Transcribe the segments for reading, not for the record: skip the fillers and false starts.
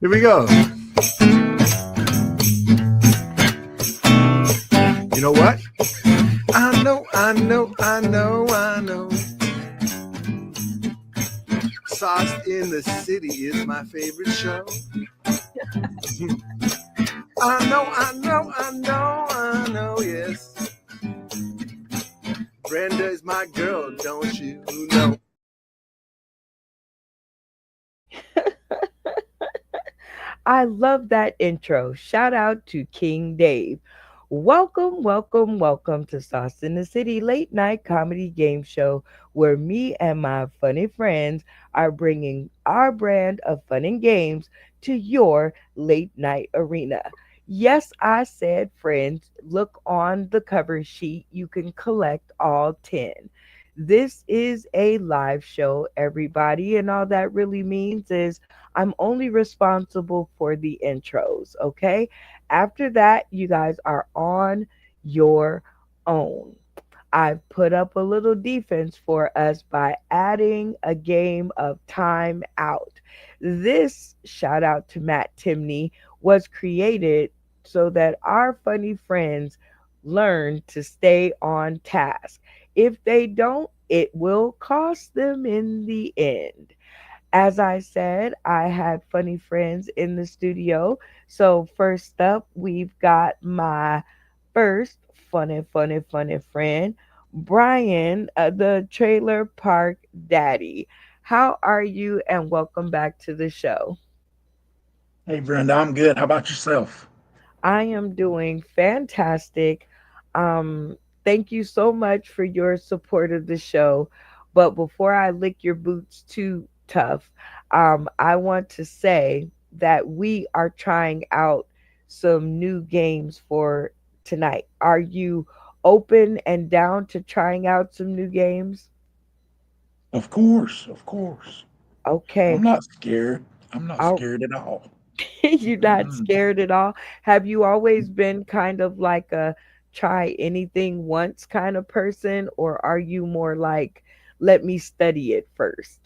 Here we go. You know what? I know. Sauce in the City is my favorite show. I know, yes. Brenda is my girl, don't you know? I love that intro. Shout out to King Dave. Welcome, welcome, welcome to Sauce in the City late night comedy game show where me and my funny friends are bringing our brand of fun and games to your late night arena. Yes, I said friends. Look on the cover sheet. You can collect all 10. This is a live show, everybody, and all that really means is I'm only responsible for the intros, okay? After that, you guys are on your own. I've put up a little defense for us by adding a game of time out. This, shout out to Matt Timney, was created so that our funny friends learn to stay on task. If they don't, it will cost them in the end. As I said, I had funny friends in the studio. So, first up, we've got my first funny friend, Brian, the Trailer Park Daddy. How are you? And welcome back to the show. Hey, Brenda, I'm good. How about yourself? I am doing fantastic. Thank you so much for your support of the show. But before I lick your boots too tough, I want to say that we are trying out some new games for tonight. Are you open and down to trying out some new games? Of course, of course. I'm Okay. not scared. I'm not Oh, scared at all. you're not Mm-mm. scared at all? Have you always been kind of like a try anything once kind of person, or are you more like, let me study it first?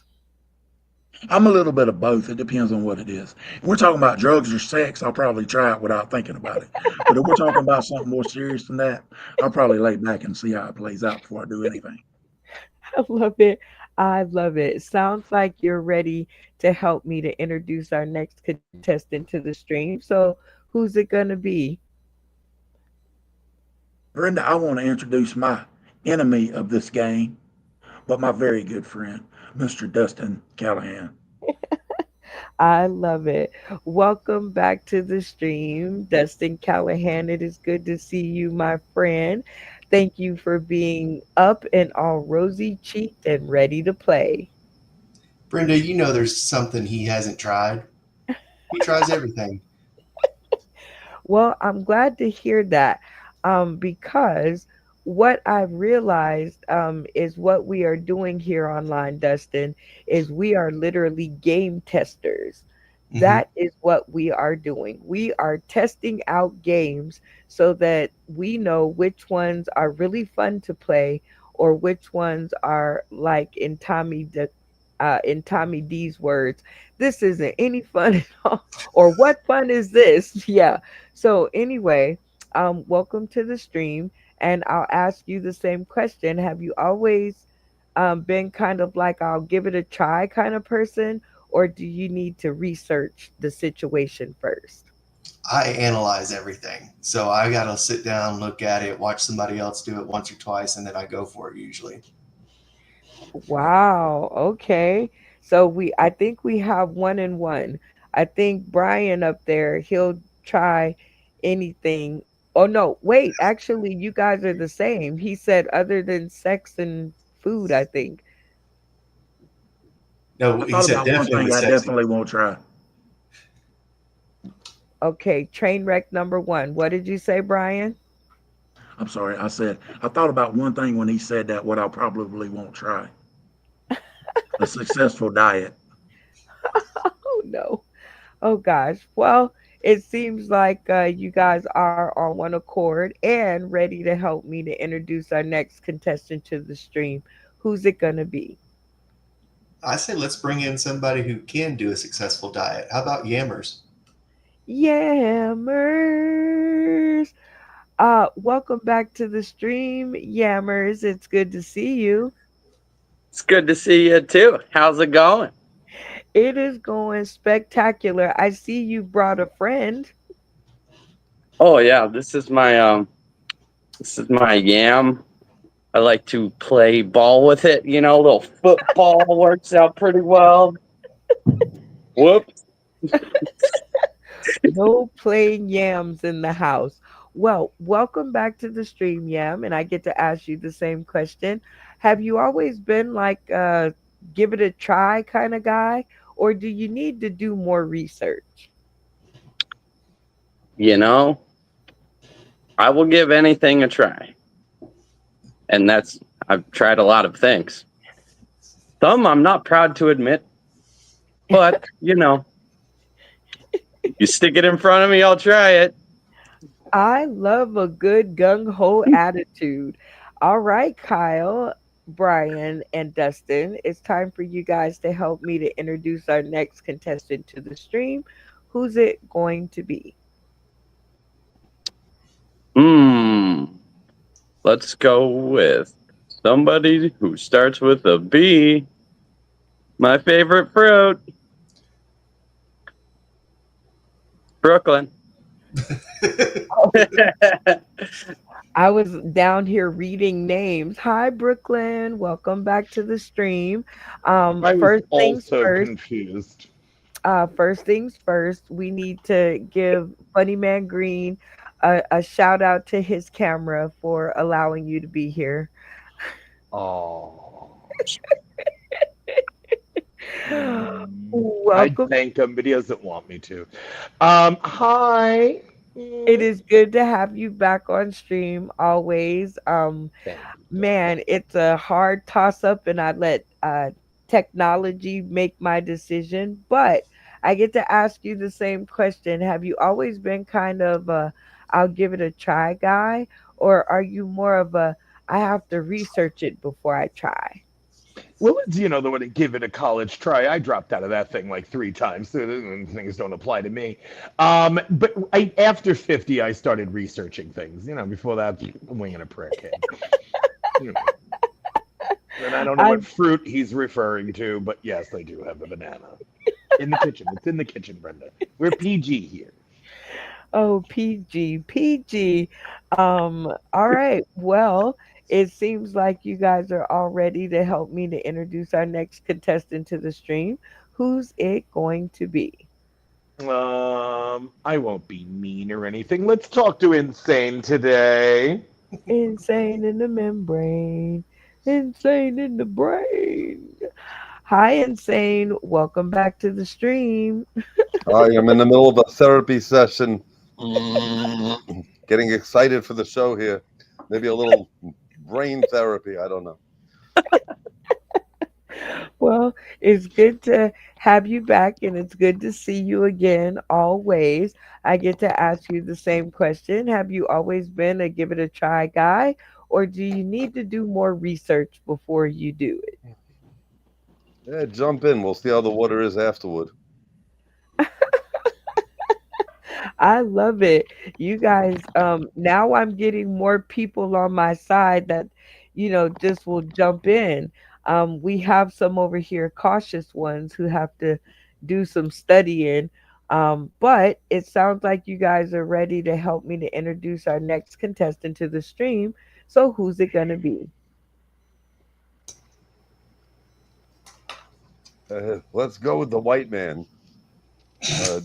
I'm a little bit of both. It depends on what it is. If we're talking about drugs or sex, I'll probably try it without thinking about it. But if we're talking about something more serious than that, I'll probably lay back and see how it plays out before I do anything. I love it. I love it. Sounds like you're ready to help me to introduce our next contestant to the stream. So, who's it going to be? Brenda, I want to introduce my enemy of this game, but my very good friend, Mr. Dustin Callahan. I love it. Welcome back to the stream, Dustin Callahan. It is good to see you, my friend. Thank you for being up and all rosy cheeked and ready to play. Brenda, you know there's something he hasn't tried. He tries everything. Well, I'm glad to hear that because what I've realized is what we are doing here online, Dustin, is we are literally game testers. Hmm. That is what we are doing. We are testing out games so that we know which ones are really fun to play or which ones are like in Tommy D's words, this isn't any fun at all. Or what fun is this? Yeah. So anyway, welcome to the stream, and I'll ask you the same question. Have you always been kind of like I'll give it a try kind of person, or do you need to research the situation first? I analyze everything. So I got to sit down, look at it, watch somebody else do it once or twice, and then I go for it usually. Wow. Okay. So I think we have one and one. I think Brian up there, he'll try anything. Oh no, wait, actually you guys are the same. He said other than sex and food, I think. No, I he thought said about one definitely thing with I sexy. definitely won't try. Okay, train wreck number 1. What did you say, Brian? I'm sorry. I said, I thought about one thing when he said that, what I probably won't try a successful diet. Oh no. Oh gosh. Well, it seems like you guys are on one accord and ready to help me to introduce our next contestant to the stream. Who's it going to be? I say let's bring in somebody who can do a successful diet. How about Yammers? Yammers. Welcome back to the stream, Yammers. It's good to see you. It's good to see you too. How's it going? It is going spectacular. I see you brought a friend. Oh yeah, this is my yam. I like to play ball with it. A little football works out pretty well. Whoops. No playing yams in the house. Well, welcome back to the stream, Yam, and I get to ask you the same question. Have you always been like give it a try kind of guy, or do you need to do more research? You know, I will give anything a try, and I've tried a lot of things. Some I'm not proud to admit, but you stick it in front of me, I'll try it. I love a good gung ho attitude. All right, Kyle, Brian, and Dustin, it's time for you guys to help me to introduce our next contestant to the stream. Who's it going to be? Hmm. Let's go with somebody who starts with a B. My favorite fruit, Brooklyn. I was down here reading names. Hi, Brooklyn. Welcome back to the stream. I was First things also first. confused. First things first. We need to give Funny Man Green a shout out to his camera for allowing you to be here. Oh. I'd Welcome. thank him, but he doesn't want me to. Hi. It is good to have you back on stream always. Thank you. Man, it's a hard toss up, and I let technology make my decision. But I get to ask you the same question. Have you always been kind of a I'll give it a try guy, or are you more of a I have to research it before I try? Well, it's, the one to give it a college try. I dropped out of that thing like 3 times. So things don't apply to me. But after 50, I started researching things. Before that, I'm winging a prick head. You know. And I don't know I what fruit he's referring to, but yes, I do have a banana in the kitchen. It's in the kitchen, Brenda. We're PG here. Oh, PG, PG. All right. Well, it seems like you guys are all ready to help me to introduce our next contestant to the stream. Who's it going to be? I won't be mean or anything. Let's talk to Insane today. Insane in the membrane, insane in the brain. Hi, Insane. Welcome back to the stream. I am in the middle of a therapy session, getting excited for the show here. Maybe a little brain therapy. I don't know. Well, it's good to have you back and it's good to see you again always. I get to ask you the same question. Have you always been a give it a try guy, or do you need to do more research before you do it? Yeah, jump in. We'll see how the water is afterward. I love it. You guys, now I'm getting more people on my side that, just will jump in. We have some over here, cautious ones who have to do some studying. But it sounds like you guys are ready to help me to introduce our next contestant to the stream. So who's it gonna be? Let's go with the white man uh,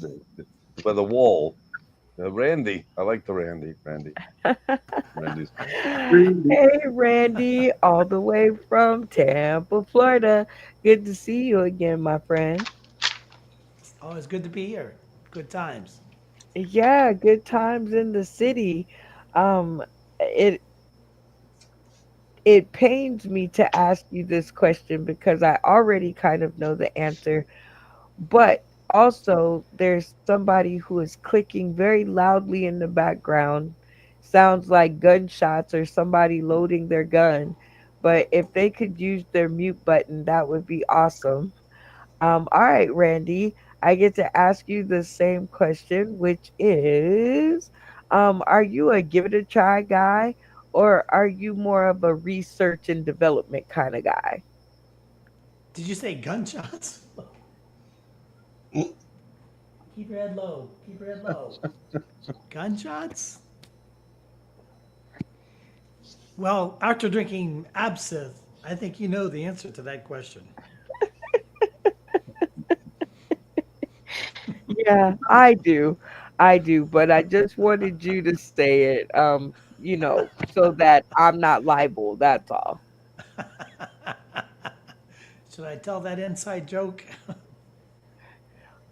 by the wall. Randy. I like the Randy. Randy's. Hey, Randy, all the way from Tampa, Florida. Good to see you again, my friend. Oh, it's good to be here. Good times. Yeah, good times in the city. Um, it it pains me to ask you this question because I already kind of know the answer, but also there's somebody who is clicking very loudly in the background. Sounds like gunshots or somebody loading their gun. But if they could use their mute button, that would be awesome. All right, Randy. I get to ask you the same question, which is, are you a give it a try guy, or are you more of a research and development kind of guy? Did you say gunshots? Mm, Keep your head low. Keep your head low. Gunshots? Well, after drinking absinthe, I think you know the answer to that question. Yeah, I do. I do, but I just wanted you to say it, so that I'm not liable. That's all. Should I tell that inside joke?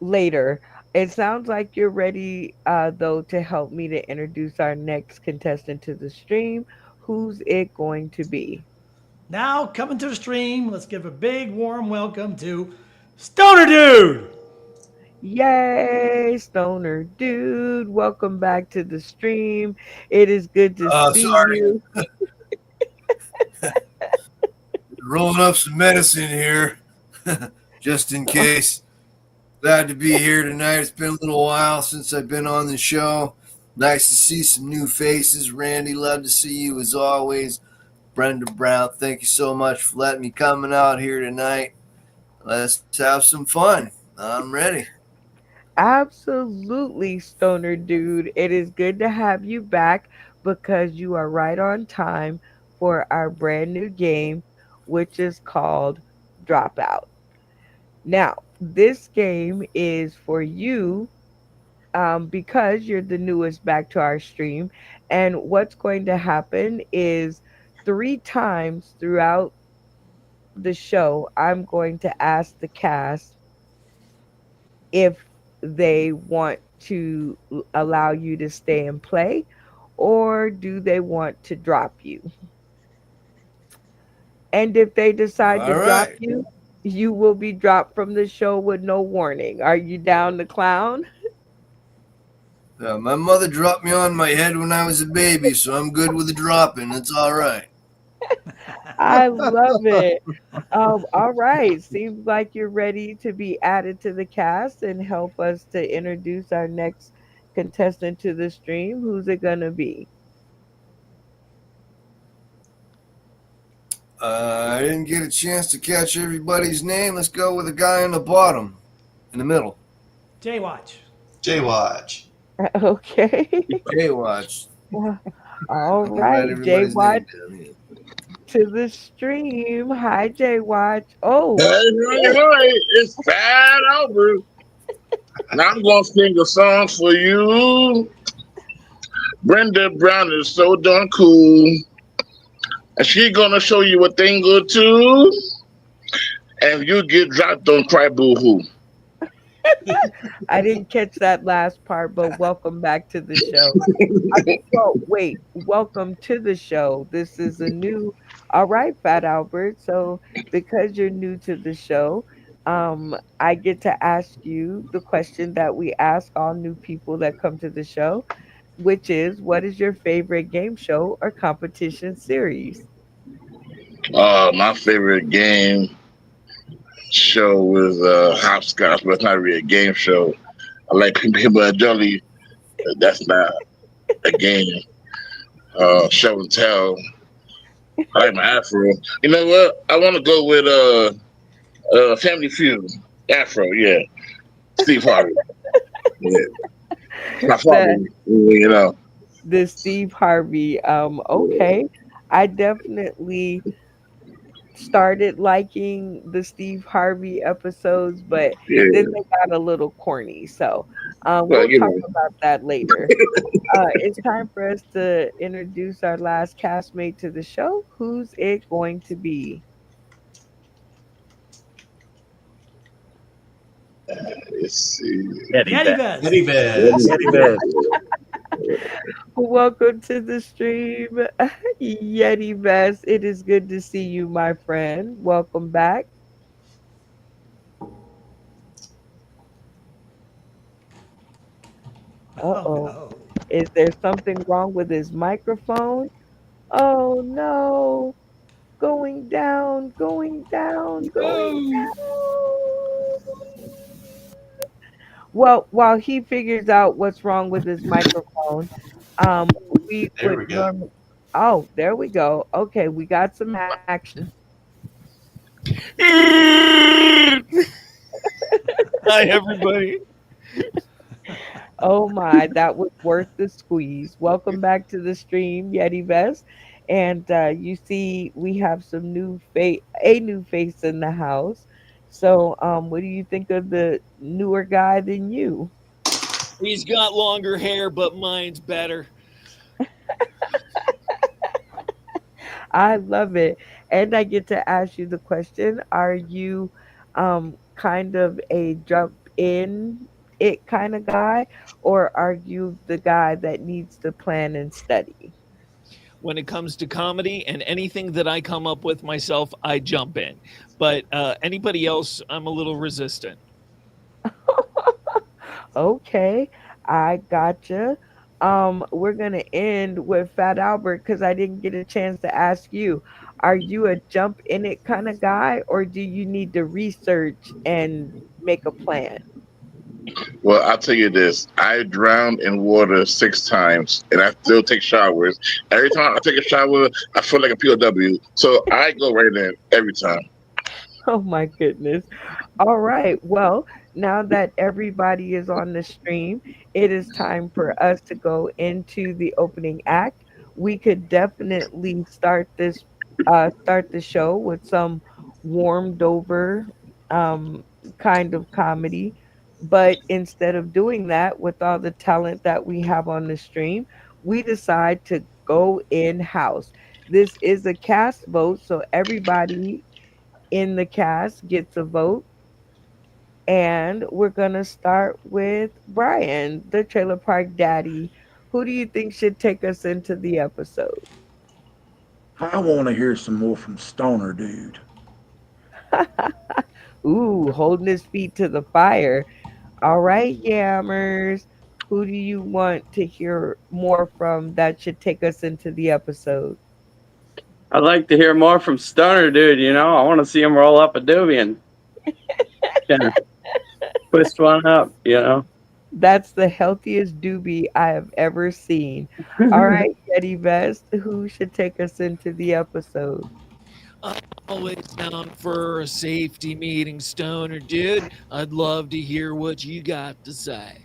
Later. It sounds like you're ready, though, to help me to introduce our next contestant to the stream. Who's it going to be? Now, coming to the stream, let's give a big warm welcome to Stoner Dude! Yay, Stoner Dude. Welcome back to the stream. It is good to see Sorry, you. rolling up some medicine here, just in case. Glad to be here tonight. It's been a little while since I've been on the show. Nice to see some new faces. Randy, love to see you as always. Brenda Brown, thank you so much for letting me coming out here tonight. Let's have some fun. I'm ready. Absolutely, Stoner Dude. It is good to have you back because you are right on time for our brand new game, which is called Dropout. Now, this game is for you, because you're the newest back to our stream. And what's going to happen is three times throughout the show, I'm going to ask the cast if they want to allow you to stay and play, or do they want to drop you. And if they decide to All drop right. you, you will be dropped from the show with no warning. Are you down to clown? My mother dropped me on my head when I was a baby, so I'm good with the dropping. It's all right. I love it. All right. Seems like you're ready to be added to the cast and help us to introduce our next contestant to the stream. Who's it gonna be? I didn't get a chance to catch everybody's name. Let's go with the guy on the bottom, in the middle. J-Watch. Jay Watch. Okay. Baywatch. All Let me write right, Jay everybody's Watch name down here. to the stream. Hi, Jay Watch. Oh, Hey, it's Fat Albert. Now I'm gonna sing a song for you. Brenda Brown is so darn cool, and she gonna show you a thing or two. And if you get dropped, don't cry, boo hoo. I didn't catch that last part, but welcome back to the show. Well, wait, welcome to the show. This is a new, all right, Fat Albert. So, because you're new to the show, I get to ask you the question that we ask all new people that come to the show, which is, what is your favorite game show or competition series? My favorite game show is Hopscotch, but it's not really a game show. I like People at Jelly. That's not a game. Show and tell. I like my afro. You know what? I want to go with Family Feud. Afro, yeah. Steve Harvey. Yeah. My father, The you know. the Steve Harvey. Okay, I definitely started liking the Steve Harvey episodes, but then Yeah. they got a little corny. So Well, we'll you talk know. about that later. It's time for us to introduce our last castmate to the show. Who's it going to be? Let's see. Eddie Yeti Bet. Vest. Eddie Eddie Vest. Eddie Best. Welcome to the stream, Yeti Vest. It is good to see you, my friend. Welcome back. Uh Oh oh. no. Is there something wrong with his microphone? Oh no. Going down, going down, going Woo! down. Well, while he figures out what's wrong with his microphone, um, we There would we go. normally. Oh, there we go. Okay, we got some action. Hi, everybody. Oh my, that was worth the squeeze. Welcome back to the stream, Yeti Vest. And you see, we have some a new face in the house. So, what do you think of the newer guy than you? He's got longer hair, but mine's better. I love it. And I get to ask you the question, are you kind of a jump in it kind of guy, or are you the guy that needs to plan and study? When it comes to comedy and anything that I come up with myself, I jump in. But anybody else, I'm a little resistant. Okay, I gotcha. We're gonna end with Fat Albert because I didn't get a chance to ask you. Are you a jump in it kind of guy, or do you need to research and make a plan? Well, I'll tell you this: I drowned in water 6 times, and I still take showers. Every time I take a shower, I feel like a POW. So I go right in every time. Oh my goodness. All right. Well, now that everybody is on the stream, it is time for us to go into the opening act. We could definitely start the show with some warmed over um kind of comedy. But instead of doing that with all the talent that we have on the stream, we decide to go in house. This is a cast vote, so everybody in the cast gets a vote. And we're going to start with Brian, the Trailer Park Daddy. Who do you think should take us into the episode? I want to hear some more from Stoner Dude. Ooh, holding his feet to the fire. All right, Yammers. Who do you want to hear more from that should take us into the episode? I'd like to hear more from Stoner Dude. I want to see him roll up a doobie and kind of twist one up. That's the healthiest doobie I have ever seen. All right, Yeti Vest, who should take us into the episode? I'm always down for a safety meeting, Stoner dude. I'd love to hear what you got to say.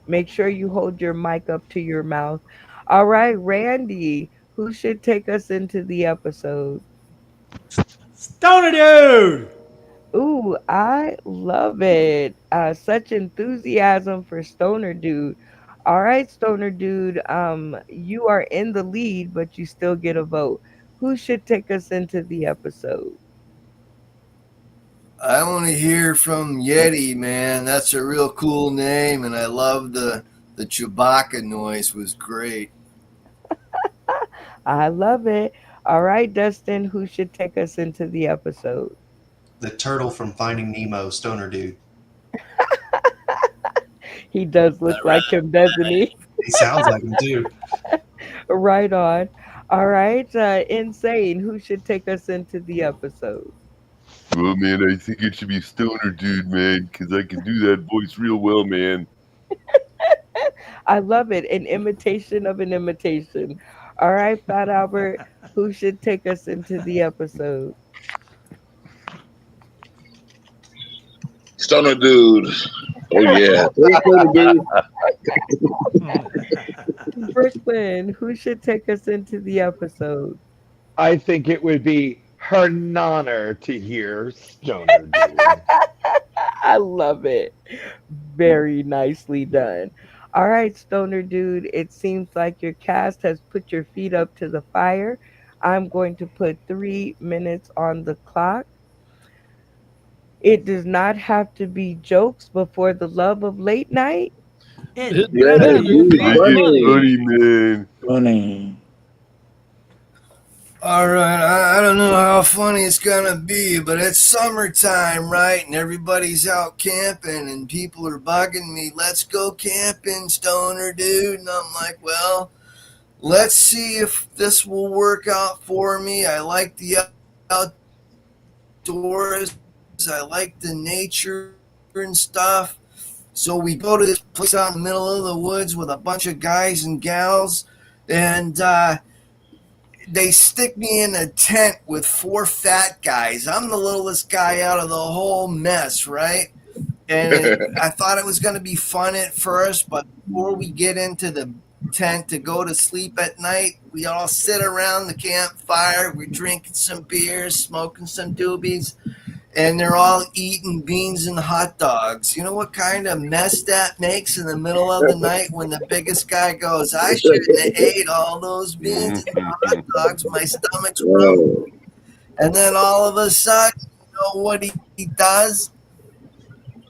Make sure you hold your mic up to your mouth. All right, Randy, who should take us into the episode? Stoner dude. Ooh, I love it. Such enthusiasm for Stoner Dude. All right, Stoner Dude, you are in the lead, but you still get a vote. Who should take us into the episode? I want to hear from Yeti, man. That's a real cool name, and I love the Chewbacca noise. Was great. I love it. All right, Dustin, who should take us into the episode? The turtle from Finding Nemo, Stoner Dude. He does look like him, doesn't he? He sounds like him too. Right on. All right, Insane, who should take us into the episode? Well, man, I think it should be Stoner Dude, man, because I can do that voice real well, man. I love it. An imitation of an imitation. All right, Fat Albert, who should take us into the episode? Stoner Dude. Oh yeah, Stoner Dude. Brooklyn, who should take us into the episode? I think it would be her honor to hear Stoner Dude. I love it. Very nicely done. All right, Stoner Dude, it seems like your cast has put your feet up to the fire. I'm going to put 3 minutes on the clock. It does not have to be jokes before the love of late night. It Yeah, better dude, be Make funny. it funny, man. Funny. All right, I don't know how funny it's gonna be, but it's summertime, right? And everybody's out camping, and people are bugging me. Let's go camping, Stoner Dude. And I'm like, well, let's see if this will work out for me. I like the outdoors. I like the nature. and stuff. So we go to this place out in the middle of the woods with a bunch of guys and gals, and they stick me in a tent with 4 fat guys. I'm the littlest guy out of the whole mess, right? And I thought it was going to be fun at first, but before we get into the tent to go to sleep at night, we all sit around the campfire. We're drinking some beers, smoking some doobies, and they're all eating beans and hot dogs. You know what kind of mess that makes in the middle of the night when the biggest guy goes, I shouldn't have ate all those beans and hot dogs. My stomach's rumbling. And then all of a sudden, you know what he does?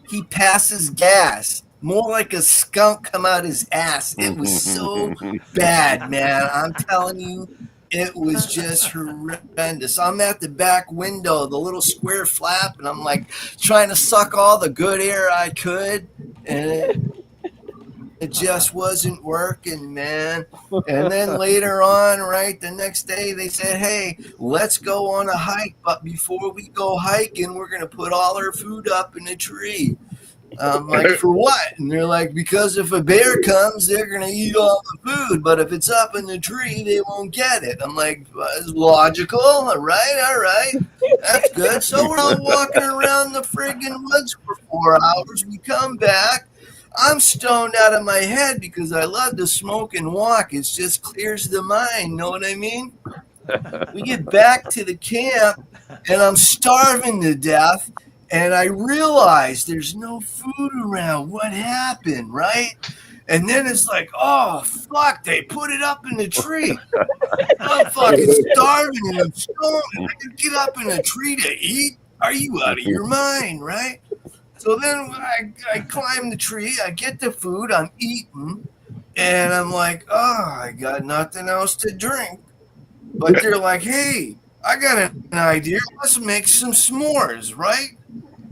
He passes gas. More like a skunk come out his ass. It was so bad, man. I'm telling you, it was just horrendous. I'm at the back window, the little square flap, and I'm like trying to suck all the good air I could, and it just wasn't working, man. And then later on, right, the next day, they said, hey, let's go on a hike. But before we go hiking, we're going to put all our food up in a tree. I'm like, for what? And they're like, because if a bear comes, they're going to eat all the food. But if it's up in the tree, they won't get it. I'm like, well, it's logical. All right. That's good. So we're all walking around the friggin' woods for 4 hours. We come back. I'm stoned out of my head because I love to smoke and walk. It just clears the mind. Know what I mean? We get back to the camp, and I'm starving to death. And I realized there's no food around. What happened, right? And then it's like, oh, fuck, they put it up in the tree. I'm fucking starving and I'm stoned. I can get up in a tree to eat? Are you out of your mind, right? So then I climb the tree. I get the food. I'm eating. And I'm like, oh, I got nothing else to drink. But they're like, hey, I got an idea. Let's make some s'mores, right?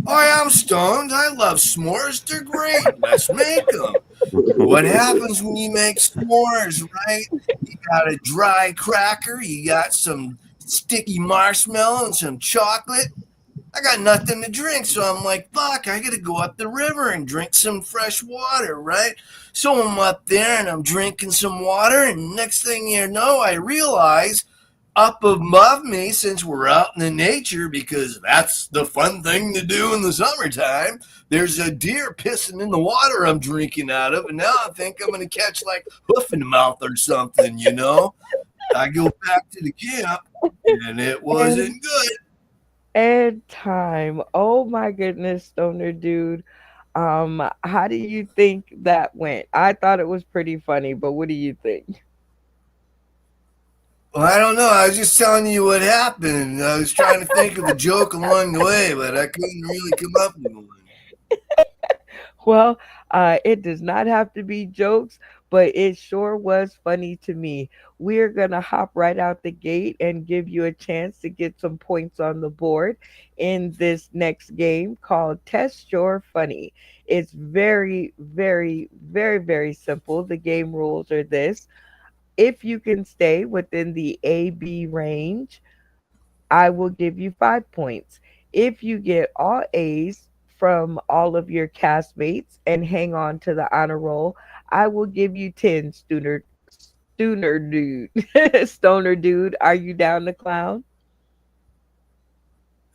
Oh, I'm stoned. I love s'mores. They're great. Let's make them. What happens when you make s'mores, right? You got a dry cracker. You got some sticky marshmallow and some chocolate. I got nothing to drink. So I'm like, fuck, I got to go up the river and drink some fresh water, right? So I'm up there and I'm drinking some water. And next thing you know, I realize up above me, since we're out in the nature, because that's the fun thing to do in the summertime, there's a deer pissing in the water I'm drinking out of, and now I think I'm going to catch like hoof in the mouth or something, you know? I go back to the camp, and it wasn't good. And time. Oh my goodness, Stoner dude. How do you think that went? I thought it was pretty funny, but what do you think? Well, I don't know. I was just telling you what happened. I was trying to think of a joke along the way, but I couldn't really come up with one. Well, it does not have to be jokes, but it sure was funny to me. We're going to hop right out the gate and give you a chance to get some points on the board in this next game called Test Your Funny. It's very, very, very, very simple. The game rules are this: if you can stay within the AB range, I will give you 5 points. If you get all A's from all of your castmates and hang on to the honor roll, I will give you 10. Stoner dude. Stoner dude, are you down to clown?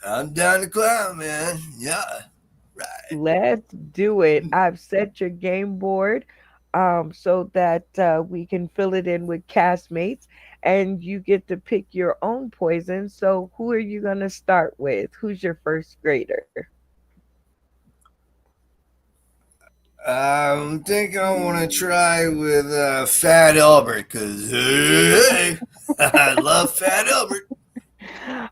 I'm down to clown, man. Yeah. Right. Let's do it. I've set your game board so that we can fill it in with castmates, and you get to pick your own poison. So, who are you going to start with? Who's your first grader? I think I want to try with Fat Albert because hey, I love Fat Albert.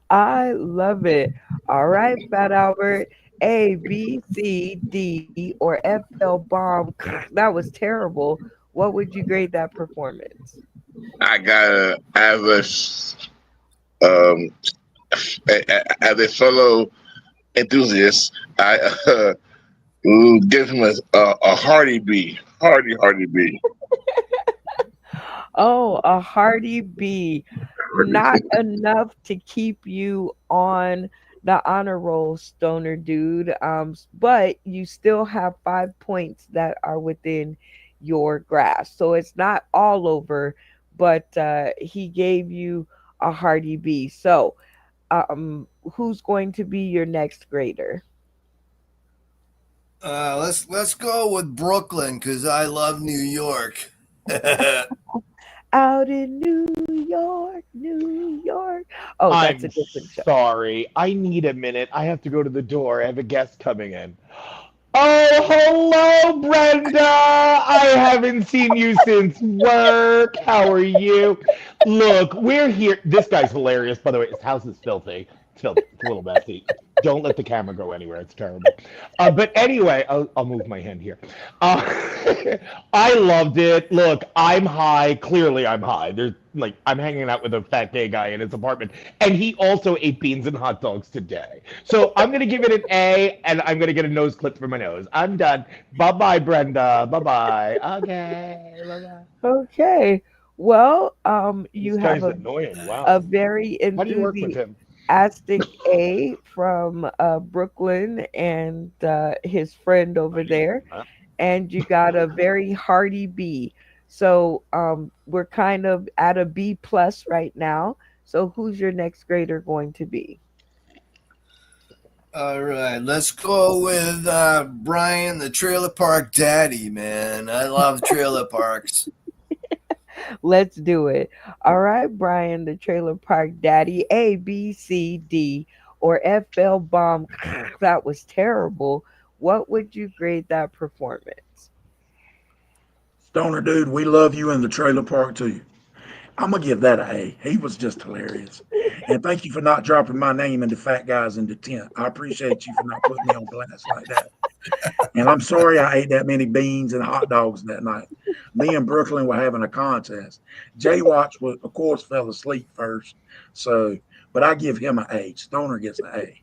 I love it. All right, Fat Albert. A, B, C, D, or FL bomb. That was terrible. What would you grade that performance? I got as a fellow enthusiast, I will give him a hearty B, hearty B. Oh, a hearty B. Not enough to keep you on the honor roll, stoner dude. But you still have 5 points that are within your grasp. So it's not all over, but he gave you a hearty B. So, who's going to be your next grader? Let's go with Brooklyn because I love New York. Out in New York, New York. Oh, that's a I'm different show. sorry. I need a minute. I have to go to the door. I have a guest coming in. Oh, hello, Brenda. I haven't seen you since work. How are you? Look, we're here. This guy's hilarious, by the way. His house is filthy. It's a little messy. Don't let the camera go anywhere. It's terrible. But anyway, I'll move my hand here. I loved it. Look, I'm high. Clearly, I'm high. There's like I'm hanging out with a fat gay guy in his apartment, and he also ate beans and hot dogs today. So I'm gonna give it an A, and I'm gonna get a nose clip for my nose. I'm done. Bye bye, Brenda. Bye bye. Okay. Bye bye. Okay. Well, This you have guy's annoying. a Wow. very How do you work with him? enthusiastic A from Brooklyn and his friend over there, and you got a very hearty B. So we're kind of at a B plus right now. So who's your next grader going to be? All right, let's go with Brian, the trailer park daddy, man. I love trailer parks. Let's do it. All right, Brian, the trailer park daddy, A, B, C, D, or FL bomb. That was terrible. What would you grade that performance? Stoner dude, we love you in the trailer park too. I'm gonna give that a A. He was just hilarious. And thank you for not dropping my name into Fat Guys in the Tent. I appreciate you for not putting me on blast like that. And I'm sorry I ate that many beans and hot dogs that night. Me and Brooklyn were having a contest. Jay Watts was, of course, fell asleep first. So, but I give him an A. Stoner gets an A.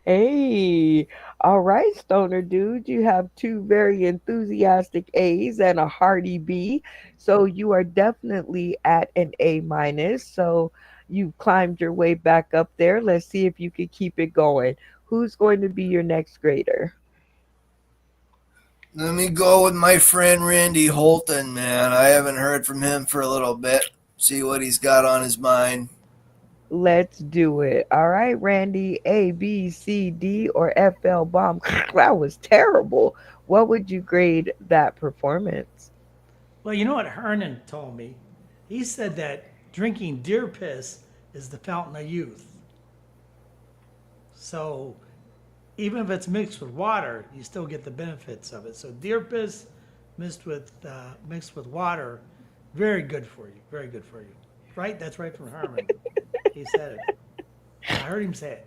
Hey, all right, Stoner dude, you have two very enthusiastic A's and a hearty B. So you are definitely at an A minus. So you've climbed your way back up there. Let's see if you can keep it going. Who's going to be your next grader? Let me go with my friend Randy Holton, man. I haven't heard from him for a little bit. See what he's got on his mind. Let's do it. All right, Randy, A, B, C, D, or FL bomb. That was terrible. What would you grade that performance? Well, you know what Hernan told me? He said that drinking deer piss is the fountain of youth. So even if it's mixed with water, you still get the benefits of it. So deer piss mixed with water, very good for you. Very good for you. Right? That's right from Herman. He said it. I heard him say it.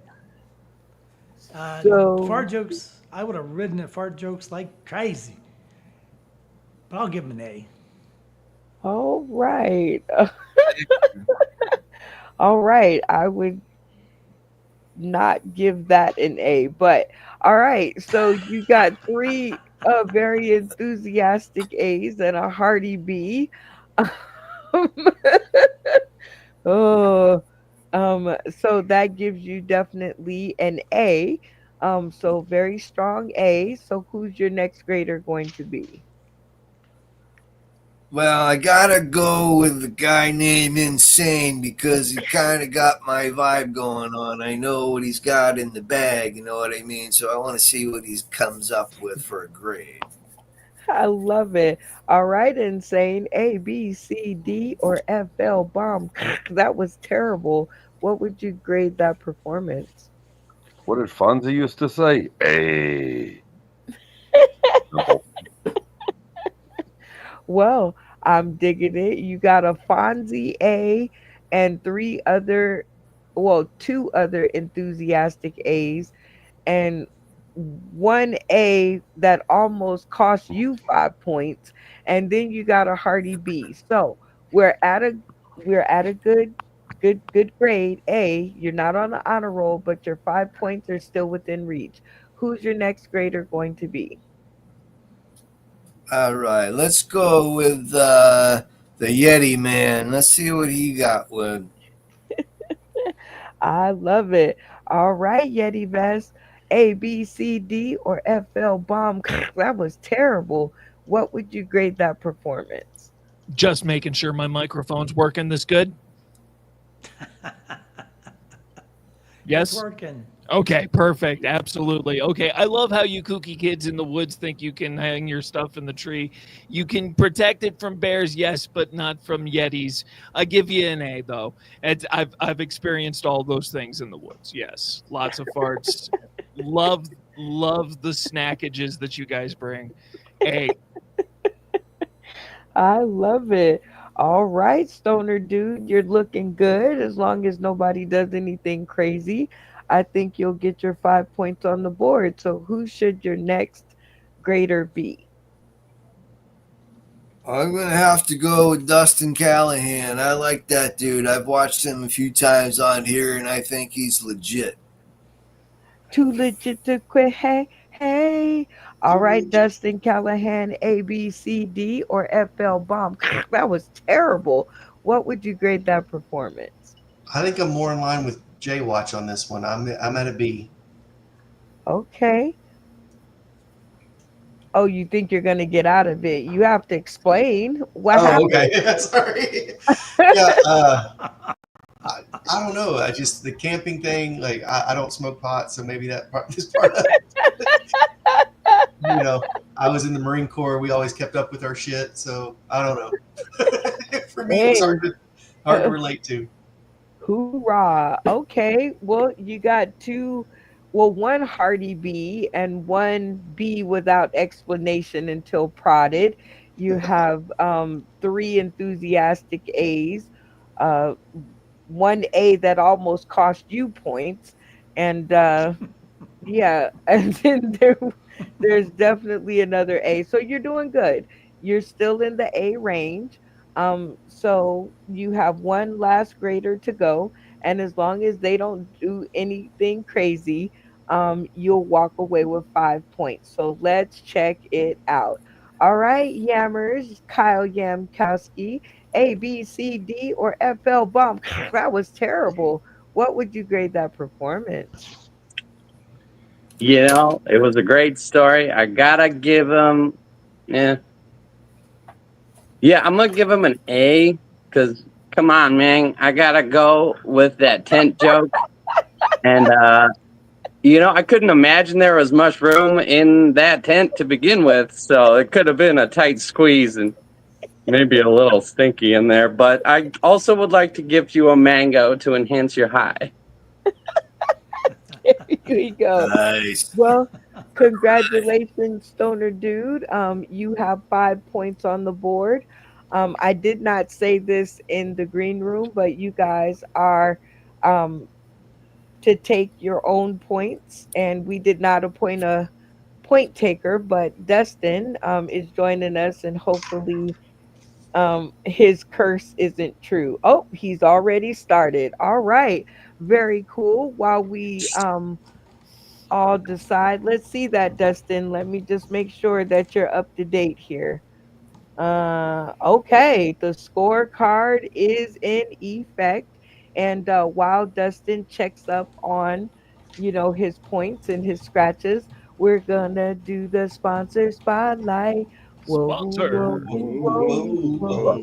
So, Fart jokes, I would have ridden at fart jokes like crazy. But I'll give him an A. all right. All right. I would not give that an A, but all right. So you got three very enthusiastic A's and a hearty B. Oh, so that gives you definitely an A. So very strong A. So who's your next grader going to be? Well, I gotta go with the guy named Insane because he kind of got my vibe going on. I know what he's got in the bag, you know what I mean? So I want to see what he comes up with for a grade. I love it. All right, insane. A, B, C, D, or FL bomb. That was terrible. What would you grade that performance? What did Fonzie used to say? Hey. Well, I'm digging it. You got a Fonzie A and two other enthusiastic A's, and one A that almost cost you 5 points, and then you got a hearty B. So we're at a good grade A. You're not on the honor roll, but your 5 points are still within reach. Who's your next grader going to be? All right, let's go with the Yeti man. Let's see what he got with. I love it. All right, Yeti Vest. A, B, C, D, or FL Bomb. That was terrible. What would you grade that performance? Just making sure my microphone's working this good. It's Yes. working. Okay, perfect. Absolutely. Okay. I love how you kooky kids in the woods think you can hang your stuff in the tree. You can protect it from bears, yes, but not from yetis. I give you an A though. I've experienced all those things in the woods. Yes. Lots of farts. Love the snackages that you guys bring. A. I love it. All right, Stoner dude, you're looking good as long as nobody does anything crazy. I think you'll get your 5 points on the board. So, who should your next grader be? I'm gonna have to go with Dustin Callahan. I like that dude. I've watched him a few times on here, and I think he's legit. Too legit to quit. Hey, hey. All right, Dustin Callahan, A, B, C, D, or FL Bomb. That was terrible. What would you grade that performance? I think I'm more in line with Jay Watch on this one. I'm at a B. Okay. Oh, you think you're going to get out of it? You have to explain what Oh, happened. okay. Sorry. Yeah. I don't know. I just the camping thing. Like I don't smoke pot, so maybe that part is part of it. I was in the Marine Corps. We always kept up with our shit, so I don't know. For me, it was Hey, hard to relate to. hoorah. Okay. Well, you got two, well, one hearty B and one B without explanation until prodded. You have three enthusiastic A's, uh, one A that almost cost you points, and yeah, and then there's definitely another A. So you're doing good. You're still in the A range. So you have one last grader to go, and as long as they don't do anything crazy, you'll walk away with 5 points. So let's check it out. All right, Yammers, Kyle Yamkowski, A, B, C, D, or FL Bomb. That was terrible. What would you grade that performance? It was a great story. I gotta give him, yeah, yeah. I'm gonna give him an A because come on, man, I gotta go with that tent joke, and I couldn't imagine there was much room in that tent to begin with, so it could have been a tight squeeze and maybe a little stinky in there. But I also would like to give you a mango to enhance your high. Here we go. Nice. Well, congratulations, Stoner Dude. You have 5 points on the board. I did not say this in the green room, but you guys are um, to take your own points, and we did not appoint a point taker, but Dustin is joining us, and hopefully his curse isn't true. Oh, he's already started. All right. Very cool. While we all decide, let's see that, Dustin. Let me just make sure that you're up to date here. Okay, the scorecard is in effect, and while Dustin checks up on, his points and his scratches, we're gonna do the sponsor spotlight. Whoa, whoa, Sponsor whoa, whoa.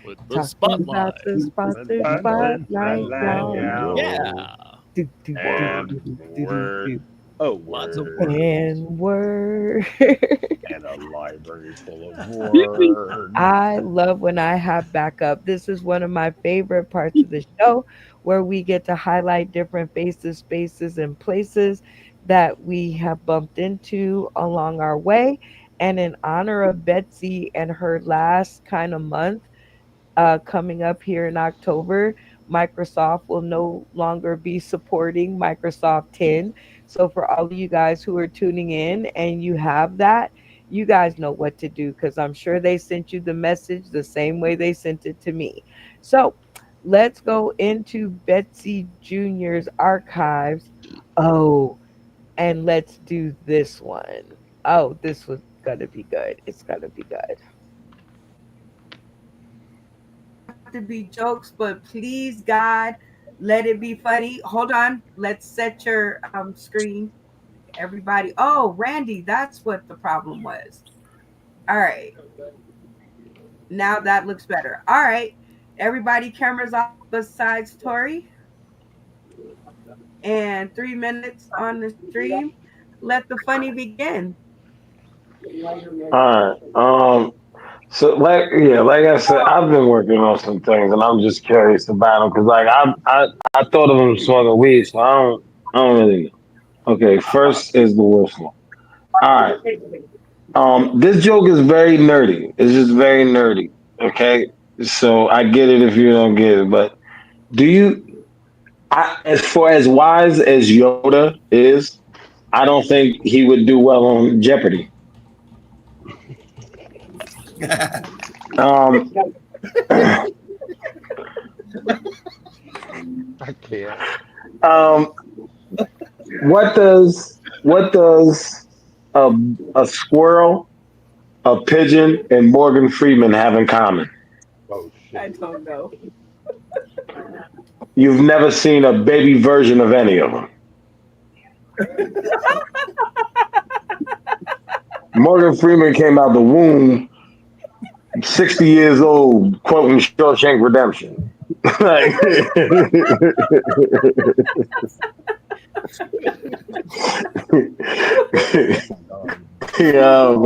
with the Talking about spotlight. the sponsor spotlight, y'all. Yeah. Do, do, do, And do, do, do, word. do. Oh, Lots of word. words. And word. And a library full of words. I love when I have backup. This is one of my favorite parts of the show where we get to highlight different faces, spaces, and places that we have bumped into along our way. And in honor of Betsy and her last kind of month, coming up here in October, Microsoft will no longer be supporting Microsoft 10. So, for all of you guys who are tuning in and you have that, you guys know what to do because I'm sure they sent you the message the same way they sent it to me. So, let's go into Betsy Jr.'s archives. Oh, and let's do this one. Oh, this was going to be good. It's going to be good. To be jokes, but please, God, Let it be funny. Hold on. Let's set your screen. Everybody. Oh, Randy, that's what the problem was. All right. Now that looks better. All right. Everybody, cameras off besides Tori. And 3 minutes on the stream. Let the funny begin. All right. So like I said, I've been working on some things, and I'm just curious about them because like I thought of them smoking weed, so I don't really know. Okay, first is the whistle. All right. This joke is very nerdy. It's just very nerdy. Okay, so I get it if you don't get it, but do you? As far as wise as Yoda is, I don't think he would do well on Jeopardy. Um, I can't. um, what does a a squirrel, a pigeon, and Morgan Freeman have in common? Oh I shit. don't know. You've never seen a baby version of any of them. Morgan Freeman came out the womb 60 years old, quoting Shawshank Redemption. Like, yo,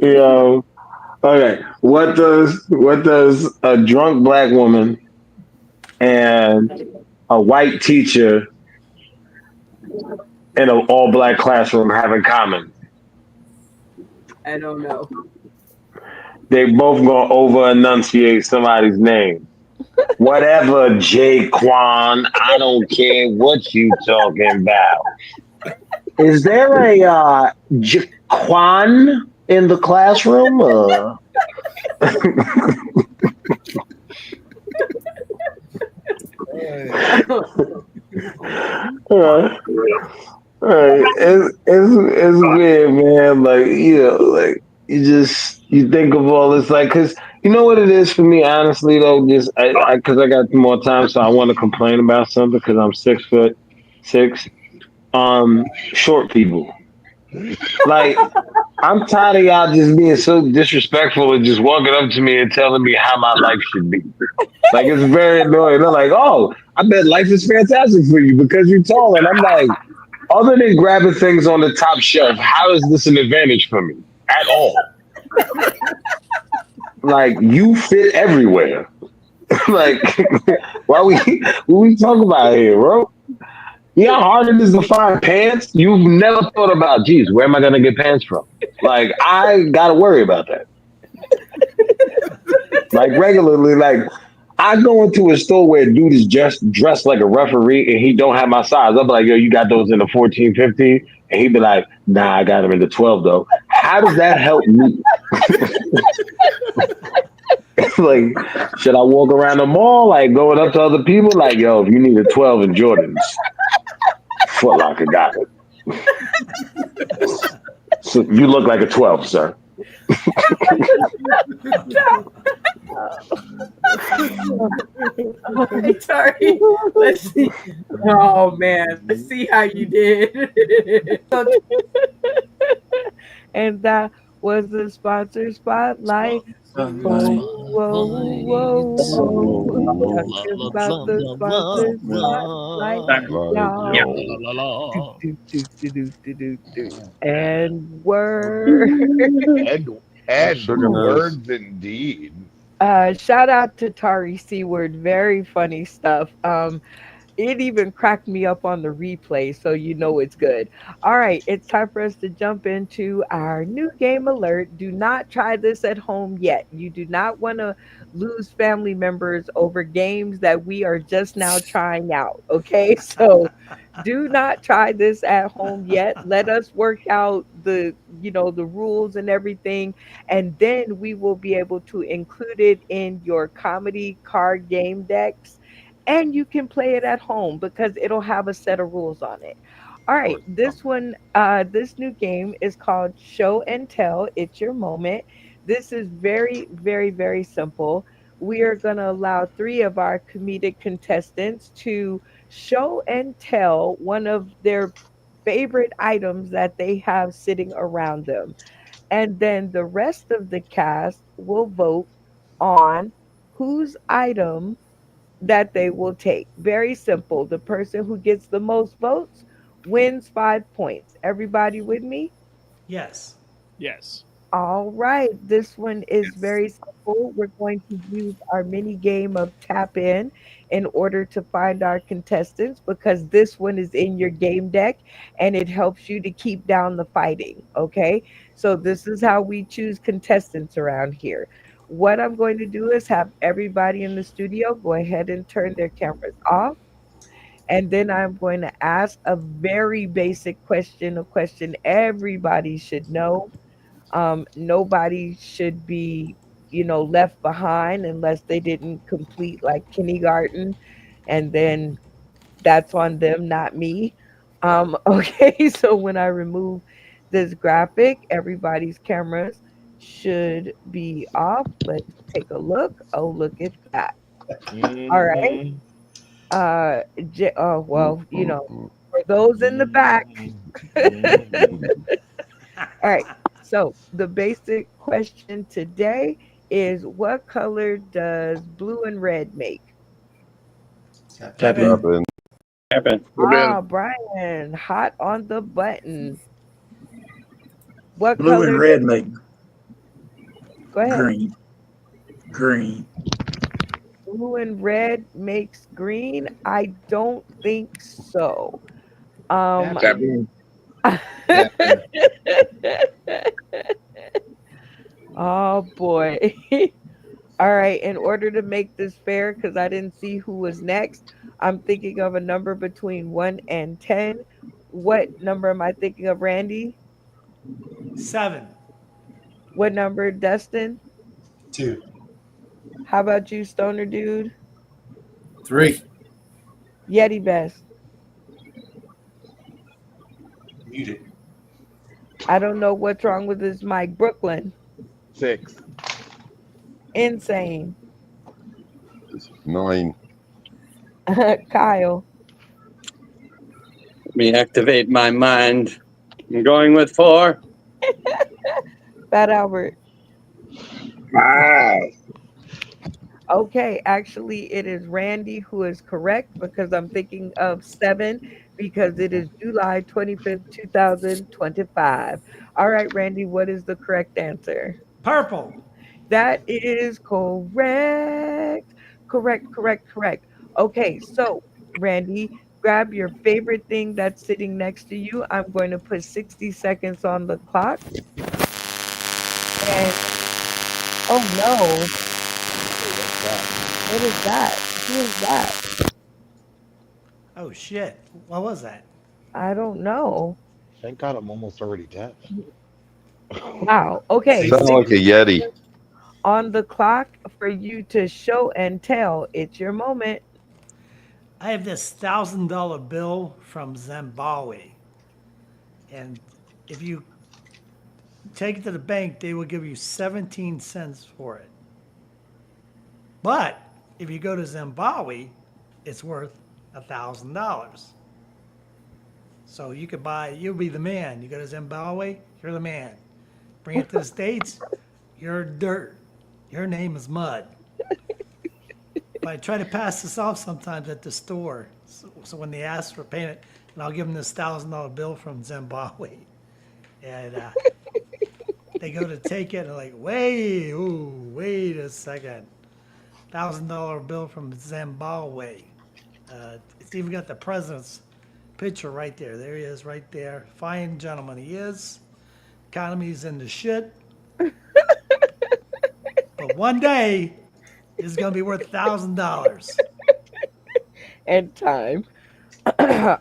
yo. Okay, what does a drunk black woman and a white teacher in an all black classroom have in common? I don't know. They both gonna over enunciate somebody's name. Whatever, Jaquan. I don't care what you talking about. Is there a Jaquan in the classroom? Uh, it's weird, man. Like like you think of all this, like, cause you know what it is for me, honestly though. Just cause I got more time, so I want to complain about something because I'm 6'6". Short people. Like, I'm tired of y'all just being so disrespectful and just walking up to me and telling me how my life should be. Like, it's very annoying. They're like, "Oh, I bet life is fantastic for you because you're tall," and I'm like, other than grabbing things on the top shelf, how is this an advantage for me at all? Like, you fit everywhere. Like, why what we talk about here, bro? You know how hard it is to find pants? You've never thought about, geez, where am I gonna get pants from? Like, I gotta worry about that. Like, regularly, like, I go into a store where a dude is just dressed like a referee and he don't have my size. I'll be like, yo, you got those in the 14, 15? And he'd be like, nah, I got them in the 12 though. How does that help me? Like, should I walk around the mall, like going up to other people, like, yo, if you need a 12 in Jordans, Foot Locker got it. So you look like a 12, sir. Okay, sorry. Let's see. Oh man, let's see how you did. So, And that was the sponsor spotlight. Whoa, whoa, whoa, whoa. Talking about the sponsor spotlight. Y'all. Do, do, do, do, do, do, do, do. And word. And Sugar nose. words indeed. Shout out to Tari Seaward. Very funny stuff. It even cracked me up on the replay, so you know it's good. All right, it's time for us to jump into our new game alert. Do not try this at home yet. You do not want to lose family members over games that we are just now trying out. Okay, so do not try this at home yet. Let us work out the rules and everything, and then we will be able to include it in your comedy card game decks, and you can play it at home because it'll have a set of rules on it. All right, this new game is called Show and Tell. It's your moment. This is very, very, very simple. we are going to allow three of our comedic contestants to show and tell one of their favorite items that they have sitting around them. And then the rest of the cast will vote on whose item that they will take. Very simple. The person who gets the most votes wins 5 points. Everybody with me? Yes. Yes. All right. This one is Yes. very simple. We're going to use our mini game of tap in order to find our contestants because this one is in your game deck and it helps you to keep down the fighting. Okay. So, this is how we choose contestants around here. What I'm going to do is have everybody in the studio go ahead and turn their cameras off. And then I'm going to ask a very basic question, a question everybody should know. Nobody should be, left behind unless they didn't complete like kindergarten, and then that's on them, not me. Okay, so when I remove this graphic, everybody's cameras should be off. Let's take a look. Oh, look at that. All right. Mhm. Oh well, Mhm. for those in the back. Mhm. Mhm. All right. So the basic question today is what color does blue and red make? Tap Kevin. in. Drop in. Happen. Then Ah, Brian, hot on the button. What Blue and color red does make go ahead? green. Green. Blue and red makes green? I don't think so. Um Tap tap in. in. Tap in. Oh boy. All right, in order to make this fair, because I didn't see who was next, I'm thinking of a number between 1 and 10. What number am I thinking of, Randy? 7. What number, Dustin? 2. How about you, Stoner Dude? 3. Yeti Best. Muted. I don't know what's wrong with this mic. Brooklyn. 6. Insane. 9. Kyle. Let me activate my mind. I'm going with 4. Fat Albert. 5. Okay, actually, it is Randy who is correct because I'm thinking of 7 because it is July 25th, 2025. All right, Randy, what is the correct answer? Purple. That is correct. Correct, correct, correct. Okay, so Randy, grab your favorite thing that's sitting next to you. I'm going to put 60 seconds on the clock. And oh no, Ooh, what's that? what is that? Who is that? Oh shit. What was that? I don't know. Thank God I'm almost already deaf. Wow. Okay, Safe Sound like a 60 Yeti. seconds on the clock for you to show and tell. It's your moment. I have this $1,000 bill from Zimbabwe, and if you take it to the bank, they will give you 17 cents for it. But if you go to Zimbabwe, it's worth $1,000. So you could buy, you'll be the man. You go to Zimbabwe, you're the man. Bring it to the States, you're dirt. Your name is mud. But I try to pass this off sometimes at the store. So when they ask for payment, and I'll give them this $1,000 bill from Zimbabwe. And they go to take it, and they're like, wait a second. $1,000 bill from Zimbabwe. It's even got the president's picture right there. There he is, right there. Fine gentleman he is. Economy's in the shit. But one day, it's going to be worth $1,000. And time.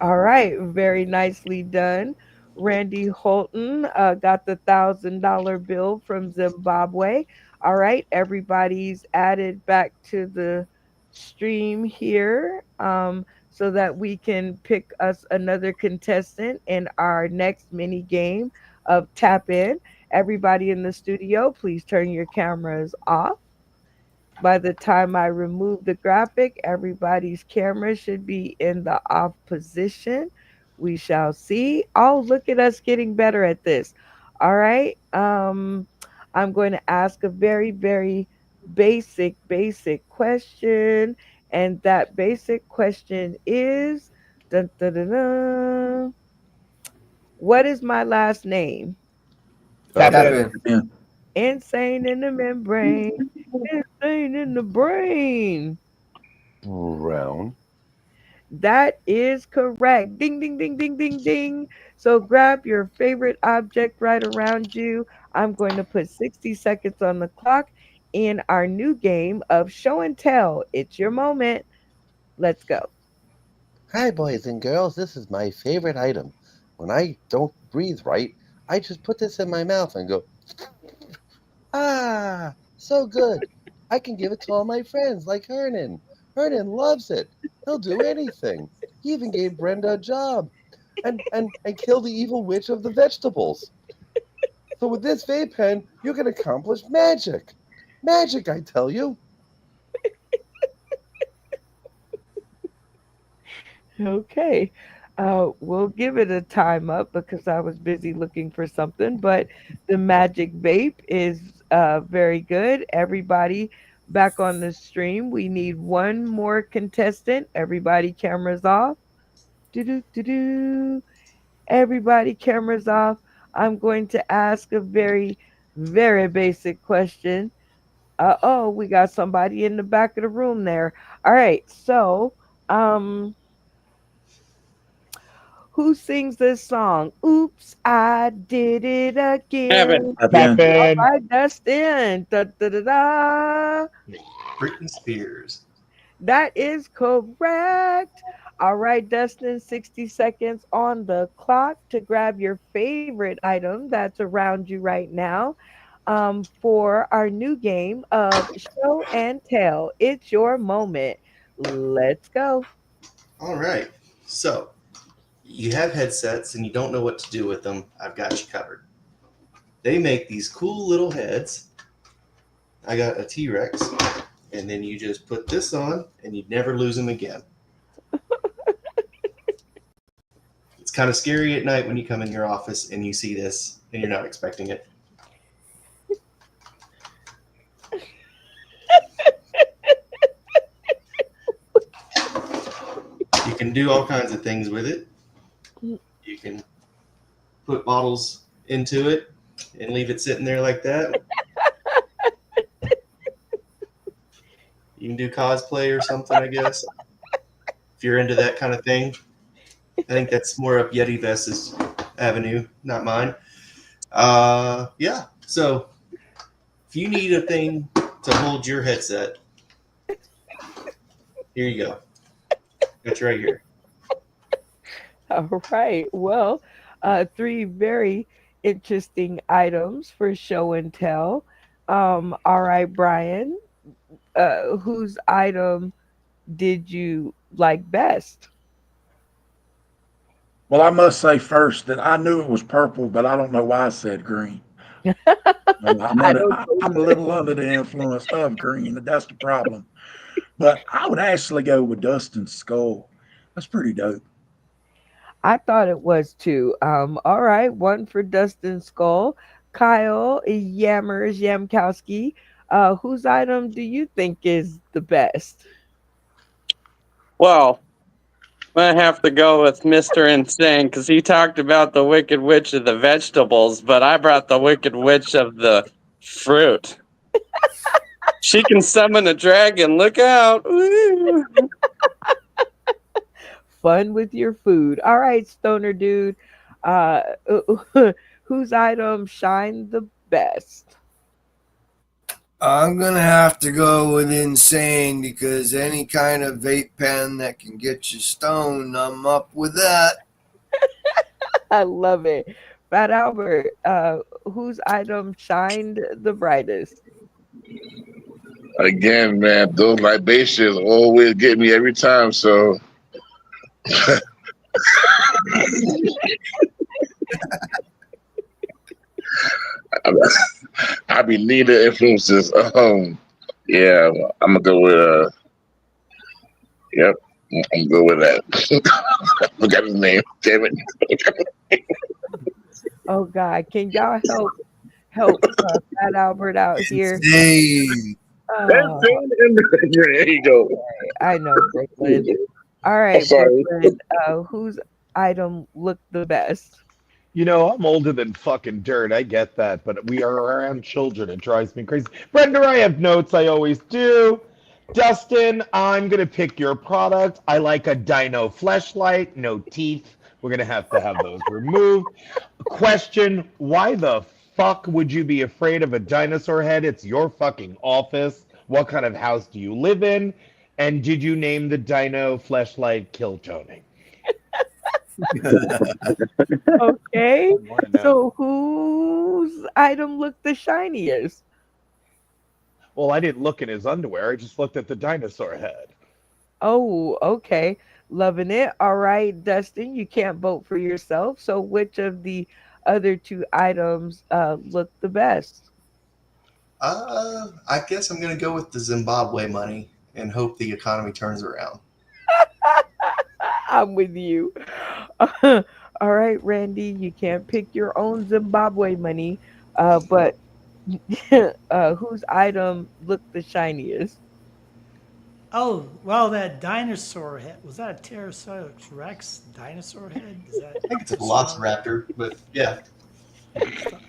All right, very nicely done. Randy Holton got the $1,000 bill from Zimbabwe. All right, everybody's added back to the stream here so that we can pick us another contestant in our next mini game of Tap In. Everybody in the studio, please turn your cameras off. By the time I remove the graphic, everybody's camera should be in the off position. We shall see. Oh, look at us getting better at this. All right. I'm going to ask a very, very basic question. And that basic question is dun, dun, dun, dun, what is my last name? Tap Tap in. in. Yeah. Insane in the membrane. Insane in the brain. Round. That is correct. Ding, ding, ding, ding, ding, ding. So grab your favorite object right around you. I'm going to put 60 seconds on the clock in our new game of show and tell. It's your moment. Let's go. Hi, boys and girls. This is my favorite item. When I don't breathe right, I just put this in my mouth and go, ah, so good. I can give it to all my friends, like Hernan. Hernan loves it. He'll do anything. He even gave Brenda a job and kill the evil witch of the vegetables. So with this vape pen, you can accomplish magic. Magic, I tell you. Okay. We'll give it a time up because I was busy looking for something, but the magic vape is very good. Everybody back on the stream. We need one more contestant. Everybody, cameras off. Do do do do. Everybody, cameras off. I'm going to ask a very, very basic question. Oh, we got somebody in the back of the room there. All right, so um who sings this song? Oops, I did it Evan. again. Tap Tap in. All in. right, Dustin. Da, da, da, da. Britney Spears. That is correct. All right, Dustin, 60 seconds on the clock to grab your favorite item that's around you right now for our new game of show and tell. It's your moment. Let's go. All right. So you have headsets and you don't know what to do with them. I've got you covered. They make these cool little heads. I got a T-Rex, and then you just put this on and you'd never lose them again. It's kind of scary at night when you come in your office and you see this and you're not expecting it. You can do all kinds of things with it. You can put bottles into it and leave it sitting there like that. You can do cosplay or something, I guess, if you're into that kind of thing. I think that's more up Yeti Vest's avenue, not mine. Yeah, so if you need a thing to hold your headset, here you go. It's right here. All right. Well, three very interesting items for show and tell. All right, Brian, whose item did you like best? Well, I must say first that I knew it was purple, but I don't know why I said green. I don't know I'm a either. little under the influence of green. That's the problem. But I would actually go with Dustin's skull. That's pretty dope. I thought it was too. All right, one for Dustin Skull. Kyle Yammers Yamkowski. Whose item do you think is the best? Well, I have to go with Mr. Insane because he talked about the Wicked Witch of the vegetables, but I brought the Wicked Witch of the fruit. She can summon a dragon. Look out. Woo. Fun with your food. All right, Stoner dude. Uh, whose item shined the best? I'm gonna have to go with insane because any kind of vape pen that can get you stoned, I'm up with that. I love it. Fat Albert, whose item shined the brightest? Again, man, those libations always get me every time. So I be needing influences. Yeah, I'm gonna go with yep, I'm good with that. Forgot his name. Damn it. Oh God, can y'all help Fat Albert out here? Insane. That's Oh, there you go. I know Brooklyn. All I'm right, sorry. Brooklyn. Whose item looked the best? You know, I'm older than fucking dirt. I get that, but we are around children. It drives me crazy. Brenda, I have notes. I always do. Dustin, I'm gonna pick your product. I like a dino fleshlight, no teeth. We're gonna have to have those removed. Question: why the fuck would you be afraid of a dinosaur head? It's your fucking office. What kind of house do you live in? And did you name the dino fleshlight Kill Tony? Okay, I want to know. so whose item looked the shiniest? Well, I didn't look in his underwear. I just looked at the dinosaur head. Oh, okay. Loving it. All right, Dustin, you can't vote for yourself. So which of the other two items look the best? I guess I'm gonna go with the Zimbabwe money and hope the economy turns around. I'm with you. All right, Randy, you can't pick your own Zimbabwe money, but whose item looked the shiniest? Oh, well, that dinosaur head. Was that a Pterosaurus Rex dinosaur head? Is that I think it's a solid? Velociraptor, but yeah. Yeah,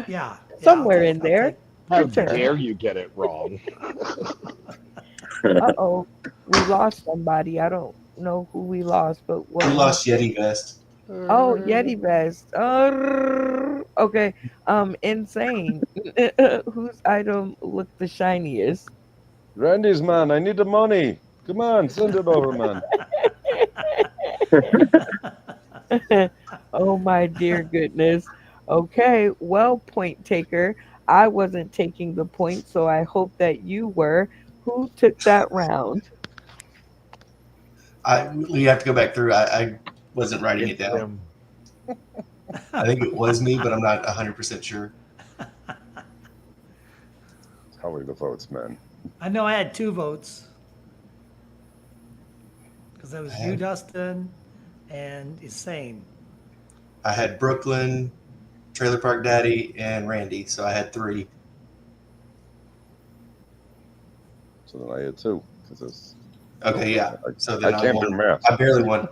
yeah. Somewhere in I'll there. take. How Your turn. dare you get it wrong? Uh-oh. We lost somebody. I don't know who we lost, but We what lost happened? Yeti Vest. Oh, Yeti vest. Okay. Insane. Whose item looked the shiniest? Randy's man, I need the money. Come on, send it over, man. Oh my dear goodness. Okay, well, point taker, I wasn't taking the point, so I hope that you were. Who took that round? We have to go back through. I wasn't writing it It's down. him. I think it was me, but I'm not 100% sure. Tally the votes, man. I know I had 2 votes because that I was you, had, Dustin, and Insane. I had Brooklyn, Trailer Park Daddy, and Randy, so I had three. So then I had two. Because it's Okay, yeah. So then I I can't do won. math. I barely won.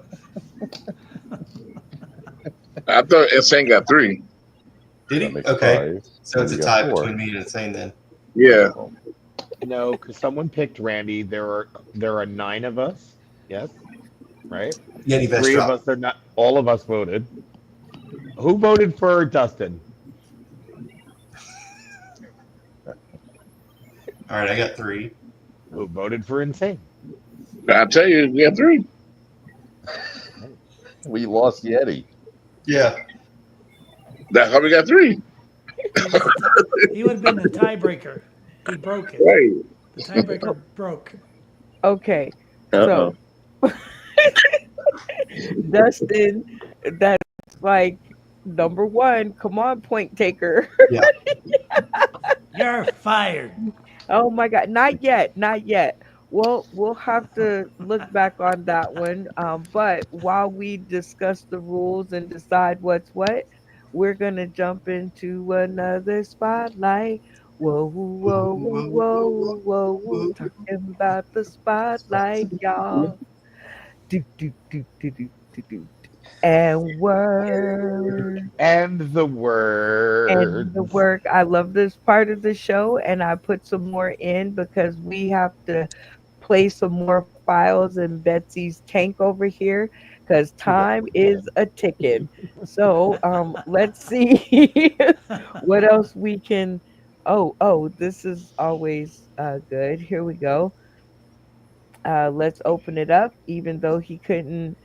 I thought Insane got three. Did That he? makes Okay. five. So it's And a you got tie four. between me and Insane then. Yeah. Oh, No, because someone picked Randy. There are 9 of us. Yes, right. Yeti Vest 3 of drop. us are not. All of us voted. Who voted for Dustin? All right, I got three. Who voted for Insane? I tell you, we got three. we lost Yeti. Yeah. That's how we got three. He would have been the tiebreaker. He broke it. Right. The tiebreaker broke. Okay, Uh-oh. so Dustin, that's like number one. Come on, point taker. Yeah. You're fired. Oh my God, not yet, not yet. Well, we'll have to look back on that one. But while we discuss the rules and decide what's what, we're gonna jump into another spotlight. Whoa, whoa, whoa, whoa, whoa, whoa. Talking about the spotlight, y'all. Do, do, do, do, do, do, do. And work. And the And the words. work. I love this part of the show, and I put some more in because we have to play some more files in Betsy's tank over here because time is a ticking. So let's see what else we can. Oh, this is always good. Here we go. Let's open it up, even though he couldn't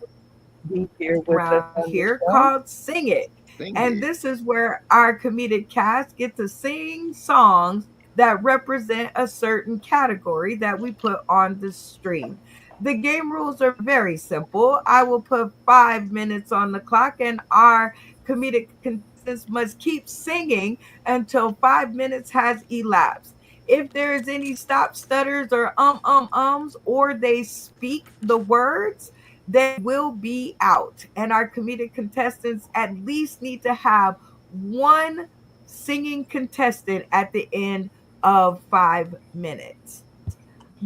be here with us Round on the here show. called Sing It. Thank And you. this is where our comedic cast get to sing songs that represent a certain category that we put on the stream. The game rules are very simple. I will put 5 minutes on the clock, and our comedic contestants must keep singing until 5 minutes has elapsed. If there's any stop stutters or ums or they speak the words, they will be out. And our comedic contestants at least need to have one singing contestant at the end of 5 minutes.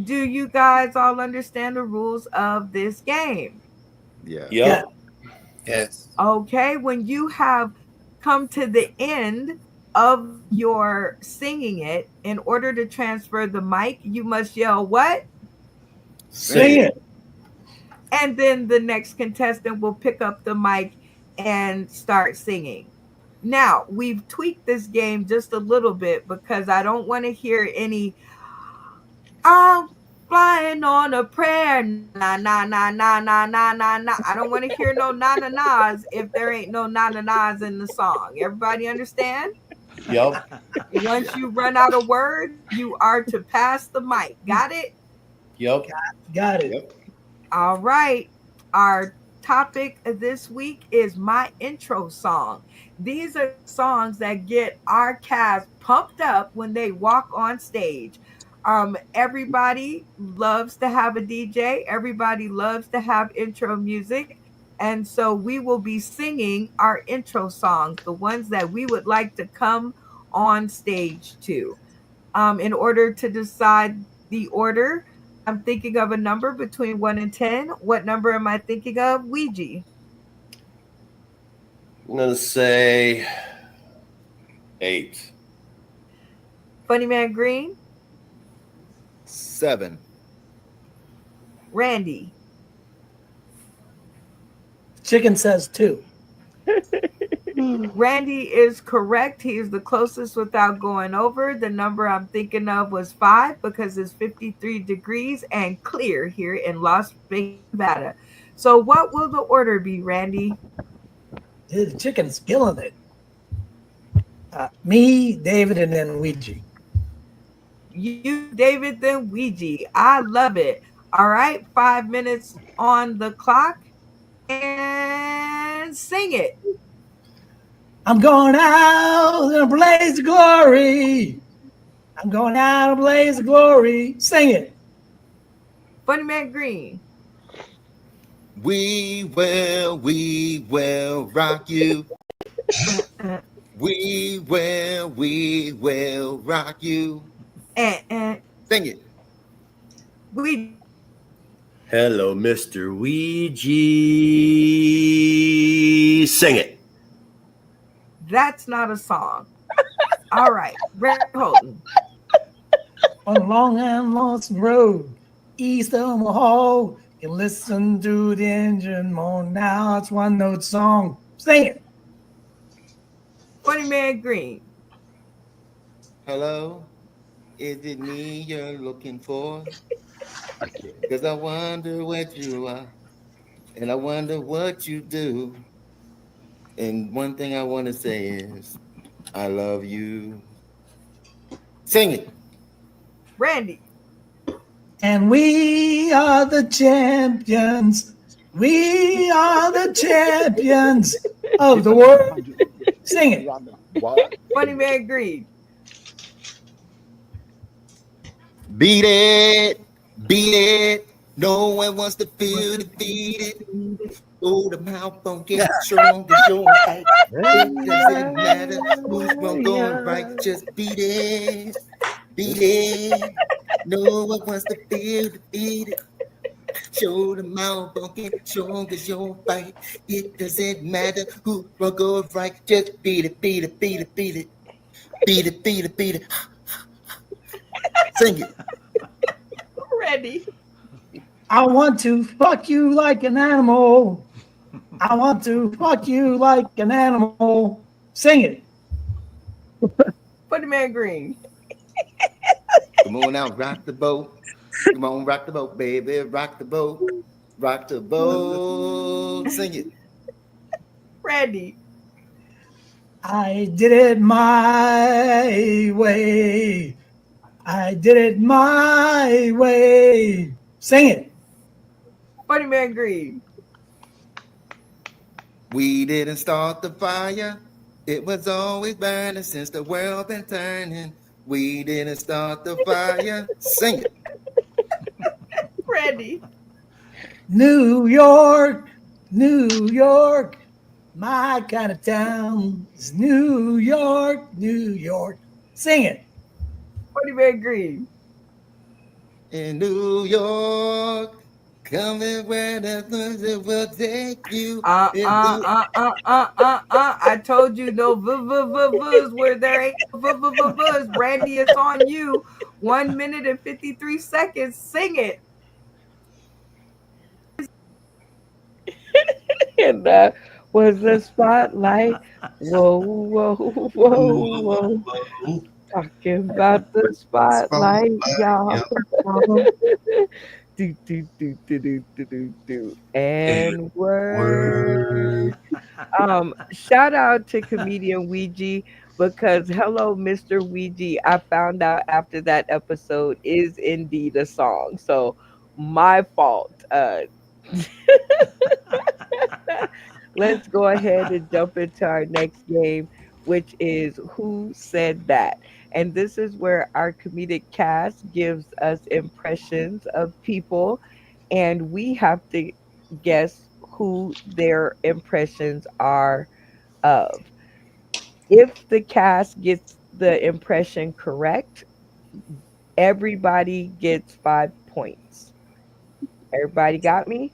Do you guys all understand the rules of this game? Yeah. Yeah. Yes. Okay, when you have come to the end of your singing it, in order to transfer the mic, you must yell what? Sing Sing it. it. And then the next contestant will pick up the mic and start singing. Now, we've tweaked this game just a little bit because I don't want to hear any I'm flying on a prayer. Nah, nah, nah, nah, nah, nah, nah, nah. I don't want to hear no na na nas if there ain't no na na nas in the song. Everybody understand? Yep. Once you run out of words, you are to pass the mic. Got it? Yep. Got it. Yep. All right. Our topic this week is my intro song. These are songs that get our cast pumped up when they walk on stage. Everybody loves to have a DJ. Everybody loves to have intro music. And so we will be singing our intro songs, the ones that we would like to come on stage to. In order to decide the order, I'm thinking of a number between 1 and 10. What number am I thinking of? Ouija. I'm gonna say 8. Funny Man Green. 7. Randy. Chicken says 2. Randy is correct. He is the closest without going over. The number I'm thinking of was 5 because it's 53 degrees and clear here in Las Vegas, Nevada. So, what will the order be, Randy? The chicken's killing it. Me, David, and then Ouija. You, David, then Ouija. I love it. All right, 5 minutes on the clock and sing it. I'm going out in a blaze of glory. I'm going out in a blaze of glory. Sing it. Funny Man Green. We will rock you. We will rock you. Sing it. We. Hello, Mr. Ouija. Sing it. That's not a song. All right, Red Holton. On a long and lonesome road, east of Omaha, you listen to the engine moan. Now it's one note song. Sing it. Funny Man Green. Hello, is it me you're looking for? Because I wonder what you are, and I wonder what you do. And one thing I want to say is, I love you. Sing it. Randy. And we are the champions. We are the champions of the world. Sing it. Funny Man Green. Beat it, beat it. No one wants to feel defeated. Oh, the mouth don't get strong as your fight. It doesn't matter who's wrong going right. Just beat it, beat it. No one wants to feel defeated. Show the mouth don't get strong as your fight. It doesn't matter who's wrong going right. Just beat it, beat it, beat it, beat it. Beat it, beat it, beat it. Sing it. Ready. I want to fuck you like an animal. I want to fuck you like an animal. Sing it. Funny Man Green. Come on now, rock the boat. Come on, rock the boat, baby. Rock the boat. Rock the boat. Sing it. Randy. I did it my way. I did it my way. Sing it. Funny Man Green. We didn't start the fire. It was always burning since the world been turning. We didn't start the fire. Sing it. Randy. New York, New York, my kind of town is New York, New York. Sing it. Funny Man Green. In New York, coming where the thunder will take you. I told you no v's where there ain't no v's. Randy, it's on you. 1 minute and 53 seconds. Sing it. And that was the spotlight. Whoa, whoa, whoa, whoa. Talking about the spotlight, y'all. Do, do, do, do, do, do, do, do. And word. Shout out to comedian Ouija because hello, Mr. Ouija. I found out after that episode is indeed a song. So my fault. Let's go ahead and jump into our next game, which is Who Said That? And this is where our comedic cast gives us impressions of people, and we have to guess who their impressions are of. If the cast gets the impression correct, everybody gets 5 points. Everybody got me?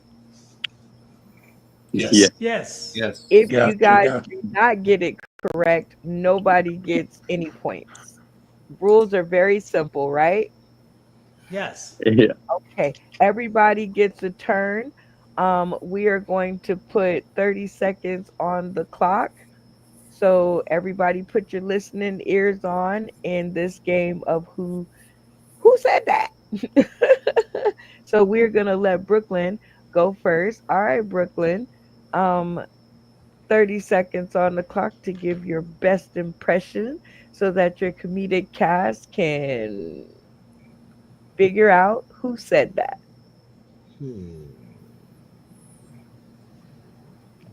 Yeah. Yes. Yes. If Got you you, guys got do not get it correct, nobody gets any points. Rules are very simple, right? Yes. Yeah. Okay. Everybody gets a turn. We are going to put 30 seconds on the clock. So everybody put your listening ears on in this game of who said that? So we're gonna let Brooklyn go first. All right, Brooklyn. Um, 30 seconds on the clock to give your best impression so that your comedic cast can figure out who said that.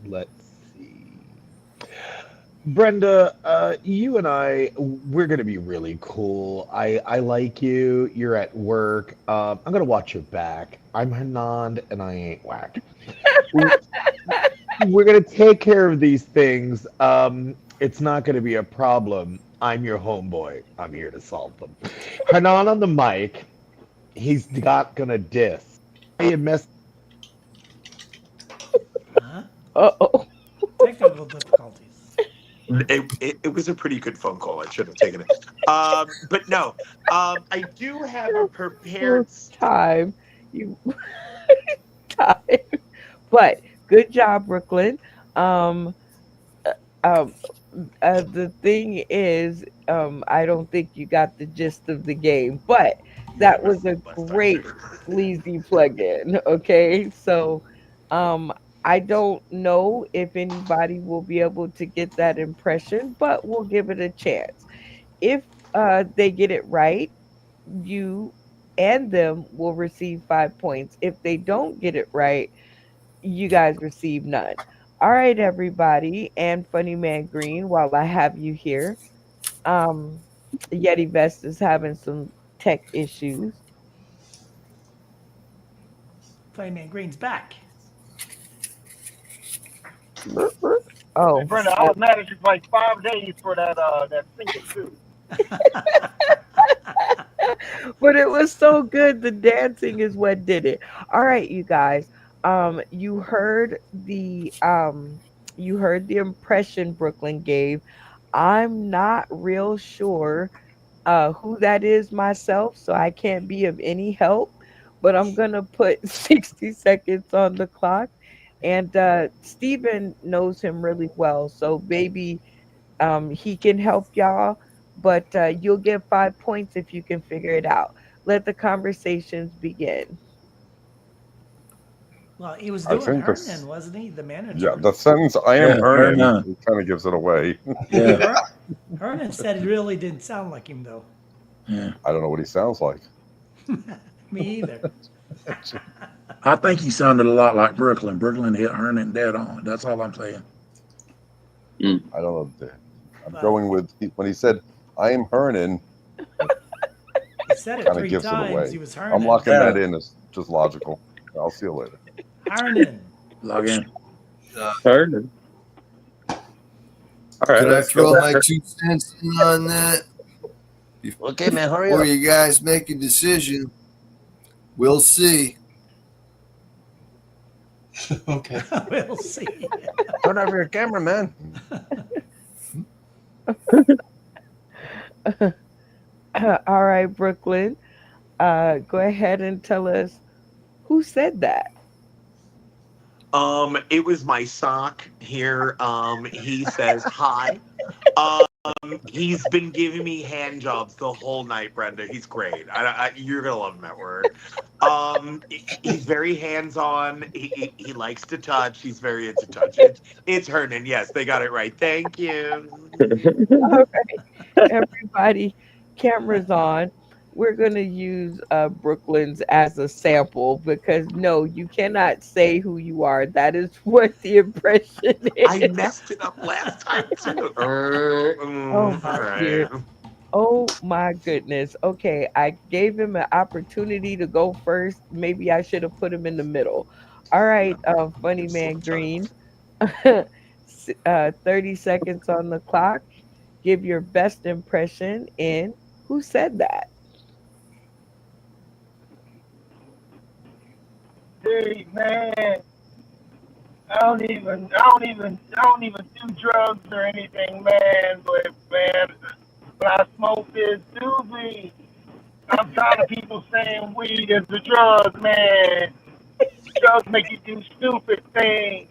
Let's see. Brenda, you and we're gonna be really cool. I like you. You're at work. I'm gonna watch your back. I'm Hanand, and I ain't whack. We're gonna take care of these things. It's not gonna be a problem. I'm your homeboy. I'm here to solve them. Hanan on the mic. He's not gonna diss. Hey, mess. Huh? Uh-oh. Technical difficulties. It was a pretty good phone call. I should have taken it. But no, I do have a prepared. Time. You time. But good job, Brooklyn. Um, um, the thing is, I don't think you got the gist of the game, but that was a great sleazy plug-in. Okay, so um, I don't know if anybody will be able to get that impression, but we'll give it a chance. If they get it right, you and them will receive 5 points. If they don't get it right, you guys receive none. All right, everybody, and Funny Man Green, while I have you here, um, Yeti Vest is having some tech issues. Playman Green's back. Oh, Brenda, I was mad at you for like 5 days for that singing too. but it was so good. The dancing is what did it. All right, you guys. You heard the impression Brooklyn gave. I'm not real sure who that is myself, so I can't be of any help. But I'm gonna put 60 seconds on the clock, and Steven knows him really well, so maybe he can help y'all. But you'll get 5 points if you can figure it out. Let the conversations begin. Well, he was I doing think Hernan, this, wasn't he? The yeah, manager. the sentence "I am Yeah, Hernan" Hernan. it kind of gives it away. Yeah, Hernan said it really didn't sound like him, though. yeah. I don't know what he sounds like. Me either. I think he sounded a lot like Brooklyn. Brooklyn hit Hernan dead on. That's all I'm saying. I don't know. I'm Well, going with when he said "I am Hernan." said it kind of three gives it times. away. He was I'm Hernan. locking that Yeah. in as just logical. I'll see you later. Hernan. Log in. Heard. All right, Could I let's go throw my back. 2 cents in on that? Okay, man, hurry Before up. you guys make a decision, we'll see. Okay. We'll see. Turn off your camera, man. All right, Brooklyn. Go ahead and tell us who said that. It was my sock here. He says hi. Um, he's been giving me hand jobs the whole night, Brenda. He's great. You're gonna love him at work. He's very hands-on. He likes to touch. He's very into touch. It's Hernan. Yes, they got it right. Thank you. All right, everybody, cameras on. We're going to use Brooklyn's as a sample because no, you cannot say who you are. That is what the impression I is. messed it up last time too. Oh All my dear. right. Oh my goodness. Okay, I gave him an opportunity to go first. Maybe I should have put him in the middle. All right, funny man Green. 30 seconds on the clock. Give your best impression in who said that. Dude, man, I don't even do drugs or anything, man. But man, when I smoke this doobie, I'm tired of people saying weed is a drug, man. Drugs make you do stupid things.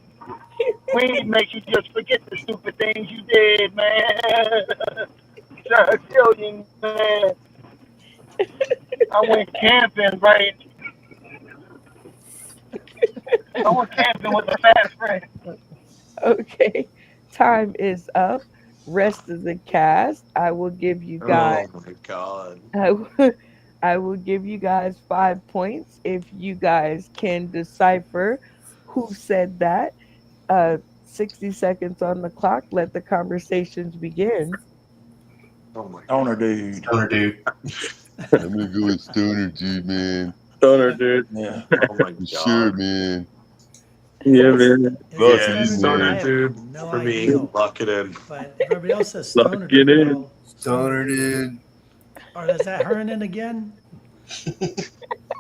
Weed makes you just forget the stupid things you did, man. Trying to tell you, man. I went camping, right? I went camping with a fast friend. Okay, time is up. Rest of the cast, I will give you guys. Oh my god. I will, I will give you guys 5 points if you guys can decipher who said that. 60 seconds on the clock. Let the conversations begin. Oh my Owner god. dude. Stoner dude. I'm gonna go with Stoner dude, man. Stoner, dude. Yeah. Oh my For sure, god. man. Is Yeah, it, man. is it Lock it Yeah, in, Stoner Dude? I stoner man. have dude. no For idea. me, lock it in. But if everybody else says Lock Stoner it Dude, in. well, Stoner dude. Or is that Hernan again?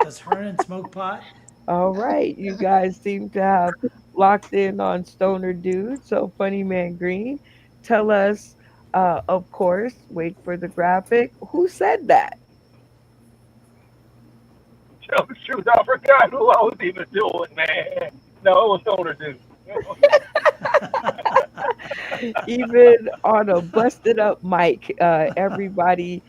Does Hernan smoke pot? All right, you guys seem to have locked in on Stoner Dude. So, Funny Man Green, tell us, of course, wait for the graphic. Who said that? Tell the truth, I forgot who I was even doing, man. No, it was Stoner Dude. Even on a busted up mic, everybody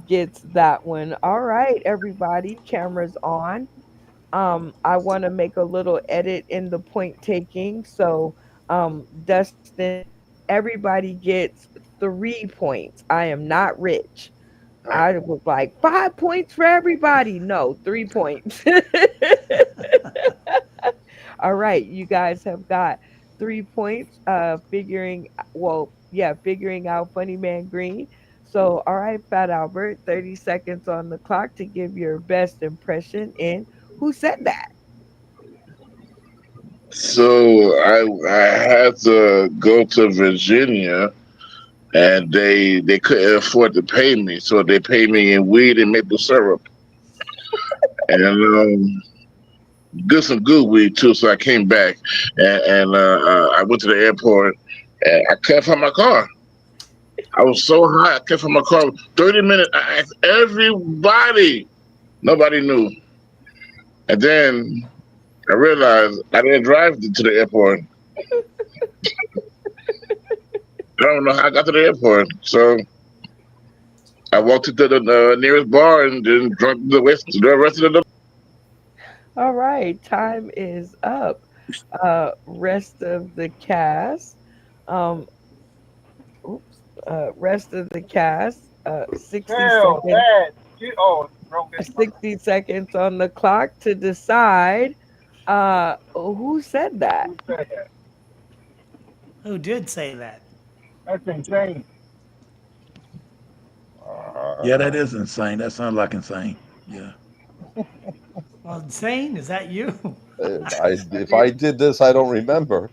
gets that one. All right, everybody, cameras on. I want to make a little edit in the point taking. So, Dustin, everybody gets 3 points. I am not rich. All right. I was like 5 points for everybody. No, 3 points. All right, you guys have got 3 points. Figuring out Funny Man Green. So, all right, Fat Albert, 30 seconds on the clock to give your best impression in who said that. So I had to go to Virginia, and they couldn't afford to pay me, so they paid me in weed and maple syrup, and good some good weed too. So I came back, and I went to the airport, and I couldn't find my car. I was so high, I couldn't find my car. 30 minutes, I asked everybody, nobody knew, and then I realized I didn't drive to the airport. I don't know how I got to the airport, so I walked into the nearest bar and then drunk the rest of the. All right, time is up. Rest of the cast. Um, oops. Rest of the cast. 60 Hell, seconds. that. Oh, broke his phone. 60 seconds on the clock to decide who said that. Who said that? Who did say that? That's insane. Yeah, that is insane. That sounds like insane. Yeah. Well, insane, is that you? If I did this, I don't remember.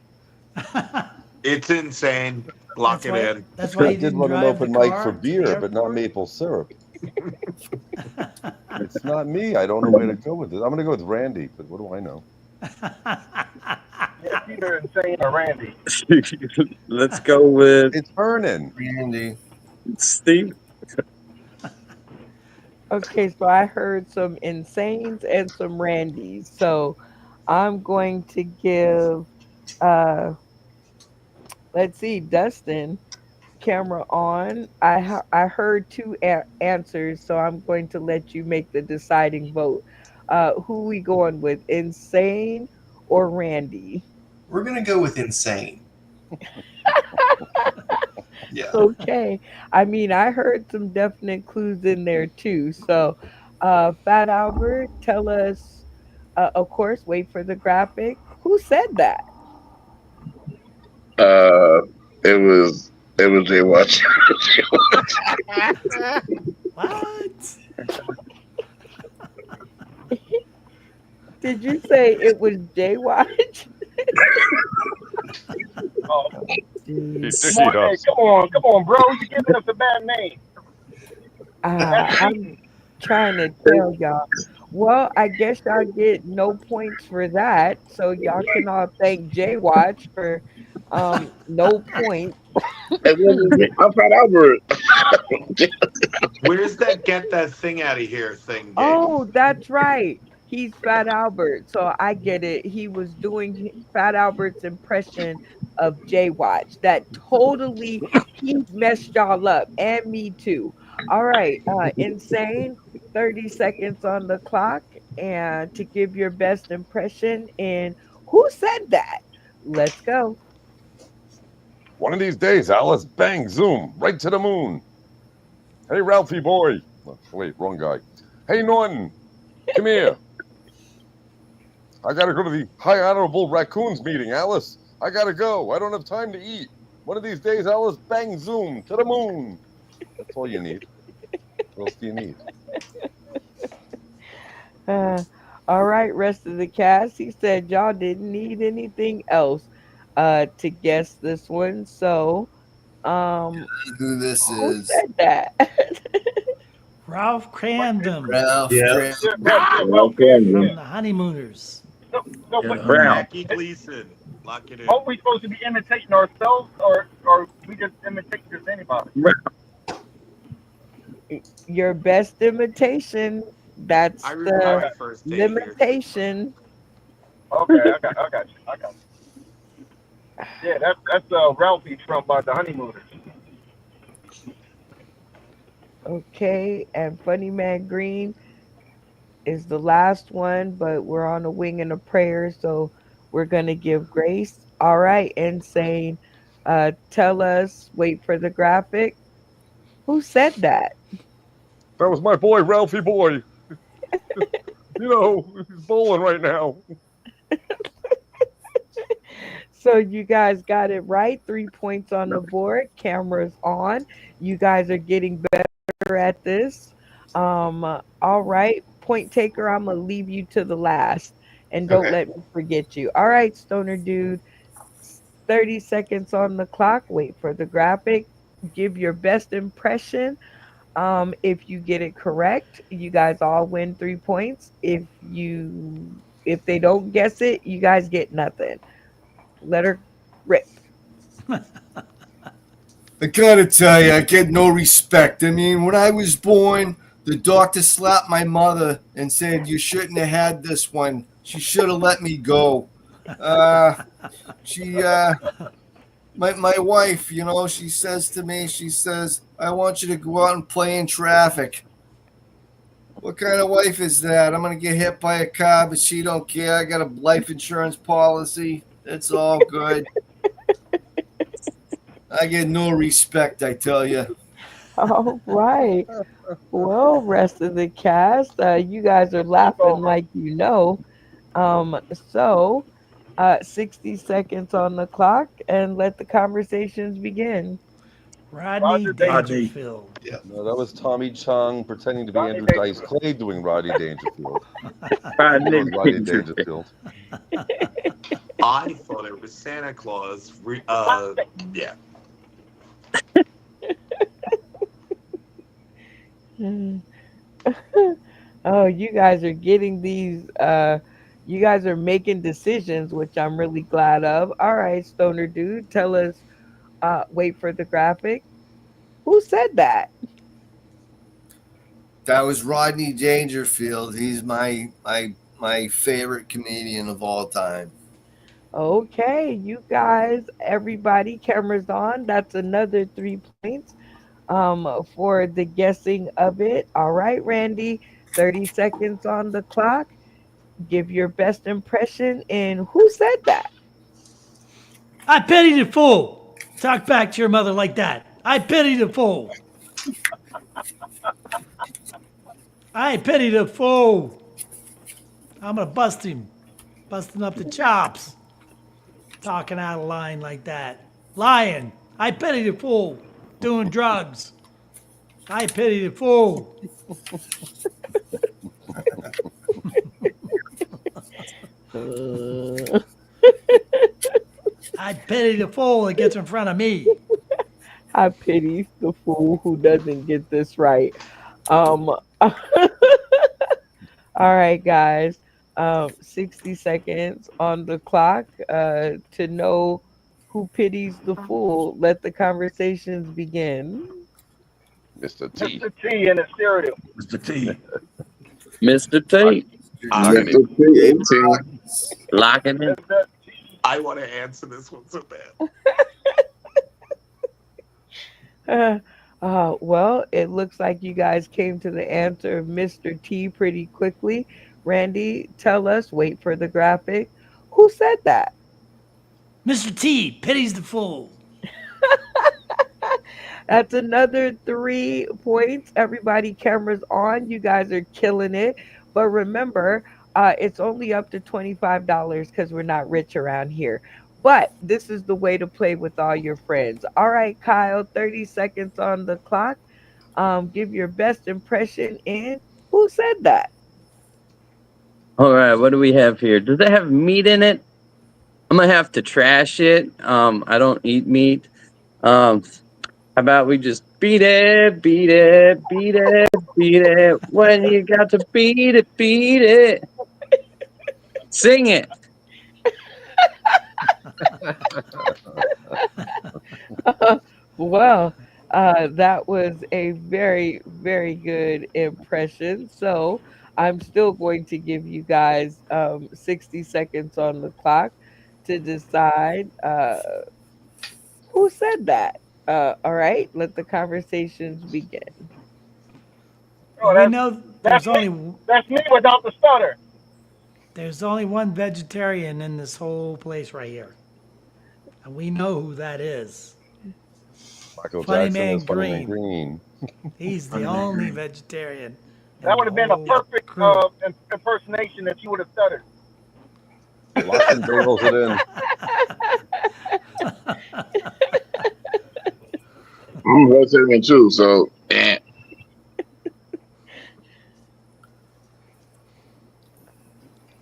It's insane. Lock That's it why. in. That's why I you did didn't run an drive the open mic for car to the beer, but not airport. maple syrup. It's not me. I don't know where to go with this. I'm going to go with Randy, but what do I know? It's either insane or Randy. Let's go with It's Vernon. Randy. Steve. Okay, so I heard some Insanes and some Randys. So I'm going to give uh let's see, Dustin, camera on. I heard two answers, so I'm going to let you make the deciding vote. Who we going with, Insane or Randy? We're gonna go with insane. Yeah. Okay. I mean, I heard some definite clues in there too. So, Fat Albert, tell us, of course, wait for the graphic. Who said that? Uh, it was a watch. What? Did you say it was Jay Watch? Oh, He Jeez. did come on, eat hey, us. come on, bro. You're giving us a bad name. That's I'm cheating. trying to tell y'all. Well, I guess y'all get no points for that. So y'all can all thank Jay Watch for no points. It wasn't me. I'm Fat Albert. Where's that get that thing out of here thing game? Oh, that's right. He's Fat Albert. So I get it. He was doing Fat Albert's impression of Jay Watch. That totally he messed y'all up and me too. All right, insane. 30 seconds on the clock and to give your best impression in who said that? Let's go. One of these days, Alice, bang, zoom, right to the moon. Hey, Ralphie boy. Oh, wait, wrong guy. Hey, Norton, come here. I got to go to the High Honorable Raccoons meeting, Alice. I got to go. I don't have time to eat. One of these days, Alice, bang, zoom, to the moon. That's all you need. What else do you need? Uh, all right, rest of the cast. He said y'all didn't need anything else to guess this one. So, Who this who is? said that? Ralph Cramden Ralph Yeah. Graham. Well, Okay. from the Honeymooners. so, Yeah. but Brown. Jackie Gleason. Lock it in. are we supposed to be imitating ourselves, or we just imitate just anybody? Your best imitation. I That's remember the my Okay, first day here. limitation. okay, I got you. Yeah, that's Ralphie from the Honeymooners. Okay, and Funny Man Green is the last one, but we're on a wing and a prayer, so we're gonna give grace. All right, insane. Tell us, wait for the graphic. Who said that? That was my boy, Ralphie boy. He's bowling right now. So you guys got it right. 3 points on the board. Cameras on. You guys are getting better at this. All right. Point taker, I'm gonna leave you to the last. And don't Okay. let me forget you. All right, Stoner Dude. 30 seconds on the clock. Wait for the graphic. Give your best impression. If you get it correct, you guys all win 3 points. If they don't guess it, you guys get nothing. Let her rip. I gotta tell you, I get no respect. I mean, when I was born, the doctor slapped my mother and said, "You shouldn't have had this one. She should have let me go." She, my wife, she says to me, she says, "I want you to go out and play in traffic." What kind of wife is that? I'm gonna get hit by a car, but she don't care. I got a life insurance policy. It's all good. I get no respect, I tell you. All right. Well, rest of the cast, you guys are laughing like you know. So 60 seconds on the clock and let the conversations begin. Rodney Rodney. Dangerfield. Yeah. No, that was Tommy Chung pretending to be Rodney Andrew Dice Dangerfield. Clay doing Rodney Dangerfield. He Rodney was Rodney Dangerfield. Dangerfield. I thought it was Santa Claus. Yeah. Oh, you guys are getting these you guys are making decisions, which I'm really glad of. All right, Stoner dude, tell us wait for the graphic. Who said that? That was Rodney Dangerfield. He's my favorite comedian of all time. Okay, you guys, everybody, cameras on. That's another 3 points for the guessing of it. All right, Randy, 30 seconds on the clock. Give your best impression in who said that? I pity the fool. Talk back to your mother like that. I pity the fool. I pity the fool. I'm gonna bust him. Busting up the chops. Talking out of line like that. Lying. I pity the fool. Doing drugs. I pity the fool. I pity the fool that gets in front of me. I pity the fool who doesn't get this right. All right, guys. 60 seconds on the clock to know who pities the fool. Let the conversations begin. Mr. T. Mr. T in the cereal. Mr. T. Mr. T. Locking Mr. in. T, 18. Locking in. Mr. T. I want to answer this one so bad. Well, it looks like you guys came to the answer of Mr. T pretty quickly. Randy, tell us, wait for the graphic. Who said that? Mr. T pities the fool. That's another 3 points. Everybody, cameras on. You guys are killing it. But remember, it's only up to $25 because we're not rich around here. But this is the way to play with all your friends. All right, Kyle, 30 seconds on the clock. Give your best impression in who said that? All right, what do we have here? Does it have meat in it? I'm gonna have to trash it. I don't eat meat. How about we just beat it, beat it, beat it, beat it. When you got to beat it, beat it. Sing it. Well, that was a very, very good impression. So I'm still going to give you guys 60 seconds on the clock to decide who said that. All right, let the conversations begin. Oh, We know that's me. That's me without the stutter. there's only one vegetarian in this whole place right here. And we know who that is. Michael Funny Jackson Man is Funny Man Green. Green. He's the Funny Man only Green. vegetarian. in That would the have been a whole perfect crew. impersonation if you would have stuttered. Lots and bagels it in. I'm a vegetarian too, so eh.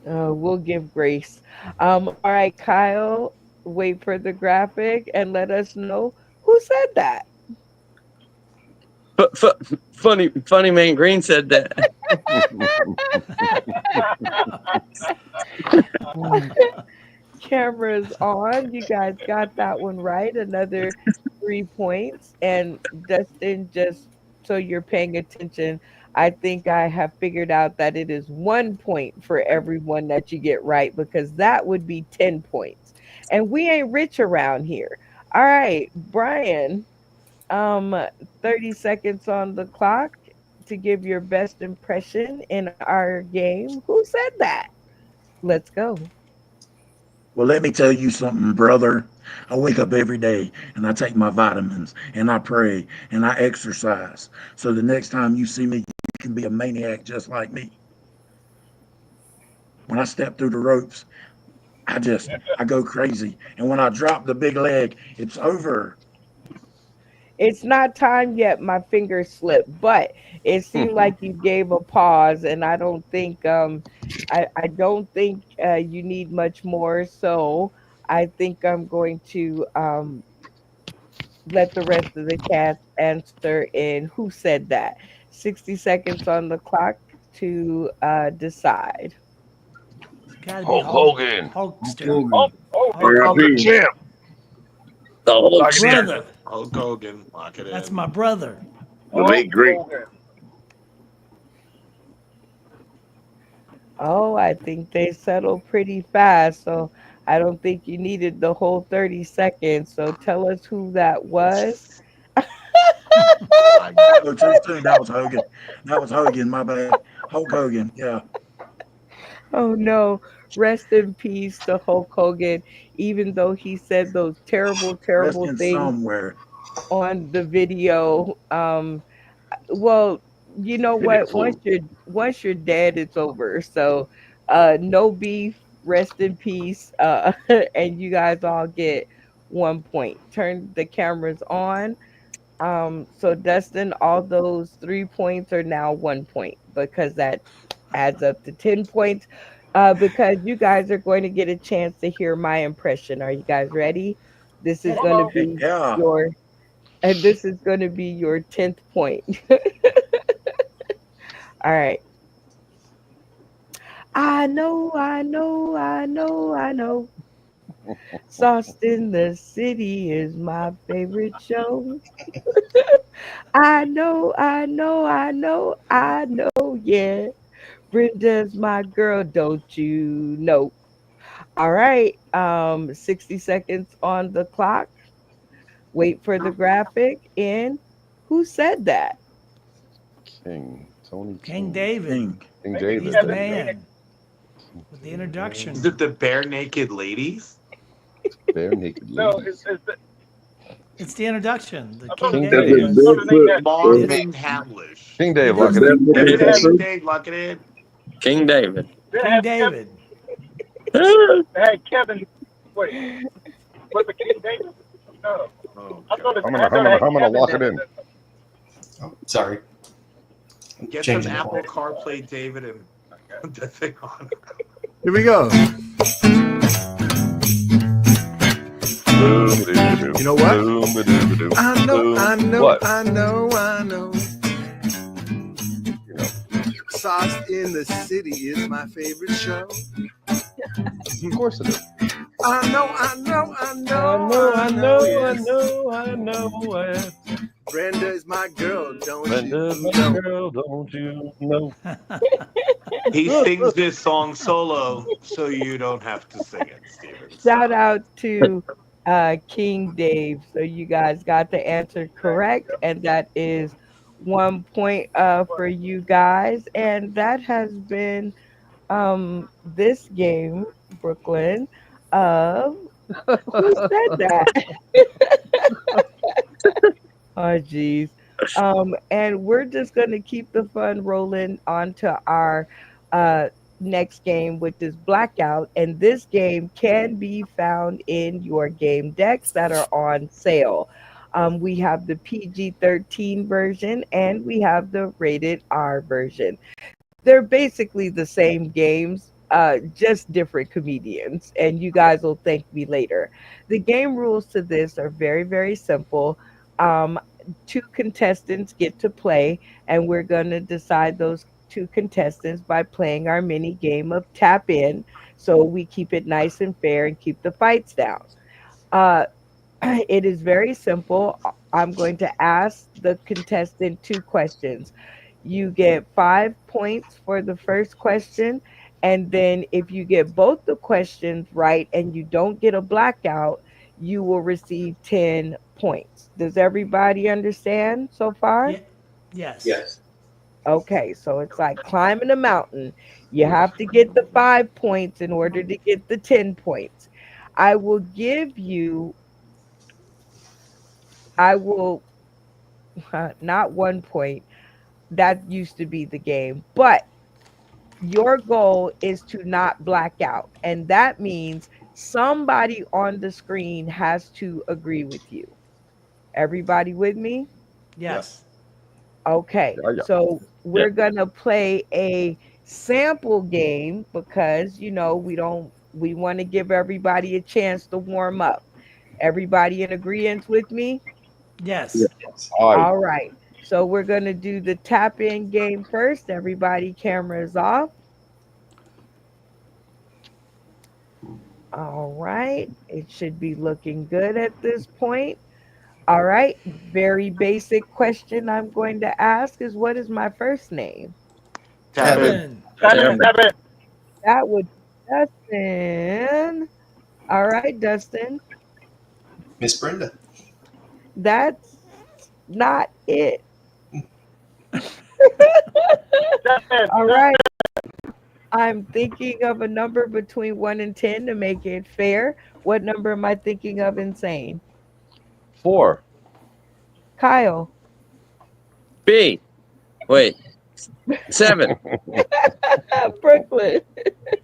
We'll give grace. All right, Kyle, wait for the graphic and let us know who said that. Funny man Green said that. Cameras on. You guys got that one right. Another 3 points. And Dustin, just so you're paying attention, I think I have figured out that it is 1 point for everyone that you get right because that would be 10 points. And we ain't rich around here. All right, Brian, 30 seconds on the clock to give your best impression in our game. Who said that? Let's go. Well, let me tell you something, brother. I wake up every day and I take my vitamins and I pray and I exercise. So the next time you see me, you can be a maniac just like me. When I step through the ropes, I go crazy. And when I drop the big leg, it's over. It's not time yet. My finger slipped, but it seemed like you gave a pause, and I don't think you need much more. So I think I'm going to let the rest of the cast answer in who said that. 60 seconds on the clock to decide. It's got to be Hulk Hulk, Hogan. Hulk Hulkster. Hogan. Hulk I'm the Hogan. champ. The Lock it in. Brother. Hulk Hogan, lock it That's in. my brother. The late great. Oh, I think they settled pretty fast. So I don't think you needed the whole 30 seconds. So tell us who that was. Oh, too soon. That was Hogan. That was Hogan. My bad. Hulk Hogan. Yeah. Oh no. Rest in peace to Hulk Hogan, even though he said those terrible, Rest terrible in things somewhere. on the video. Well, you know what? Pitiful. Once you're dead, it's over. So no beef, rest in peace. And you guys all get 1 point. Turn the cameras on. So Dustin, all those 3 points are now 1 point because that adds up to 10 points. Because you guys are going to get a chance to hear my impression. Are you guys ready? This is going to be Yeah. your and this is going to be your 10th point. All right. I know, I know, I know, I know. Sauce in the City is my favorite show. I know, I know, I know, I know, yeah. Brenda's my girl, don't you know? All right. 60 seconds on the clock. Wait for the graphic. And who said that? King. Tony King King. David. King. King He's David. the There you go. man with the Is introduction. it the bare naked ladies? Bare naked ladies. It's the introduction. The King King That's David a Dave. was. barefoot. Marvin Hamlish. King Dave, It lock is it That's in. what King they King say. Dave, lock it in. King David. King David. Hey, Kevin, wait, was it King David? No. Oh, I thought it, I'm I gonna, I'm thought it gonna, had I'm gonna Kevin lock in it it. in. Oh, sorry. get some Changing the Apple point. CarPlay, David, and put that thing on. Here we go. You know what? I know, I know, What? I know, I know. You know. Sauce in the City is my favorite show. Of course it is. I know, I know, I know, I know, yes. I know it. Brenda is my girl, don't Brenda, you my know? girl, don't you know? He sings this song solo, so you don't have to sing it, Steven. Shout Stop. out to King Dave. So you guys got the answer correct, and that is 1 point for you guys. And that has been this game, Brooklyn, of who said that? Oh, geez. And we're just going to keep the fun rolling on to our uh, next game, which is Blackout. And this game can be found in your game decks that are on sale. We have the PG-13 version and we have the rated R version. They're basically the same games, just different comedians, and you guys will thank me later. The game rules to this are very, very simple. Um, Two contestants get to play, and we're going to decide those two contestants by playing our mini game of tap in. So we keep it nice and fair and keep the fights down. Uh, it is very simple. I'm going to ask the contestant two questions. You get 5 points for the first question. And then if you get both the questions right and you don't get a blackout, you will receive 10 points. Does everybody understand so far? Yeah. Yes. Yes. Okay, so it's like climbing a mountain. You have to get the 5 points in order to get the 10 points. I will give you, I will not 1 point. That used to be the game. But your goal is to not black out. And that means somebody on the screen has to agree with you. Everybody with me? Yes. Okay, Yeah, yeah. so Yeah. we're gonna play a sample game because we want to give everybody a chance to warm up. Everybody in agreement with me? Yeah. Yes. Aye. All right. So we're gonna do the tap in game first. Everybody, cameras off. All right. It should be looking good at this point. All right. Very basic question I'm going to ask is what is my first name? Tap in. Tevin. Seven, seven. That would be Dustin. All right, Dustin. Miss Brenda. That's not it. Seven, All seven. right. I'm thinking of a number between 1 and 10 to make it fair. What number am I thinking of insane? 4. Kyle. B. Wait. 7. Brooklyn.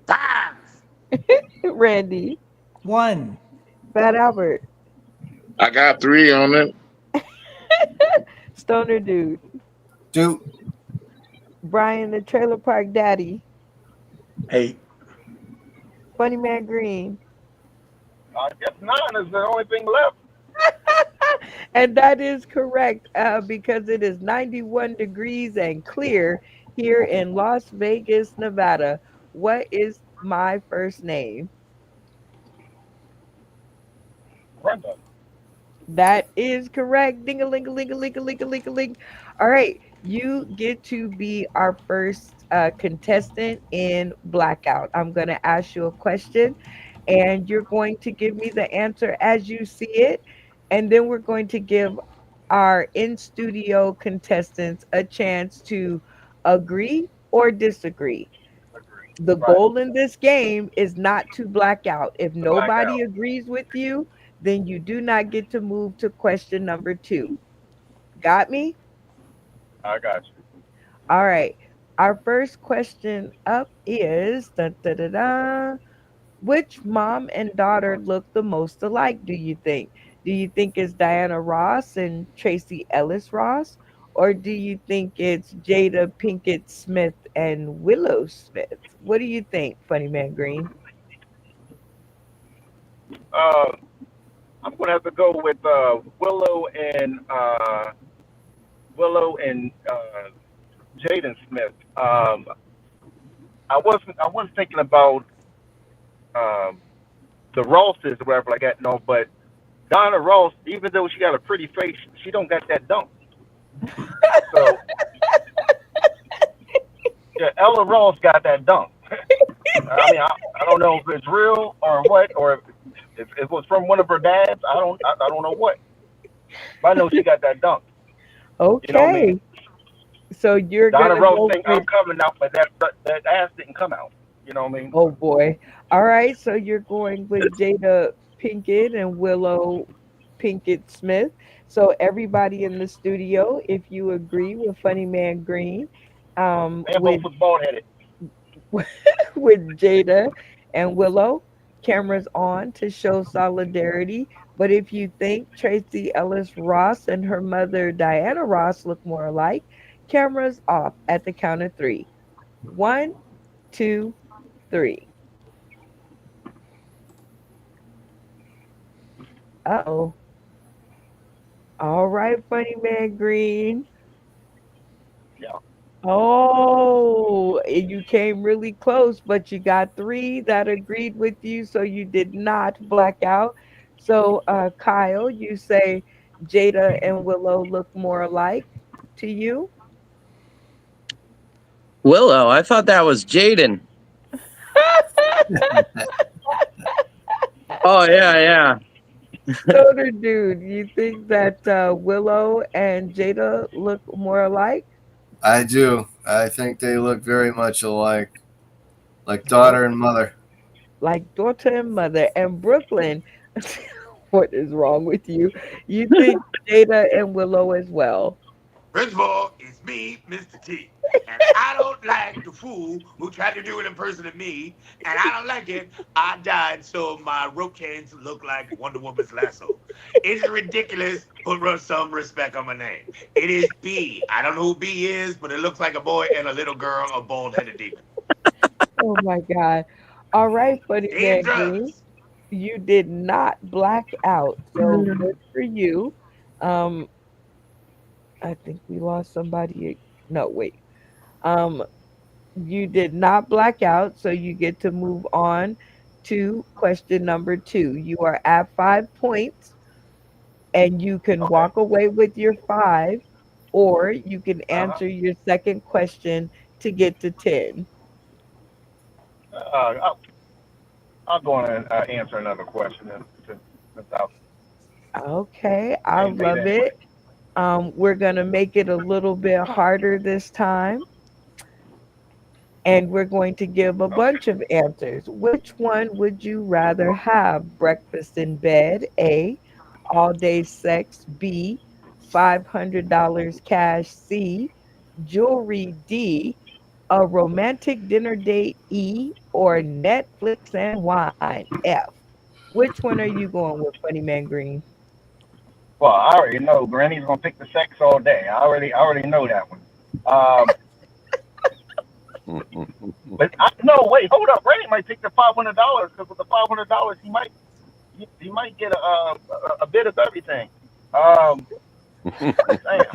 Ah! Randy. 1. Fat Albert. I got 3 on it. Stoner Dude. 2. Brian the Trailer Park Daddy. 8. Funny Man Green. I guess 9 is the only thing left. And that is correct because it is 91 degrees and clear here in Las Vegas, Nevada. What is my first name? Brenda. That is correct. Ding a ling a ling a ling a ling a ling a ling. All right. You get to be our first contestant in Blackout. I'm going to ask you a question and you're going to give me the answer as you see it. And then we're going to give our in studio contestants a chance to agree or disagree. The Right. goal in this game is not to black out. If The blackout. nobody agrees with you, then you do not get to move to question number 2. Got me? I got you. All right. Our first question up is da, da, da, da. Which mom and daughter look the most alike, do you think? Do you think it's Diana Ross and Tracy Ellis Ross? Or do you think it's Jada Pinkett Smith and Willow Smith? What do you think, Funny Man Green? Uh, I'm gonna have to go with Willow and Jaden Smith. I was thinking about um, the Rosses or whatever like that. No, but Donna Ross, even though she got a pretty face, she don't got that dunk. So yeah, Ella Ross got that dunk. I mean, I don't know if it's real or what, or if it was from one of her dads. I don't know what. But I know she got that dunk. You know what I mean? Okay. So you're Donna gonna Rose go think I'm with coming out, but that ass didn't come out. You know what I mean? oh boy. All right, so you're going with Jada Pinkett and Willow Pinkett Smith. So everybody in the studio, if you agree with Funny Man Green, And both was bald headed. with Jada and Willow, cameras on to show solidarity. But if you think Tracy Ellis Ross and her mother Diana Ross look more alike, cameras off at the count of 3. 1, 2, 3. Uh-oh. All right, Funny Man Green. Yeah. Oh, and you came really close, but you got 3 that agreed with you, so you did not black out. So, Kyle, you say Jada and Willow look more alike to you? Willow, I thought that was Jaden. Oh, yeah. Soda dude, you think that Willow and Jada look more alike? I do. I think they look very much alike, like daughter and mother. Like daughter and mother. And Brooklyn, what is wrong with you? You think Jada and Willow as well? Principal, it's me, Mr. T. And I don't like the fool who tried to do it in person to me. And I don't like it. I died so my rope chains look like Wonder Woman's lasso. It's ridiculous. Put some respect on my name. It is B. I don't know who B is, but it looks like a boy and a little girl, a bald-headed demon. Oh my God. All right, Funny Damn Man Green. drugs. You did not black out. So good for you. Um, I think we lost somebody. No, wait. Um, you did not black out, so you get to move on to question number 2. You are at 5 points, and you can Okay. walk away with your 5, or you can Uh-huh. answer your second question to get to 10. I'll go on and answer another question since I Okay, I can't beat love anyway. it. We're gonna make it a little bit harder this time, and we're going to give a Okay. bunch of answers. Which one would you rather have? Breakfast in bed, A, all day sex, B, $500 cash, C, jewelry, D, a romantic dinner date, E, or Netflix and wine, F. Which one are you going with, Funny Man Green? Well, I already know Granny's gonna pick the sex all day. I already know that one. Um, but no, wait, hold up. Granny might pick the $500 because with the $500 he might get a bit of everything. Um, damn.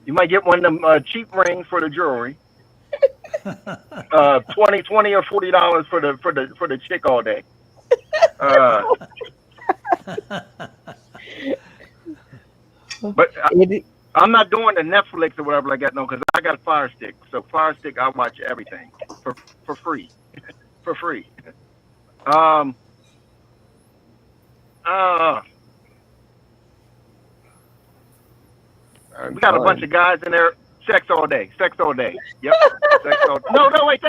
You might get one of them cheap rings for the jewelry. 20 or $40 for the chick all day. Uh, but It, I'm not doing the Netflix or whatever like that no, because I got a Fire Stick. So Fire Stick, I watch everything for free, for free. Um, uh, And we got a bunch time. of guys in there. Sex all day. Sex all day. Yep. Sex all. No, no, wait.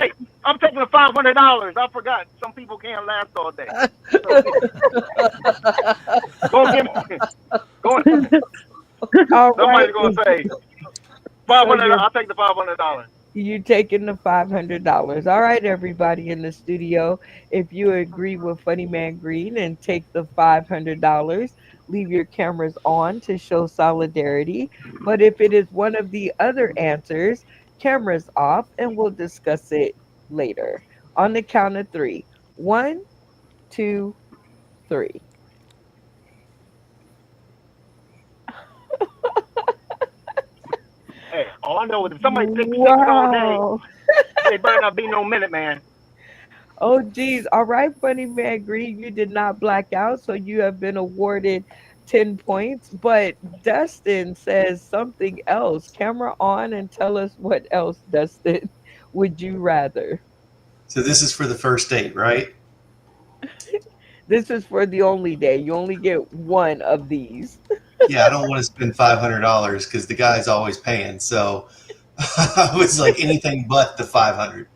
I'm taking the $500. I forgot. Some people can't last all day. So, go and give. Go. all right. Somebody's gonna say So 500. I'll take the $500. you taking the $500. All right, everybody in the studio. If you agree with Funny Man Green and take the $500, leave your cameras on to show solidarity. But if it is one of the other answers, cameras off, and we'll discuss it later. On the count of three. One, two, three. Hey, all I know is if somebody picks six all day, Wow. they better not be no minute man. Oh, geez. All right, Funny Man Green, you did not black out, so you have been awarded 10 points. But Dustin says something else. Camera on and tell us what else, Dustin, would you rather? So this is for the first date, right? This is for the only day. You only get one of these. Yeah, I don't want to spend $500 because the guy's always paying. So I was like anything but the 500.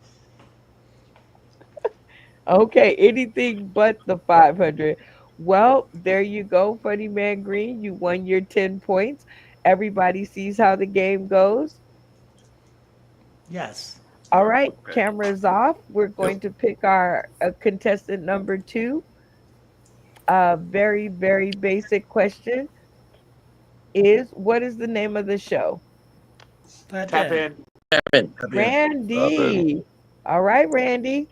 Okay, anything but the 500. Well, there you go, Funny Man Green. You won your 10 points. Everybody sees how the game goes. Yes. All right, Okay. cameras off. We're going Yep. to pick our contestant number 2. Very, very basic question is, what is the name of the show? Tap Tap in. in. Kevin. Come in. Up in. Randy. All right, Randy.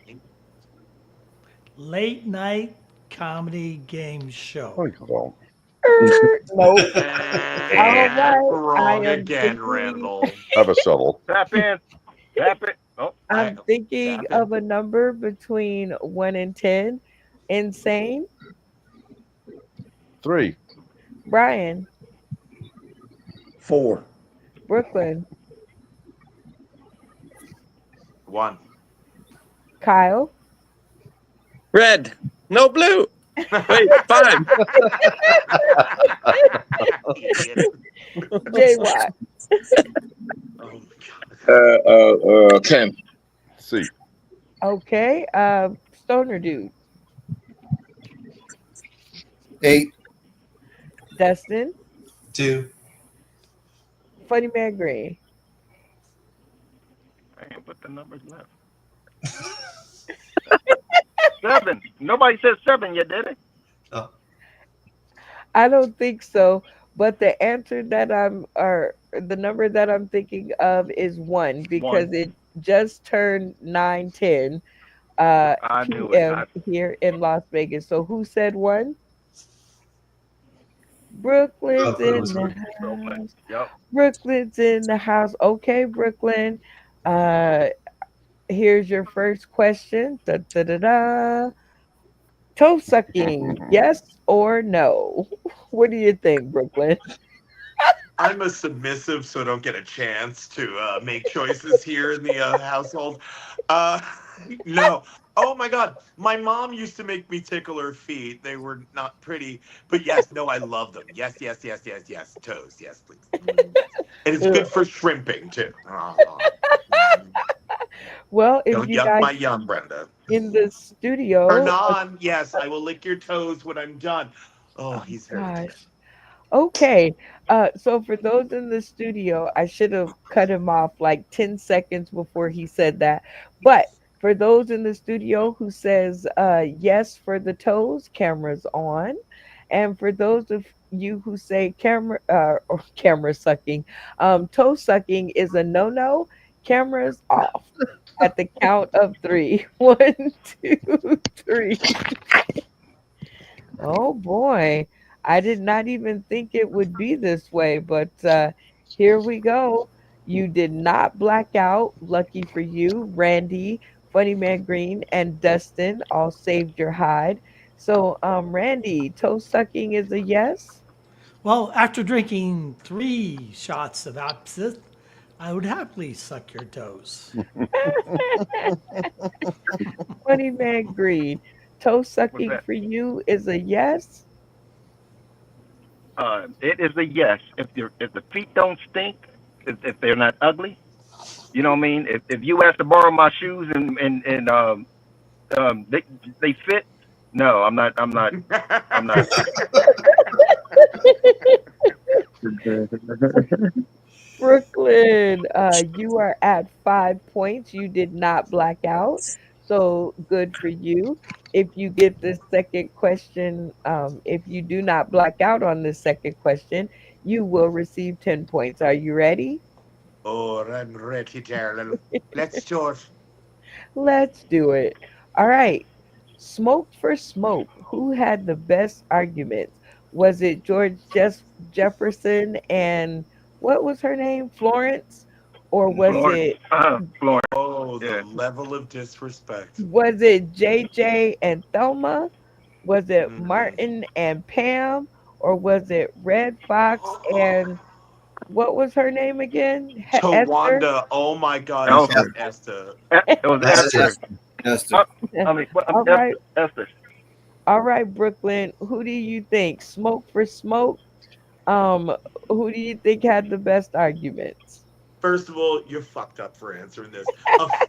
Late night comedy game show. Like, well, Nope. All And right. I wrong am again, thinking Randall. have a shovel. Tap in. Tap it. Oh, I'm thinking Tap in. of a number between 1 and 10. Insane. 3. Brian. 4. Brooklyn. 1. Kyle. Red. No blue. Wait, 5. Jay Watt. Oh, 10. C. Okay. Stoner Dude. 8. Dustin. 2. Funny Man Green. I ain't put the numbers left. 7. Nobody said 7 yet, did it? Oh, I don't think so. But the answer that I'm, or the number that I'm thinking of is one because 1. it just turned 9:10 I knew it. p.m. here in Las Vegas. So who said one? I Brooklyn's thought it in was the her. house. Yep. Brooklyn's in the house. Okay, Brooklyn. Uh, here's your first question. Da, da, da, da. Toe sucking, yes or no? What do you think, Brooklyn? I'm a submissive, so I don't get a chance to make choices here in the household. Uh, no. Oh my God. My mom used to make me tickle her feet. They were not pretty, but yes, no, I love them. Yes, yes, yes, yes, yes. Toes, yes, please. And it's Uh, good for shrimping too. Oh, Well, if don't you yuck guys my yum, Brenda. in the Turn studio, on. Yes, I will lick your toes when I'm done. Oh, oh he's very cute. gosh. Okay. So for those in the studio, I should have cut him off like 10 seconds before he said that. But for those in the studio who says yes for the toes, cameras on. And for those of you who say camera or camera sucking, toe sucking is a no-no, cameras off at the count of three. One, two, three. Oh boy. I did not even think it would be this way, but here we go. You did not black out. Lucky for you. Randy, Funny Man Green, and Dustin all saved your hide. So, Randy, toe sucking is a yes. Well, after drinking 3 shots of absinthe, I would happily suck your toes. Funny Man Green, toe What's sucking that? for you is a yes. It is a yes. If the feet don't stink, if they're not ugly, you know what I mean. If you ask to borrow my shoes and they fit, no, I'm not. I'm not. I'm not. Brooklyn, you are at 5 points. You did not black out. So good for you. If you get this second question, if you do not black out on this second question, you will receive 10 points. Are you ready? Oh, I'm ready, darling. Let's start. Let's do it. All right. Smoke for smoke. Who had the best arguments? Was it Jefferson and what was her name? Florence? Or was Florence. it Florence. Oh, the Yeah. level of disrespect. JJ and Thelma? Was it Mm-mm. Martin and Pam? Or was it Red Fox and what was her name again? Esther? Tawanda, oh my God, Oh, so was Esther. it was That's Esther. Esther. Esther. Uh, I mean, All right. Esther. Esther. All right, Brooklyn. Who do you think? Smoke for smoke? Um, who do you think had the best arguments? First of all, you're fucked up for answering this.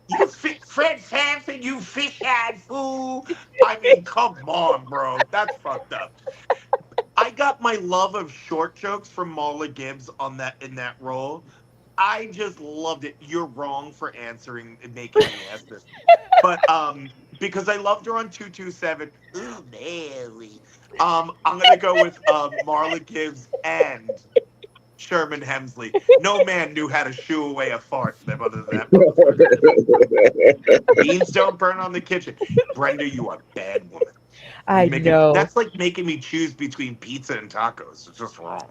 You Fred Sanford, you fish-eyed fool. I mean, come on, bro. That's fucked up. I got my love of short jokes from Marla Gibbs on that in that role. I just loved it. You're wrong for answering and making me ask this. But because I loved her on 227. Ooh, Mary. I'm gonna go with Marla Gibbs and Sherman Hemsley. No man knew how to shoo away a fart other than that motherfucker. Beans don't burn on the kitchen. Brenda, you are a bad woman. I know. That's like making me choose between pizza and tacos. It's just wrong.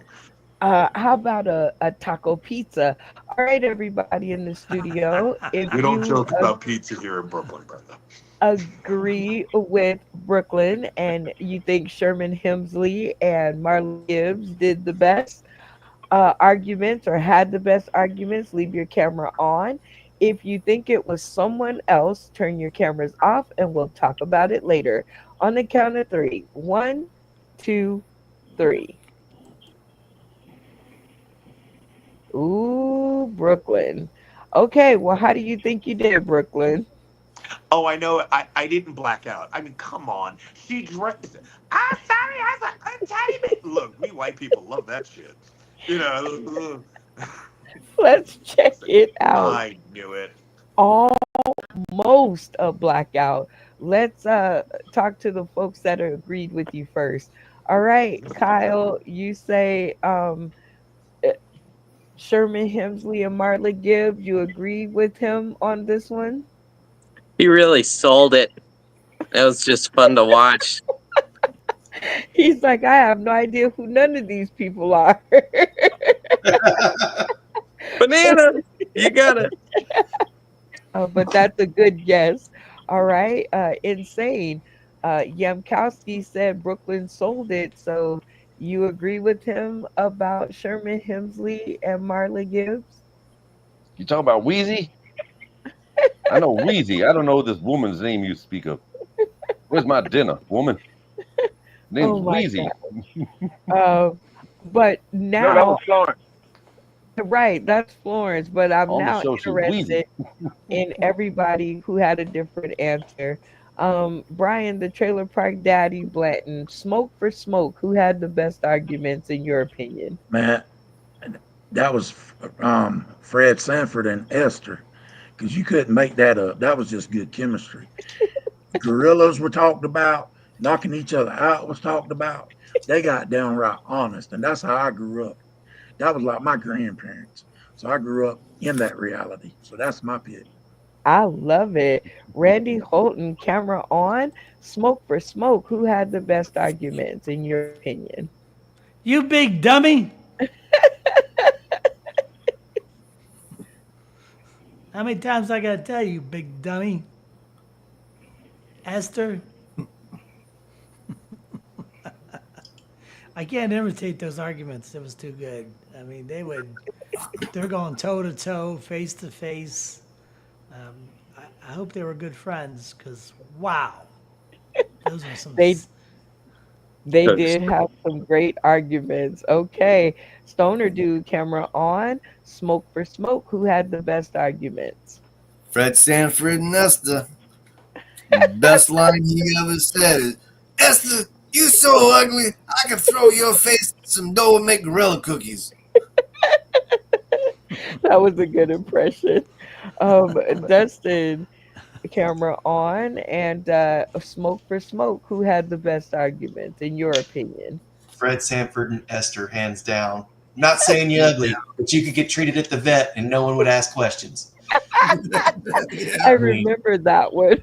How about a taco pizza? All right, everybody in the studio, if We don't you joke about pizza here in Brooklyn, Brenda. agree with Brooklyn and you think Sherman Hemsley and Marla Gibbs did the best arguments or had the best arguments, leave your camera on. If you think it was someone else, turn your cameras off and we'll talk about it later. On the count of three. One, two, three. Ooh, Brooklyn. Okay, well, how do you think you did, Brooklyn? Oh, I know. I didn't black out. I mean, come on. She dressed. I'm sorry, I was a tiny bit. Look, we white people love that shit. You know. Let's check it out. I knew it. Almost a blackout. Let's talk to the folks that agreed with you first. All right, Kyle, you say uh, Sherman Hemsley and Marla Gibbs. You agree with him on this one? He really sold it. It was just fun to watch. He's like, I have no idea who none of these people are. Banana, you got it. But that's a good guess. All right. Insane. Yamkowski said Brooklyn sold it. So you agree with him about Sherman Hemsley and Marla Gibbs? You talking about Wheezy? I know Wheezy. I don't know this woman's name you speak of. Where's my dinner, woman? Name's Oh my Wheezy. God. But No, that was now, Florence. right, that's Florence. But I'm On the now show, she's interested Wheezy. in everybody who had a different answer. Brian, the Trailer Park Daddy Blanton, smoke for smoke, who had the best arguments in your opinion? Man, that was Fred Sanford and Esther, because you couldn't make that up. That was just good chemistry. Gorillas were talked about, knocking each other out was talked about. They got downright honest, and that's how I grew up. That was like my grandparents. So I grew up in that reality. So that's my pick. I love it. Randy Holton, camera on, smoke for smoke, who had the best arguments in your opinion? You big dummy. How many times I gotta tell you, big dummy? Esther, I can't imitate those arguments. It was too good. I mean, they're going toe to toe, face to face. I hope they were good friends because, wow, those are some. They they did have some great arguments. Okay. Stoner dude, camera on, smoke for smoke, who had the best arguments? Fred Sanford and Esther. The best line he ever said is, Esther, you so ugly, I could throw your face in some dough and make gorilla cookies. That was a good impression. Dustin, camera on, and smoke for smoke, who had the best arguments in your opinion? Fred Sanford and Esther, hands down. Not saying you ugly, but you could get treated at the vet and no one would ask questions. I remember that one.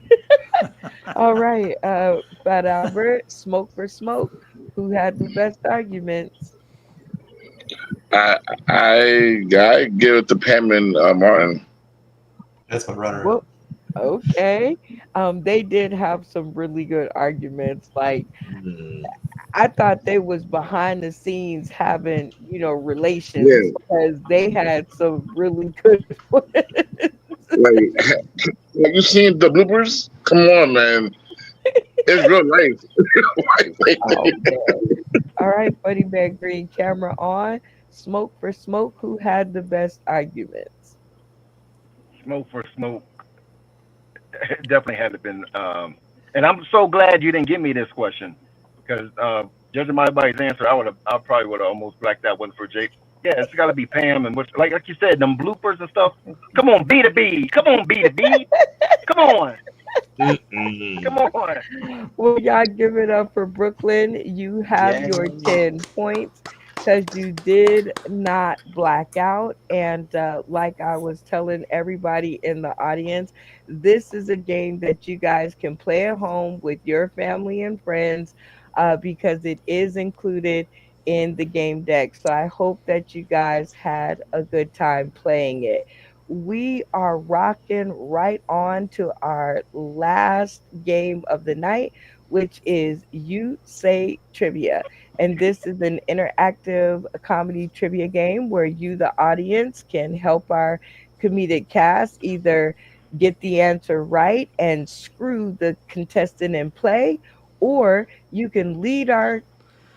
All right, Fat Albert, smoke for smoke, who had the best arguments? I give it to Pam and Martin. That's my runner Well, up. okay. They did have some really good arguments. Like I thought they was behind the scenes having, relations Yeah, because they had some really good ones. like, like you seen the bloopers? Come on, man. It's real life. Oh man. All right, Buddy Man Green, camera on. Smoke for smoke, who had the best arguments? Smoke for smoke. It definitely had to been. And I'm so glad you didn't give me this question because judging by everybody's answer, I probably would have almost blacked that one for Jake. Yeah, it's got to be Pam and which, like you said, them bloopers and stuff. Come on, B to B. Come on, B to B. Come on. Come on. Well, y'all give it up for Brooklyn. You have your Yay. 10 points because you did not black out. And like I was telling everybody in the audience, this is a game that you guys can play at home with your family and friends because it is included in the game deck. So I hope that you guys had a good time playing it. We are rocking right on to our last game of the night, which is You Say Trivia. And this is an interactive comedy trivia game where you, the audience, can help our comedic cast either get the answer right and screw the contestant in play, or you can lead our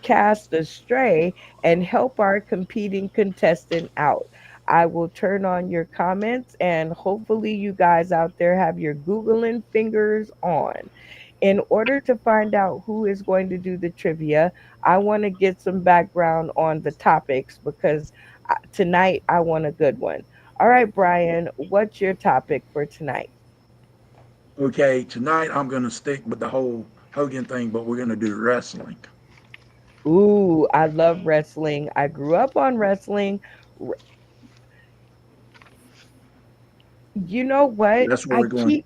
cast astray and help our competing contestant out. I will turn on your comments and hopefully you guys out there have your Googling fingers on. In order to find out who is going to do the trivia, I want to get some background on the topics because tonight I want a good one. All right, Brian, what's your topic for tonight? Okay, tonight I'm going to stick with the whole Hogan thing, but we're going to do wrestling. Ooh, I love wrestling. I grew up on wrestling. R- You know what? That's where we're going.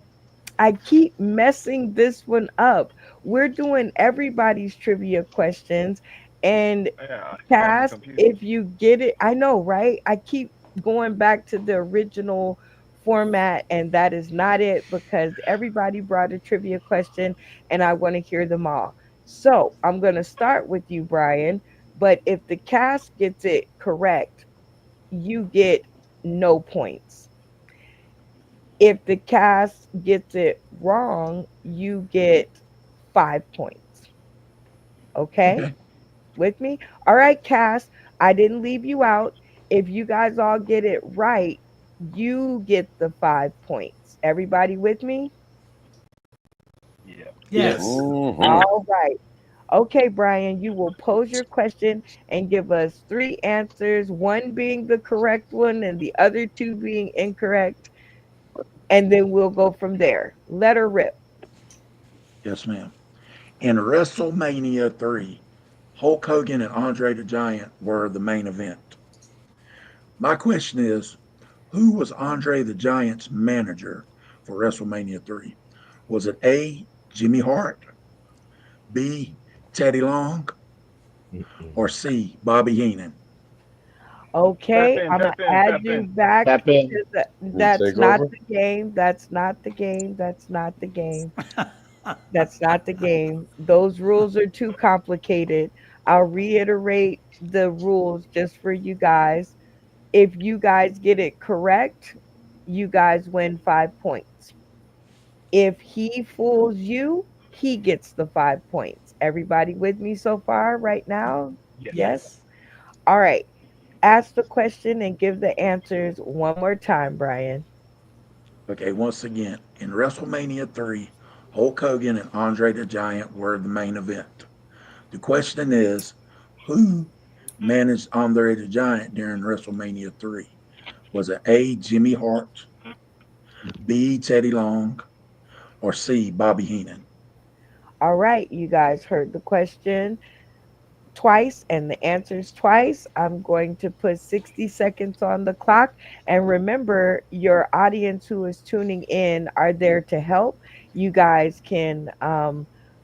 I keep messing this one up. We're doing everybody's trivia questions and Yeah, I got me Cass, confused. if you get it, I know, right? I keep going back to the original format, and that is not it because everybody brought a trivia question and I want to hear them all. So I'm going to start with you, Brian. But if the cast gets it correct, you get no points. If the cast gets it wrong, you get 5 points. Okay? Okay. With me? All right, cast. I didn't leave you out. If you guys all get it right, you get the 5 points. Everybody with me? Yeah. Yes. Yes. Hmm. All right. Okay, Brian, you will pose your question and give us three answers, one being the correct one and the other two being incorrect. And then we'll go from there. Let her rip. Yes, ma'am. In WrestleMania 3, Hulk Hogan and Andre the Giant were the main event. My question is, who was Andre the Giant's manager for WrestleMania 3? Was it A, Jimmy Hart, B, Teddy Long, or C, Bobby Heenan? Okay, I'm gonna Tap in, add tap you in. back Tap in. to the. You That's take not over? the game. That's not the game. That's not the game. That's not the game. Those rules are too complicated. I'll reiterate the rules just for you guys. If you guys get it correct, you guys win 5 points. If he fools you, he gets the 5 points. Everybody with me so far right now? Yes. Yes? Yes. All right. Ask the question and give the answers one more time, Brian. Okay, once again, in WrestleMania 3, Hulk Hogan and Andre the Giant were the main event. The question is, who managed Andre the Giant during WrestleMania 3? Was it A, Jimmy Hart, B, Teddy Long, or C, Bobby Heenan? All right, you guys heard the question twice and the answers twice. I'm going to put 60 seconds on the clock. And remember, your audience who is tuning in are there to help. You guys can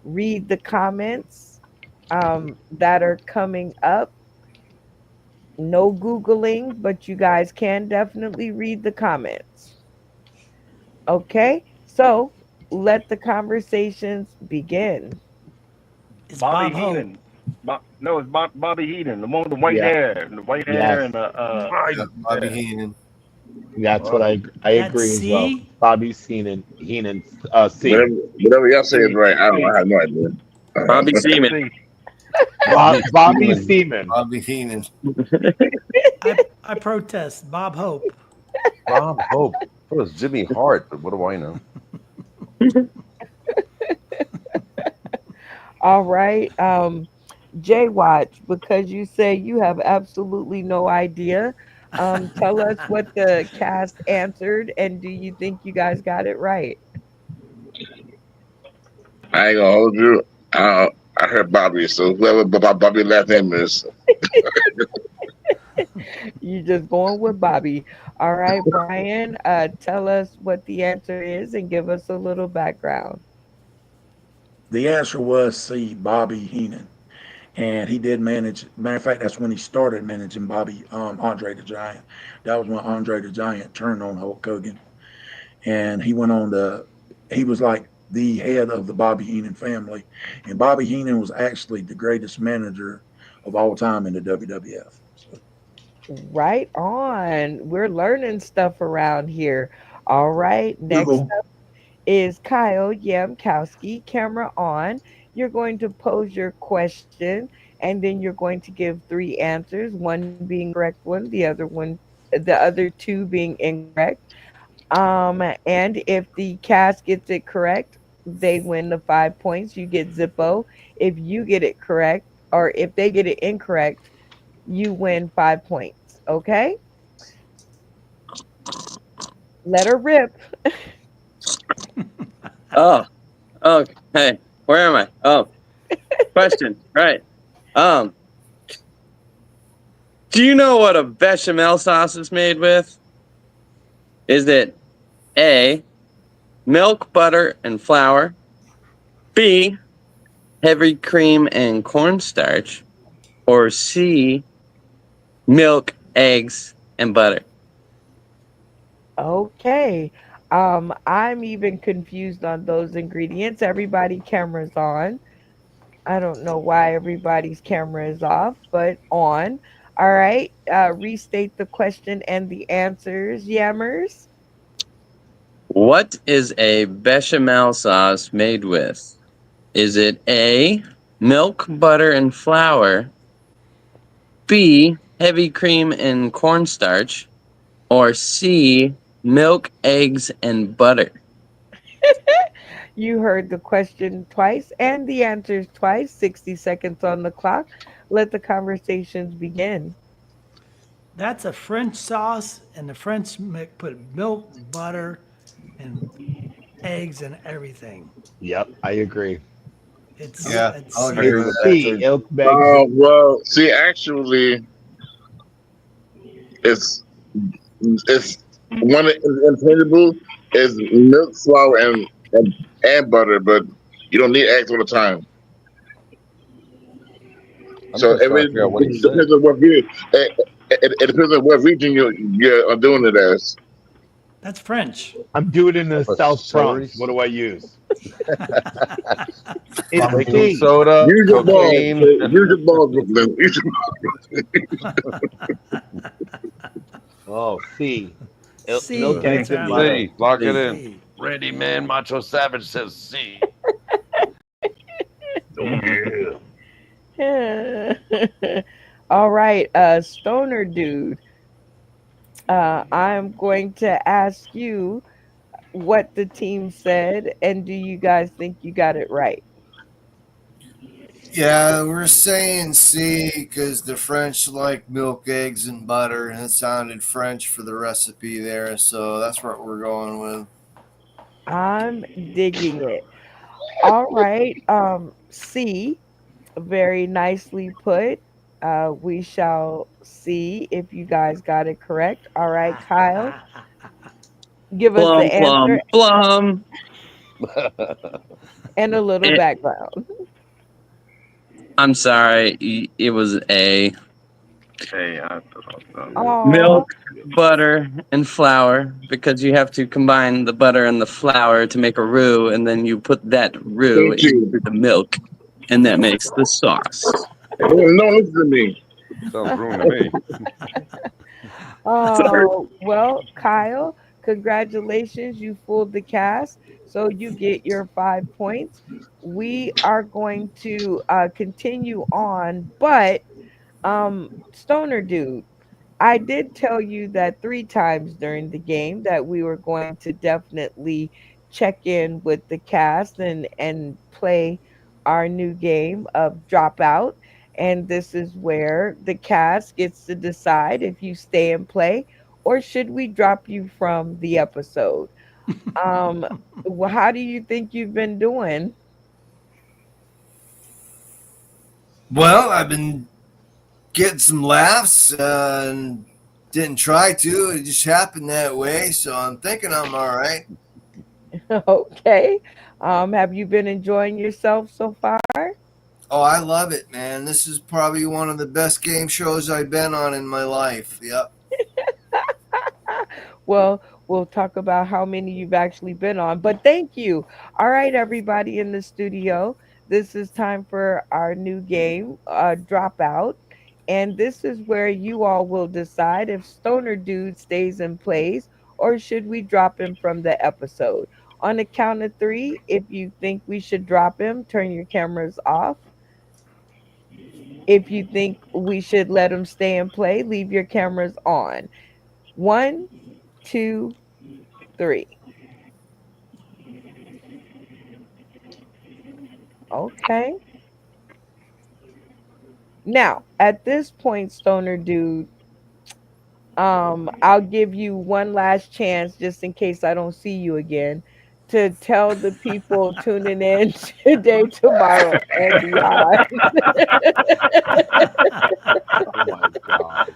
read the comments that are coming up. No Googling, but you guys can definitely read the comments. Okay, so let the conversations begin. It's Bobby Bob Hope. Heenan. No, it's Bobby Heenan, the one with the white Yeah. hair, the white hair, Yes. and the Yeah, Bobby yeah. Heenan. That's what Well, I That's agree as well. C. Bobby Heenan, C. Whatever y'all say is C, right. I don't. C, I have no idea. Bobby Seaman. C. Bobby Seaman. Bobby Heenan. I protest. Bob Hope. Bob Hope. It was Jimmy Hart, but what do I know? All right. Jay Watch, because you say you have absolutely no idea. Tell us what the cast answered, and do you think you guys got it right? I ain't gonna hold you. I heard Bobby, so whoever Bobby last name is, You just going with Bobby. All right, Brian, tell us what the answer is and give us a little background. The answer was C, Bobby Heenan. And he did manage. Matter of fact, that's when he started managing Andre the Giant. That was when Andre the Giant turned on Hulk Hogan, and he went on to. He was like the head of the Bobby Heenan family, and Bobby Heenan was actually the greatest manager of all time in the WWF. So, Right on. We're learning stuff around here. All right, next Google. is Kyle Yamkowski, camera on. You're going to pose your question and then you're going to give three answers, one being correct one, the other two being incorrect. And if the cast gets it correct, they win the 5 points. You get Zippo. If you get it correct, or if they get it incorrect, you win 5 points. Okay? Let her rip. Oh, okay. Where am I? Oh, question. Right. Um, do you know what a bechamel sauce is made with? Is it A, milk, butter, and flour? B, heavy cream and cornstarch? Or C, milk, eggs, and butter? Okay. I'm even confused on those ingredients. Everybody cameras on. I don't know why everybody's camera is off, but on. All right. Restate the question and the answers, Yammers. What is a bechamel sauce made with? Is it A, milk, butter, and flour? B, heavy cream and cornstarch? Or C, milk, eggs, and butter? You heard the question twice and the answers twice. 60 seconds on the clock. Let the conversations begin. That's a French sauce, and the French put milk, butter, and eggs and everything. Yep, I agree. It's Yeah, I'll it's agree It's with that. C, milk, eggs. Well, see, actually, it's it's one of the intangible is milk, flour, and butter, but you don't need eggs all the time. I'm So just trying to figure out what he's it saying. depends on what it depends on what region you're doing it as. that's French. I'm doing it in the A South celery Bronx. What do seed, I use? It's baking C. soda, Use your balls. cocaine. Okay? Use your balls, Brooklyn. Use Oh, C. Milk, C. eggs, That's and right. butter. C. Lock it in. C. Randy Man Macho Savage says C. Oh yeah. All right, stoner dude. I'm going to ask you what the team said, and do you guys think you got it right? Yeah, we're saying C because the French like milk, eggs, and butter, and it sounded French for the recipe there, so that's what we're going with. I'm digging it. All right, C, very nicely put. We shall see if you guys got it correct. All right, Kyle, give us the Plum, answer plum, plum. and a little Eh, background. I'm sorry. It was A. Oh, Milk, butter, and flour because you have to combine the butter and the flour to make a roux, and then you put that roux Thank you. into the milk, and that makes the sauce. No, listen to me. Sounds ruined to me. Sorry. oh, well, Kyle, congratulations. You fooled the cast. So you get your 5 points. We are going to continue on, but Stoner Dude, I did tell you that 3 times during the game that we were going to definitely check in with the cast and play our new game of Dropout. And this is where the cast gets to decide if you stay and play or should we drop you from the episode. Um, how do you think you've been doing? Well, I've been getting some laughs and didn't try to. It just happened that way, so I'm thinking I'm all right. Okay. Have you been enjoying yourself so far? Oh, I love it, man. This is probably one of the best game shows I've been on in my life. Yep. Well, we'll talk about how many you've actually been on, but thank you. All right, everybody in the studio. This is time for our new game, Dropout. And this is where you all will decide if Stoner Dude stays and plays or should we drop him from the episode. On the count of three, if you think we should drop him, turn your cameras off. If you think we should let him stay and play, leave your cameras on. One, two, three. Okay. Now, at this point, Stoner Dude, I'll give you one last chance just in case I don't see you again to tell the people tuning in today, tomorrow, and beyond. Oh my god.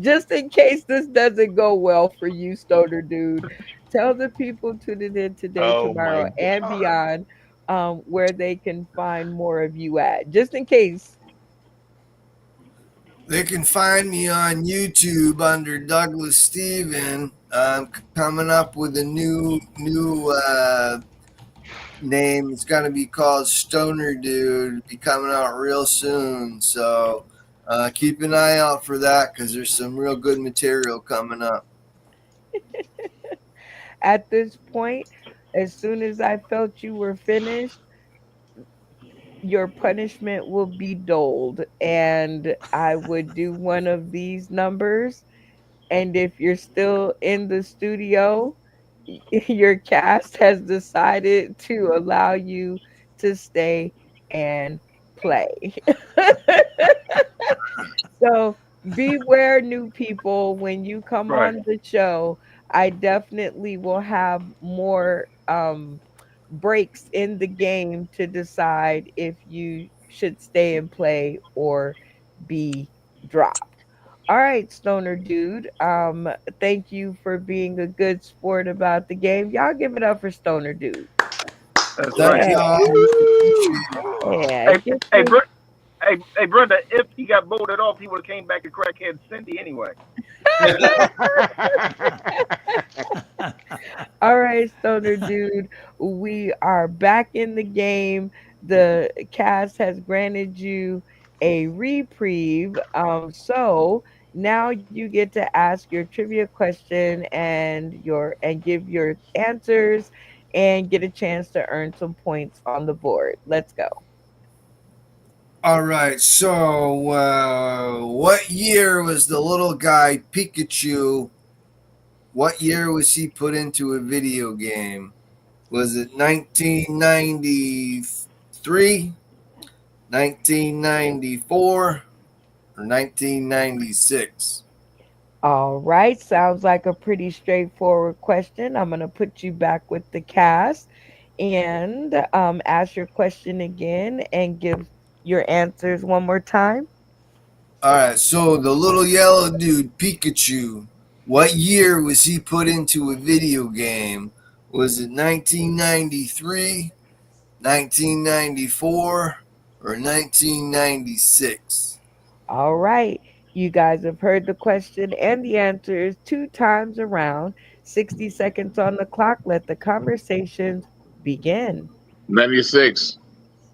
Just in case this doesn't go well for you, Stoner Dude, tell the people tuning in today, Oh my tomorrow, and god. beyond where they can find more of you at. Just in case. They can find me on YouTube under Douglas Steven. I'm coming up with a new name. It's going to be called Stoner Dude. Be coming out real soon. So keep an eye out for that because there's some real good material coming up. At this point, as soon as I felt you were finished, your punishment will be doled, and I would do one of these numbers. And if you're still in the studio, your cast has decided to allow you to stay and play. So beware, new people, when you come Right. on the show. I definitely will have more breaks in the game to decide if you should stay and play or be dropped. All right, Stoner Dude. Thank you for being a good sport about the game. Y'all give it up for Stoner Dude. That's Thank right. Yeah. y'all. I really appreciate it. Yeah. Hey, Get hey, your hey, Brenda. If he got voted off, he would have came back to crackhead Cindy anyway. All right, Stoner Dude. We are back in the game. The cast has granted you a reprieve. So now you get to ask your trivia question and give your answers and get a chance to earn some points on the board. Let's go. All right. So, what year was the little guy Pikachu? What year was he put into a video game? Was it 1993, 1994, or 1996? All right, sounds like a pretty straightforward question. I'm going to put you back with the cast and ask your question again and give your answers one more time. All right. So, the little yellow dude Pikachu, what year was he put into a video game? Was it 1993, 1994, or 1996? All right, you guys have heard the question and the answers two times around. 60 seconds on the clock. Let the conversations begin. 96.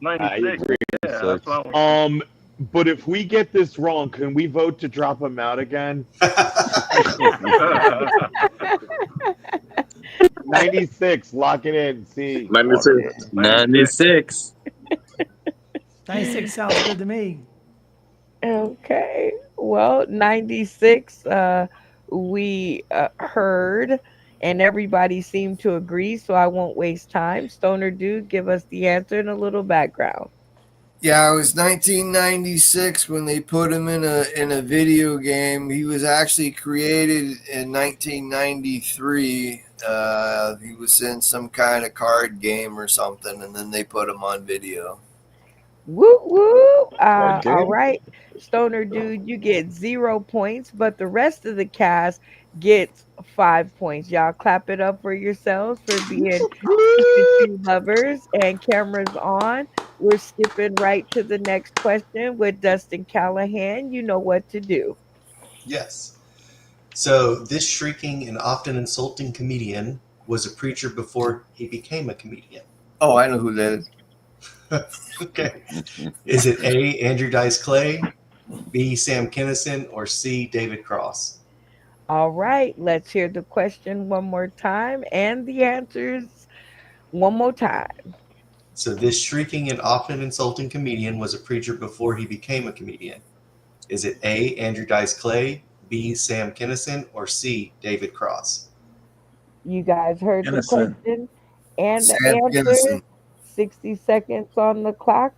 I 96. agree. Yeah, that's what I was. But if we get this wrong, can we vote to drop him out again? 96, lock it in. See. 96. 96. 96 sounds good to me. Okay. Well, 96, we heard, and everybody seemed to agree, so I won't waste time. Stoner Dude, give us the answer and a little background. Yeah, it was 1996 when they put him in a video game. He was actually created in 1993. He was in some kind of card game or something, and then they put him on video. Woo woo. All game? right. Stoner Dude, you get 0 points, but the rest of the cast gets 5 points. Y'all clap it up for yourselves for being Pikachu lovers and cameras on. We're skipping right to the next question with Dustin Callahan. You know what to do. Yes. So, this shrieking and often insulting comedian was a preacher before he became a comedian. Oh, I know who that is. Okay. Is it A, Andrew Dice Clay, B, Sam Kinison, or C, David Cross? All right, let's hear the question one more time and the answers one more time. So, this shrieking and often insulting comedian was a preacher before he became a comedian. Is it A, Andrew Dice Clay, B, Sam Kinison, or C, David Cross? You guys heard the Innocent. question and the Sam answers. Kinison. 60 seconds on the clock.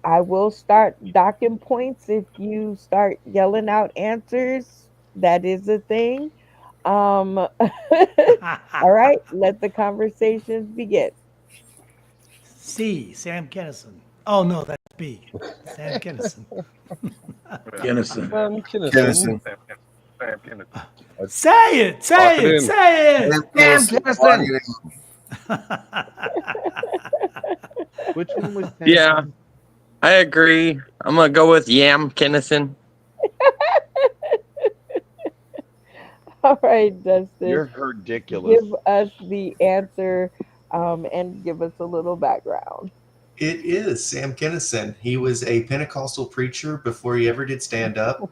I will start docking points if you start yelling out answers. That is a thing. All right, let the conversations begin. C. Sam Kennison. Oh no, that's B. Sam Kennison. Kinnison. Kinnison. Kennison. Sam Kennedy. Say it. Lock Say it it. in. Say it. Sam Sam Kennison. Lock Kinnison. it in. Which one was Yeah, Tennyson? I agree. I'm gonna go with Yam Kinnison. All right, Dustin, You're ridiculous. give us the answer and give us a little background. It is Sam Kinison. He was a Pentecostal preacher before he ever did stand up.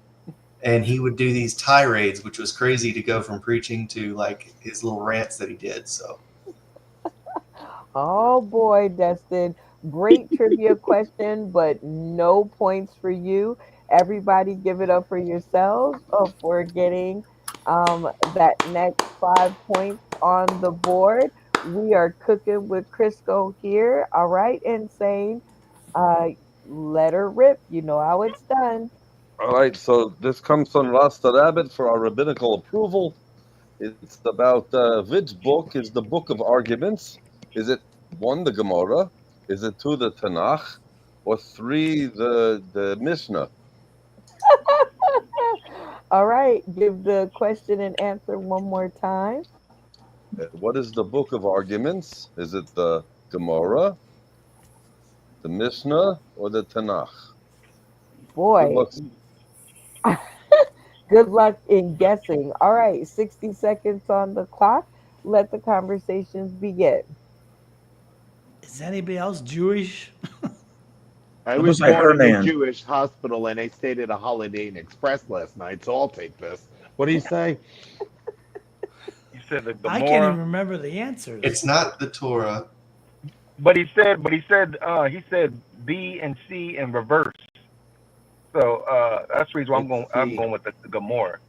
And he would do these tirades, which was crazy to go from preaching to like his little rants that he did. So Oh boy, Dustin. Great trivia question, but no points for you. Everybody give it up for yourselves for getting that next 5 points on the board. We are cooking with Crisco here. All right, insane. Uh, let her rip. You know how it's done. All right, so this comes from Rasta Rabbit for our rabbinical approval. It's about which book is the book of arguments? Is it one, the Gemara? Is it two, the Tanakh? Or three, the Mishnah? All right, give the question and answer one more time. What is the book of arguments? Is it the Gemara, the Mishnah, or the Tanakh? Good Boy, luck. good luck in guessing. All right, 60 seconds on the clock. Let the conversations begin. Is anybody else Jewish? I I'm gonna was say born in a Hernan. Jewish hospital and I stayed at a Holiday Inn Express last night, so I'll take this. What do you say? You said the I can't even Gomorrah, remember the answers. it's not the Torah. but he said B and C in reverse. So that's the reason why Let's I'm see. going with the Gomorrah.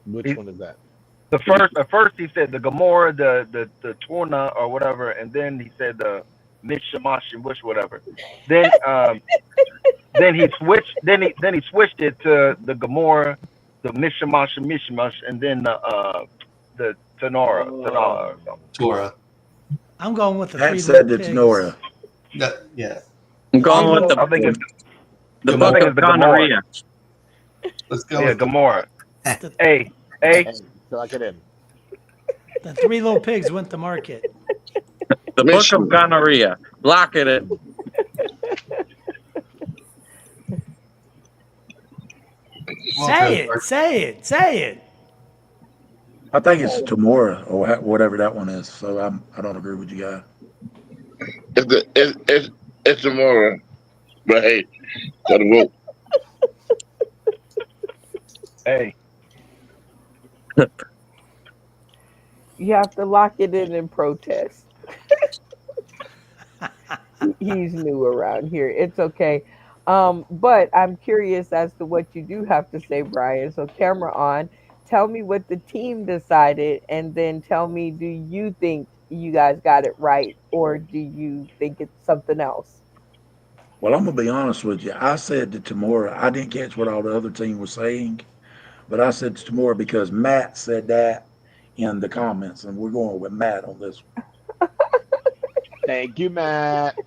Which He, one is that? at first he said the Gomorrah, the Torna or whatever, and then he said the Mishamash and Wish whatever. Then then he switched it to the Gomorrah, the Mishamash and Mishmash, and then the Tanara or something. Torah. I'm going with the Pat three said little it's pigs. Nora. Yeah. I'm Three going with little. I think it's the I book think of it's the Gomorrah. gonorrhea. Let's go Yeah, with the Gomorrah. The, A. Hey, lock it in. the three little pigs went to market. The book Mishnah. of gonorrhea. Lock it in. Say it. Say it. Say it. I think it's Tamora or whatever that one is. So I don't agree with you guys. It's tomorrow. But hey, gotta vote. A. You have to lock it in protest. He's new around here. It's okay. But I'm curious as to what you do have to say, Brian. So camera on. Tell me what the team decided, and then tell me, do you think you guys got it right, or do you think it's something else? Well, I'm gonna be honest with you. I said to Tamora, I didn't catch what all the other team was saying, but I said to Tamora because Matt said that in the comments, and we're going with Matt on this one. Thank you, Matt.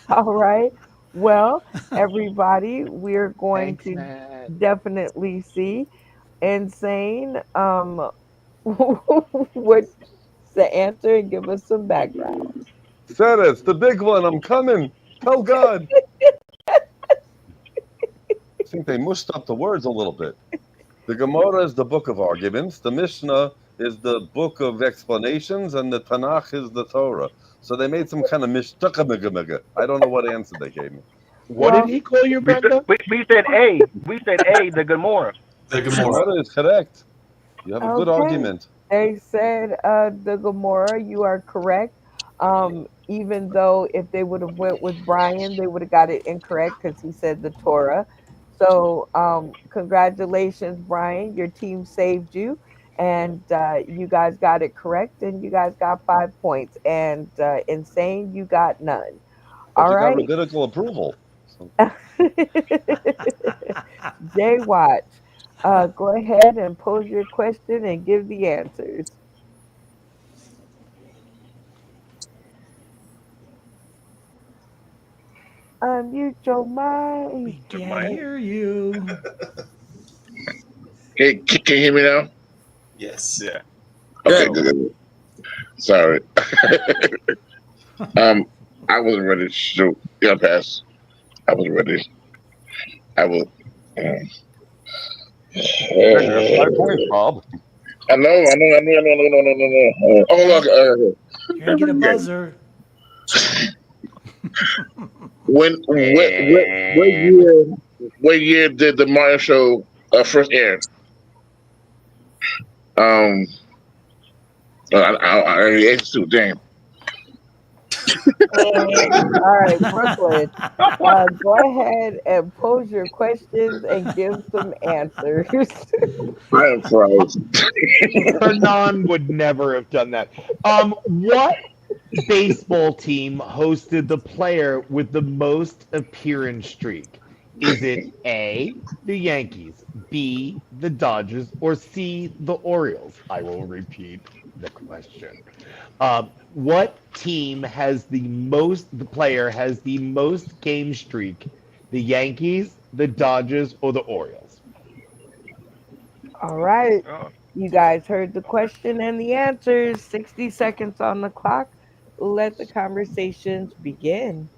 All right. Well, everybody, we're going Thanks, to Matt. definitely see insane. What's the answer? And give us some background. Said it's the big one. I'm coming. Tell God. I think they mushed up the words a little bit. The Gemara is the book of arguments. The Mishnah is the book of explanations, and the Tanakh is the Torah. So they made some kind of mishtakamigamega. I don't know what answer they gave me. What did Well, he call you, Brenda? We said A. We said A. The Gomorrah. the The Gomorrah. Gemara is correct. You have a good okay. argument. They said the Gomorrah. You are correct. Even though if they would have went with Brian, they would have got it incorrect because he said the Torah. So congratulations, Brian. Your team saved you. and you guys got it correct, and you guys got 5 points. And Insane, you got none. But All you got right. rabbinical approval. So. Jay Watch, go ahead and pose your question and give the answers. Unmute your mic. We can't hear you. Hey, can you hear me now? Yes. Yeah. Okay, Good. good. Sorry. I wasn't ready to shoot. Yeah, pass. I was ready. I was. Hey, you got 5 points, Bob. I know. No. Oh, look. You're gonna get a Okay. buzzer. What year did the Mario show first air? Um, I answered too. Damn. All right, Brooklyn, go ahead and pose your questions and give some answers. I am froze. Hernan would never have done that. What baseball team hosted the player with the most appearance streak? Is it A, the Yankees, B, the Dodgers, or C, the Orioles? I will repeat the question. What team has the player has the most game streak? The Yankees, the Dodgers, or the Orioles? All right. Oh, You guys heard the question and the answers. 60 seconds on the clock. Let the conversations begin.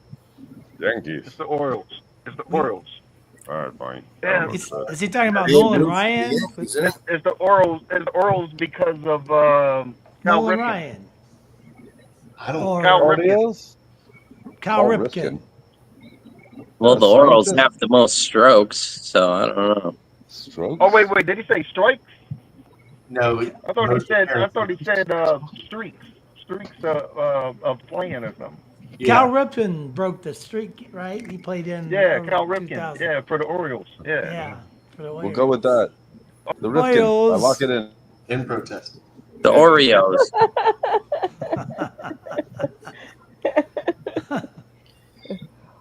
Yankees. it's the Orioles. It's the We, Orioles. All right, fine. I Yeah, don't know. is he talking about Babe Nolan Ruth, the Ryan? Yankees, isn't it? it's the Orioles. It's the Orioles because of Cal Nolan Ripken. Ryan I don't. Cal or Ripken. Audios? Cal Oh, Ripken? Rifkin. Well, A the Orioles scientist? have the most strokes, so I don't know. Oh Strokes? wait. Did he say strikes? No, I thought he most said. I appearances. thought he said streaks. Streaks of playing or something. Cal Yeah. Ripken broke the streak, right? He played in Yeah, Cal Ripken. 2000. Yeah, for the Orioles. Yeah. Yeah, for the We'll go with Orioles. that. The Rifkin. I lock Orioles. it in. In protest. The Oreos.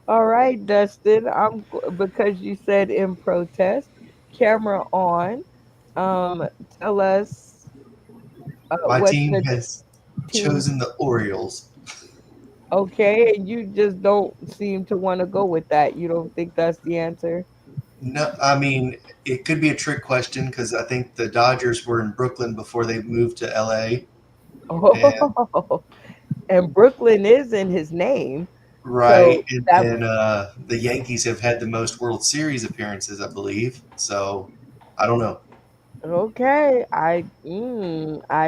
All right, Dustin. Because you said in protest. Camera on. Tell us My what team the has team. chosen the Orioles. Okay, and you just don't seem to want to go with that. You don't think that's the answer? No, I mean it could be a trick question because I think the Dodgers were in Brooklyn before they moved to LA, and Oh, and Brooklyn is in his name. right, So and that then the Yankees have had the most World Series appearances, I believe. So I don't know. okay. I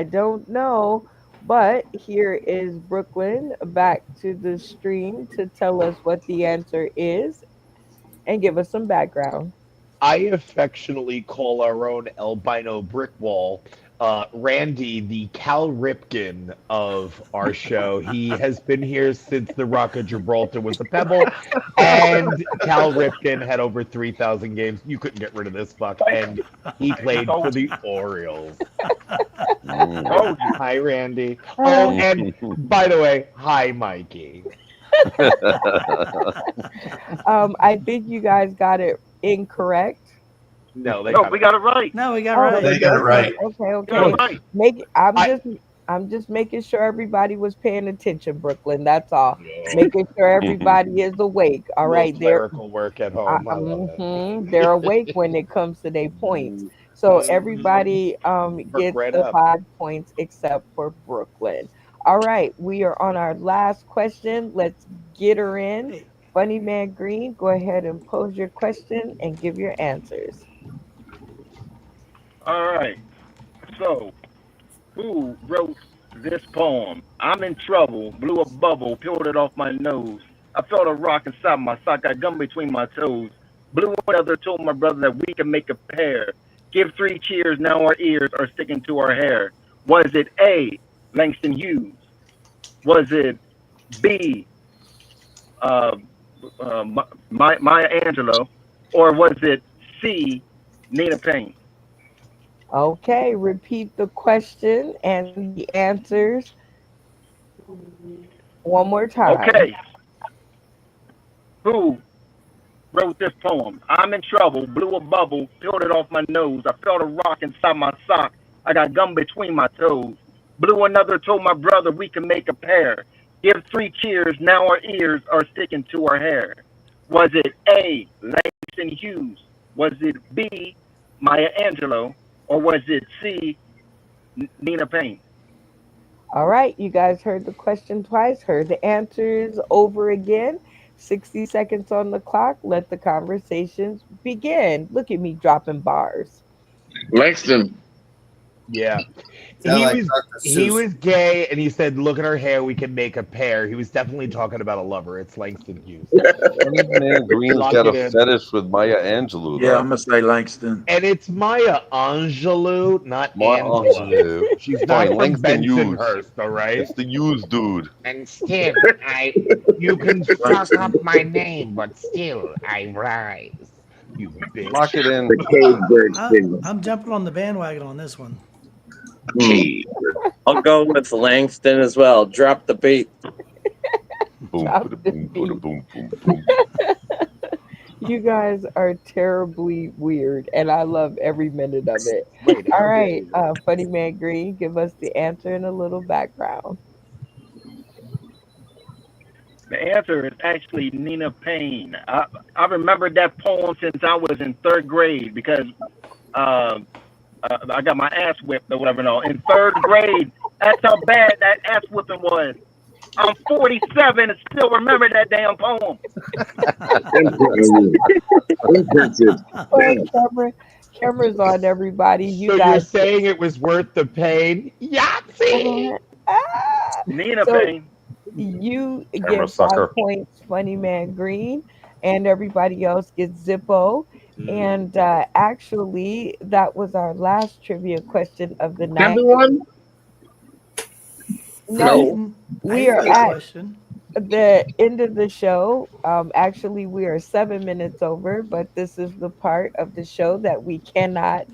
don't know, but here is Brooklyn back to the stream to tell us what the answer is and give us some background. I affectionately call our own albino brick wall, Randy, the Cal Ripken of our show. He has been here since the Rock of Gibraltar was a pebble, and Cal Ripken had over 3,000 games. You couldn't get rid of this fuck, and he played for the Orioles. Hi, Randy. Oh, and by the way, hi, Mikey. I think you guys got it incorrect. No, No, we got it right. No, we got Oh, right. They got it right. Okay. Got it right. I'm just making sure everybody was paying attention, Brooklyn. That's all. Making sure everybody is awake. All Little right, they're clerical work at home. I love it. they're awake when it comes to their points. So everybody Perk gets right the up. 5 points except for Brooklyn. All right, we are on our last question. Let's get her in. Hey, Funny Man Green, go ahead and pose your question and give your answers. All right. So, who wrote this poem? I'm in trouble. Blew a bubble. Peeled it off my nose. I felt a rock inside my sock. Got gum between my toes. Blew another. Told my brother that we can make a pair. Give three cheers. Now our ears are sticking to our hair. Was it A, Langston Hughes? Was it B, uh, Maya Angelou? Or was it C, Nina Payne? Okay, repeat the question and the answers one more time. Okay, who wrote this poem? I'm in trouble, blew a bubble, peeled it off my nose. I felt a rock inside my sock. I got gum between my toes. Blew another, told my brother we can make a pair. Give three cheers, now our ears are sticking to our hair. Was it A, Langston Hughes? Was it B, Maya Angelou? Or was it C, Nina Payne? All right, you guys heard the question twice, heard the answers over again. 60 seconds on the clock. Let the conversations begin. Look at me dropping bars. Langston. Yeah. Sound He like was Dr. he Seuss. was gay and he said, "Look at her hair, we can make a pair." He was definitely talking about a lover. It's Langston Hughes. Funny man Green's Lock got a it in. fetish with Maya Angelou, Yeah, I'm though. gonna say Langston. And it's Maya Angelou, not Maya Angela. Angelou. She's Fine, not from Langston Hughes. Bensonhurst, all right? It's the Hughes dude. And still, you can suck Langston. up my name, but still I rise. You Lock bitch. it in. The cave bird sings. I'm jumping on the bandwagon on this one. Cave. I'll go with Langston as well. Drop the beat. Boom, Drop boom, the boom, beat. boom, boom, boom. You guys are terribly weird, and I love every minute of it. Wait, All how dare right, you? Funny Man Green, give us the answer and a little background. The answer is actually Nina Payne. I remembered that poem since I was in third grade because uh, I got my ass whipped or whatever. No, in third grade, that's how bad that ass whipping was. I'm 47 and still remember that damn poem. Imprinted. Oh, Damn. camera's on everybody. You So you're guys. saying it was worth the pain? Yahtzee! Ah! Nina So Payne. you Camera get five sucker. points, Funny Man Green, and everybody else gets Zippo. And actually, that was our last trivia question of the night. Everyone? No, No. we I are got a at question. the end of the show. Actually, we are 7 minutes over, but this is the part of the show that we cannot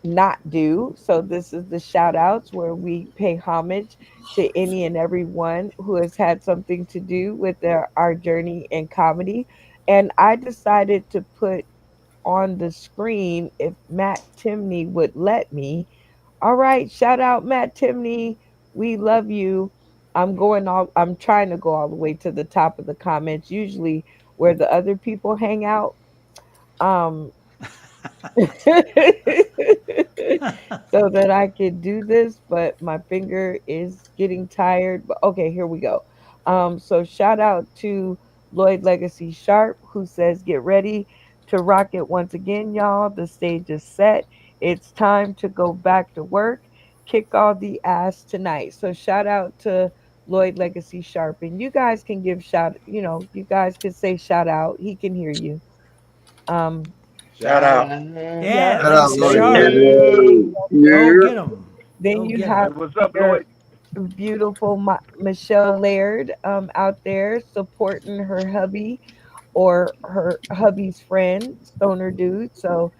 not do. So this is the shout outs where we pay homage to any and everyone who has had something to do with our journey in comedy. And I decided to put on the screen if Matt Timney would let me. All right, shout out Matt Timney. We love you. I'm trying to go all the way to the top of the comments, usually where the other people hang out. Um so that I could do this, but my finger is getting tired. But okay, here we go. So shout out to Lloyd Legacy Sharp who says, "Get ready to rock it once again, y'all. The stage is set. It's time to go back to work. Kick all the ass tonight." So shout out to Lloyd Legacy Sharp, and you guys can give shout. You guys can say shout out. He can hear you. Um, Shout Shout out. out. Yeah, Shout out, Legacy Lloyd. Sharp. Hey, Go yeah. get him. then Go you get have him. Hey, what's up, your Lloyd? beautiful Michelle Laird out there supporting her hubby or her hubby's friend, Stoner Dude. So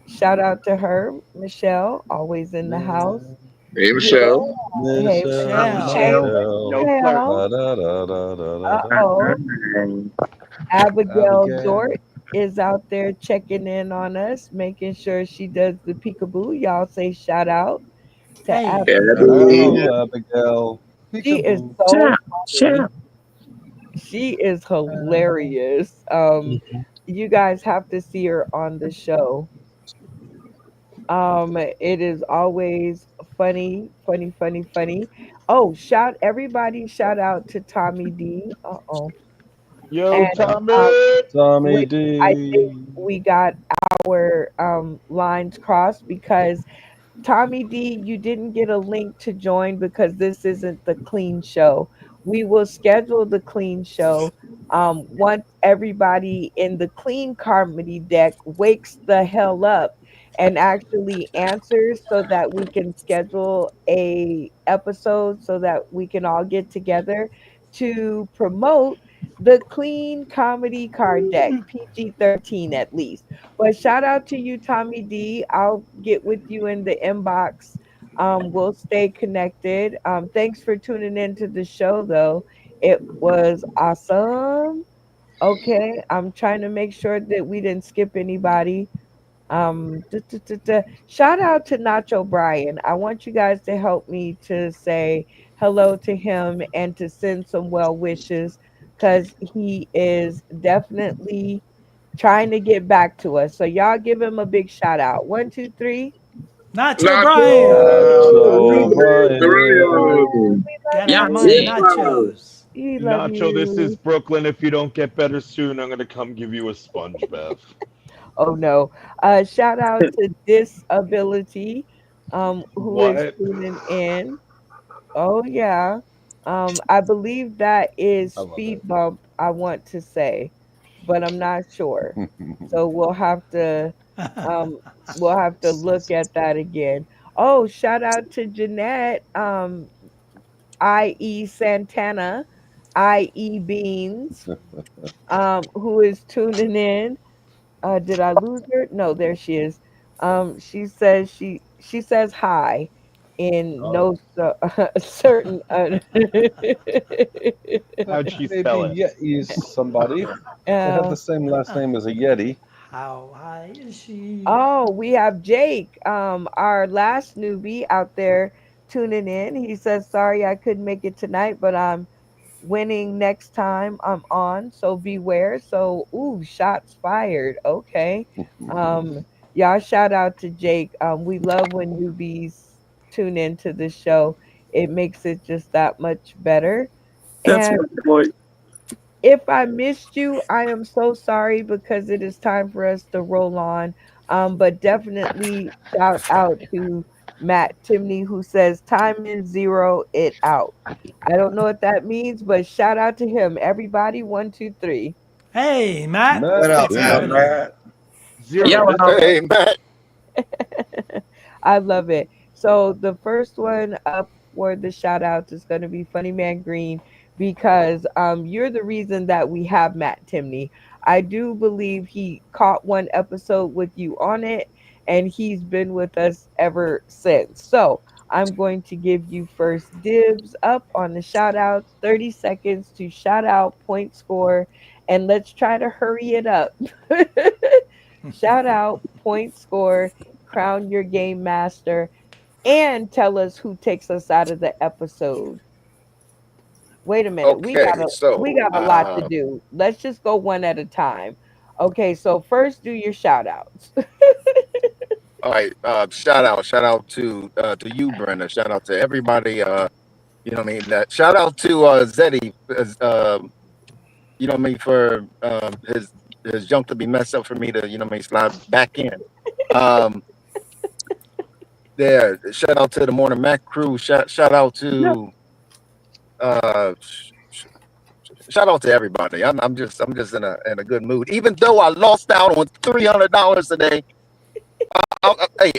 shout out to her, Michelle, always in the house. Hey, Yeah. Michelle. Hey, Shout out, Michelle. hey, Michelle. No flirt. Michelle. Da, da, da, da, da, da, da. Uh-oh. Abigail Abigail. Dort is out there checking in on us, making sure she does the peekaboo. Y'all say shout out to Hey. Shout Abigail. Abby. out, Abigail. She is Peekaboo. so Shout, funny. shout. She is hilarious. You guys have to see her on the show. It is always funny, funny, funny, funny. Oh, shout out to Tommy D. Uh-oh. Yo, And Tommy! um Tommy we I think D. we got our lines crossed because Tommy D, you didn't get a link to join because this isn't the clean show. We will schedule the clean show once everybody in the clean comedy deck wakes the hell up and actually answers so that we can schedule a episode so that we can all get together to promote. The clean comedy card deck, PG-13 at least. But shout out to you, Tommy D. I'll get with you in the inbox. We'll stay connected. Thanks for tuning into the show, though. It was awesome. Okay, I'm trying to make sure that we didn't skip anybody. Shout out to Nacho Brian. I want you guys to help me to say hello to him and to send some well wishes because he is definitely trying to get back to us. So y'all give him a big shout out. One, two, three. Nacho Brian. Nacho Nacho Brian. Gotta Yeah. have my nachos. We love Nacho, this is you. Brooklyn. If you don't get better soon, I'm gonna come give you a sponge bath. Oh no. Shout out to Disability, who is What? tuning in. Oh yeah. I believe that is I love speed it. bump, I want to say, but I'm not sure. So um we'll have to look at that again. Oh, shout out to Jeanette, i.e. Santana, i.e. Beans, who is tuning in. Did I lose her? No, there she is. She says hi in no certain How'd she Maybe spell it? Yeti is somebody. They have uh, the same last name as a Yeti. How high is she? oh, we have Jake, our last newbie out there tuning in. He says, "Sorry I couldn't make it tonight, but I'm winning next time I'm on, so beware." So, ooh, shots fired. Okay. Y'all shout out to Jake. We love when newbies tune into the show. It makes it just that much better. That's And my boy. if I missed you, I am so sorry because it is time for us to roll on. But definitely shout out to Matt Timney who says time in zero it out. I don't know what that means, but shout out to him. Everybody, one, two, three. Hey, Matt. Matt Shout out, What's Yeah, Matt. happening? Matt. Zero. Yeah. Hey, Matt. I love it. So the first one up for the shout outs is going to be Funny Man Green because you're the reason that we have Matt Timney. I do believe he caught one episode with you on it and he's been with us ever since. So I'm going to give you first dibs up on the shout outs, 30 seconds to shout out, point score, and let's try to hurry it up. Shout out, point score, crown your game master, and tell us who takes us out of the episode. Wait a minute. Okay, We so got a lot to do. Let's just go one at a time. Okay, so first do your shout outs. all right, shout out to you, Brenda. Shout out to everybody. You know what I mean. That shout out to Zeddy. You know what I mean for his junk to be messed up for me to you know what I mean slide back in. Um, there. Shout out to the Morning Mac crew. Shout out No. to uh shout out to everybody. I'm just in a good mood. Even though I lost out on $300 today. Hey,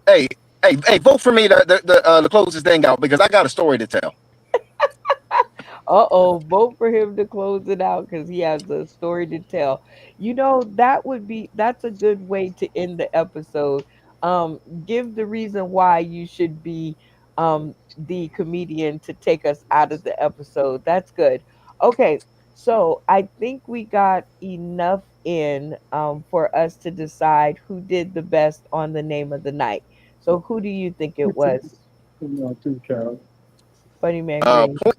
hey, hey, vote for me to close this thing out because I got a story to tell. Uh-oh, vote for him to close it out because he has a story to tell. That's a good way to end the episode. Give the reason why you should be the comedian to take us out of the episode. That's good. Okay, so I think we got enough in for us to decide who did the best on the name of the night. So who do you think it was? Funny Man Uh, Green. point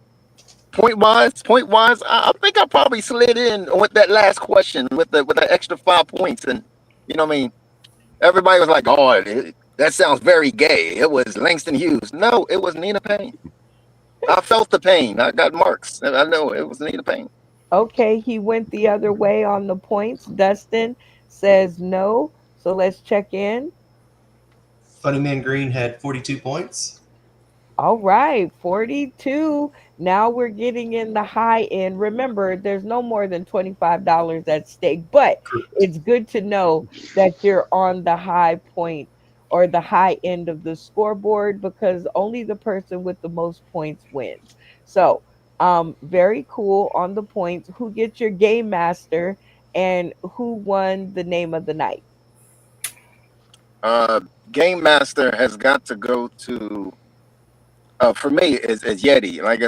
point wise, I think I probably slid in with that last question with the extra 5 points, and you know what I mean. Everybody was like, "Oh, that sounds very gay." It was Langston Hughes. No, it was Nina Payne. I felt the pain. I got marks, and I know it was Nina Payne. Okay, he went the other way on the points. Dustin says no. So let's check in. Funny Man Green had 42 points. All right, 42. Now we're getting in the high end. Remember, there's no more than $25 at stake, but it's good to know that you're on the high point or the high end of the scoreboard because only the person with the most points wins. So Very cool on the points. Who gets your game master and who won the name of the night? Uh, Game Master has got to go to. For me, is Yeti. Like,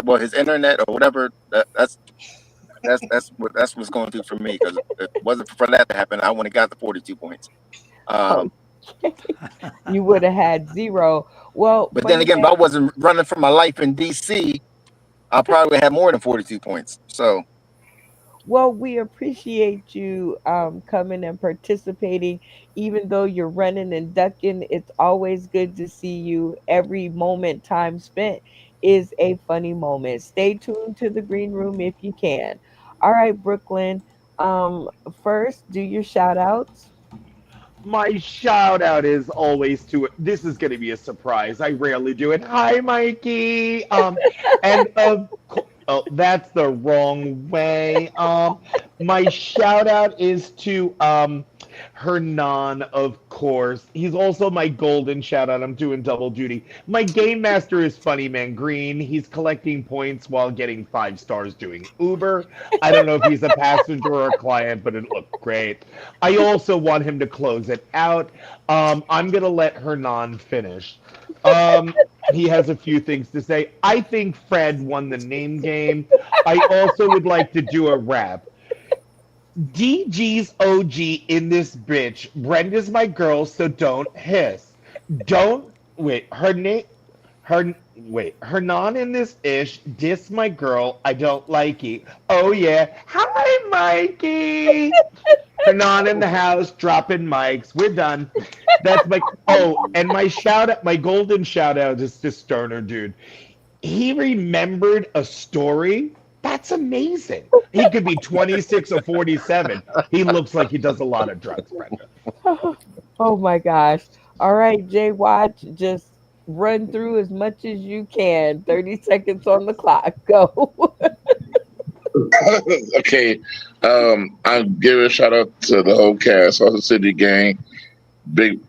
well, his internet or whatever. That's what's going to for me. Because if it wasn't for that to happen, I wouldn't have got the 42 points. Um, Okay. You would have had zero. Well, but then funny again, if man. I wasn't running for my life in DC, I probably have more than 42 points. So Well, we appreciate you coming and participating. Even though you're running and ducking, it's always good to see you. Every moment time spent is a funny moment. Stay tuned to the green room if you can. All right, Brooklyn. Um, First, do your shout outs. My shout out is always to this is going to be a surprise. I rarely do it. Hi, Mikey. And of oh, that's the wrong way. My shout out is to Hernan, of course. He's also my golden shout out. I'm doing double duty. My game master is Funny Man Green. He's collecting points while getting 5 stars doing Uber. I don't know if he's a passenger or a client, but it looked great. I also want him to close it out. I'm gonna let Hernan finish. Um, he has a few things to say. I think Fred won the name game. I also would like to do a rap. DG's OG in this bitch. Brenda's my girl, so don't hiss. Don't wait. Hernan in this ish. Diss my girl. I don't like it. Oh yeah. Hi, Mikey. Hernan in the house, dropping mics. We're done. That's my and my shout out, my golden shout out is to Sterner, dude. He remembered a story. That's amazing. He could be 26 or 47. He looks like he does a lot of drugs, Brenda. Oh my gosh. All right, Jay Watch, just run through as much as you can. 30 seconds on the clock. Go. Okay. I'll give a shout out to the whole cast, Sndcty gang, big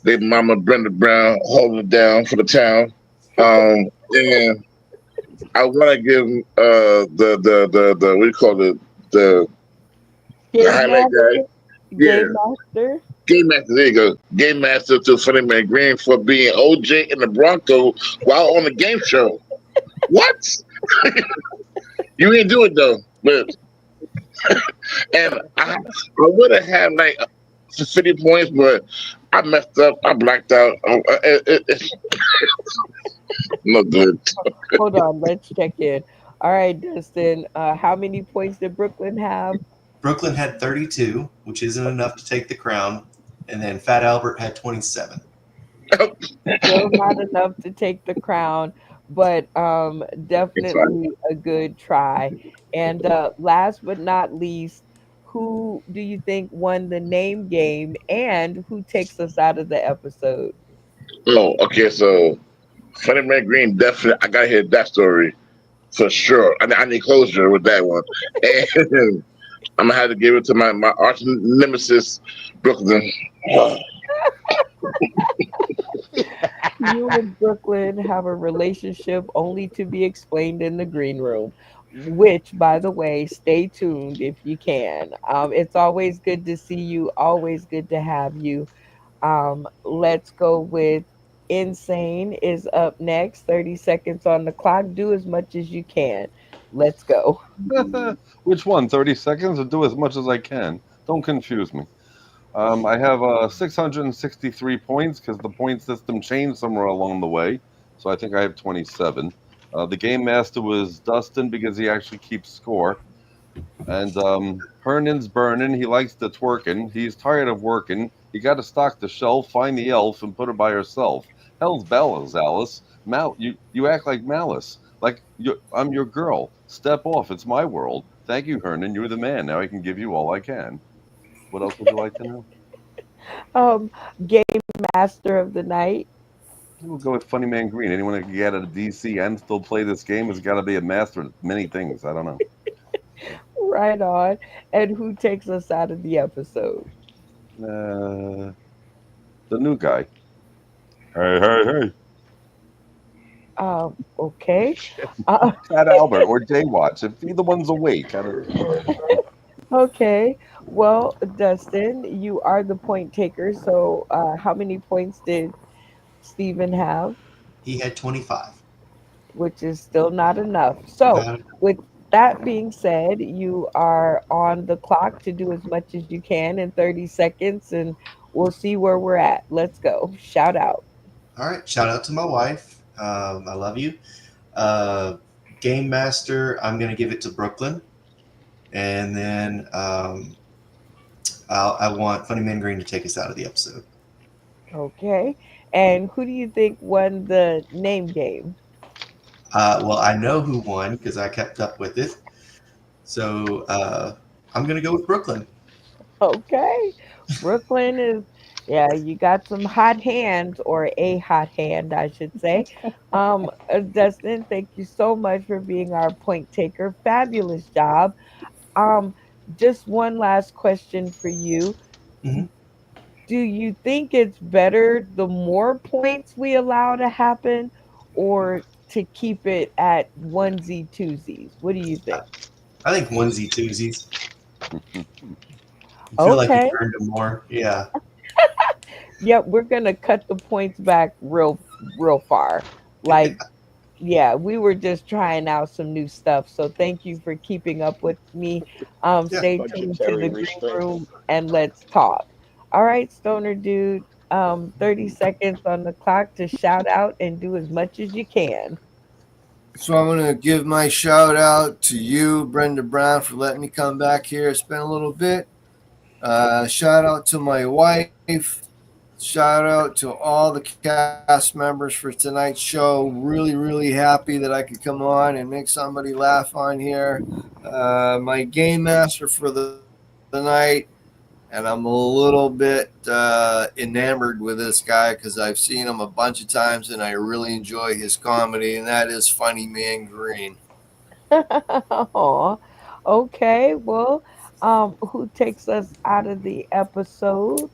big mama Brenda Brown holding it down for the town. And I want to give the what do you call it, the Game highlight guy. master. Yeah, Game master. Game Master. There you go. Game Master to Funny Man Green for being OJ in the Bronco while on the game show. What? You didn't do it though, but and I would have had like 50 points, but I messed up. I blacked out. It's no good. Hold on, let's check in. All right, Dustin. How many points did Brooklyn have? Brooklyn had 32, which isn't enough to take the crown, and then Fat Albert had 27. Still not enough to take the crown, but definitely a good try. And last but not least, who do you think won the name game and who takes us out of the episode? Oh, okay. So Funny Man Green, definitely. I gotta hear that story for sure. I need closure with that one, and I'm gonna have to give it to my arch nemesis, Brooklyn. You and Brooklyn have a relationship only to be explained in the green room, which, by the way, stay tuned if you can. It's always good to see you, always good to have you. Let's go with Insane is up next. 30 seconds on the clock. Do as much as you can. Let's go. Which one? 30 seconds or do as much as I can? Don't confuse me. I have 663 points because the point system changed somewhere along the way. So I think I have 27. The game master was Dustin because he actually keeps score. And Hernan's burning. He likes the twerking. He's tired of working. You got to stock the shelf, find the elf, and put her by herself. Hell's bellows, Alice. You act like Malice. Like I'm your girl. Step off. It's my world. Thank you, Hernan. You're the man. Now I can give you all I can. What else would you like to know? Um, Game master of the night. We'll go with Funny Man Green. Anyone that can get out of DC and still play this game has got to be a master at many things. I don't know. Right on. And who takes us out of the episode? The new guy. Hey, hey, hey. Okay. Uh, Cat Albert or Daywatch. If either one's awake, I don't. okay. Well, Dustin, you are the point taker. So, how many points did Stephen have? He had 25. Which is still not enough. So, Not with that being said, you are on the clock to do as much as you can in 30 seconds, and we'll see where we're at. Let's go. Shout out. all right. Shout out to my wife. I love you. Uh, Game Master, I'm going to give it to Brooklyn. And then I want Funny Man Green to take us out of the episode. Okay. And who do you think won the name game? Well, I know who won because I kept up with it. So I'm going to go with Brooklyn. Okay. Brooklyn is, yeah, you got some hot hands, or a hot hand, I should say. Dustin, thank you so much for being our point taker. Fabulous job. Um, just one last question for you. Mhm. Do you think it's better the more points we allow to happen, or to keep it at onesie twosies? What do you think? I think onesie twosies. I feel like we Okay. earned them more. Yeah. Yep, we're gonna cut the points back real far. Like, yeah, we were just trying out some new stuff. So thank you for keeping up with me. Yeah. Stay tuned to Budgetary the green restraints. room and let's talk. All right, Stoner dude. 30 seconds on the clock to shout out and do as much as you can. So I'm going to give my shout out to you, Brenda Brown, for letting me come back here, spend a little bit. Shout out to my wife. Shout out to all the cast members for tonight's show. Really, really happy that I could come on and make somebody laugh on here. My game master for the night. And I'm a little bit enamored with this guy because I've seen him a bunch of times and I really enjoy his comedy, and that is Funny Man Green. Aw. Okay, well, who takes us out of the episode?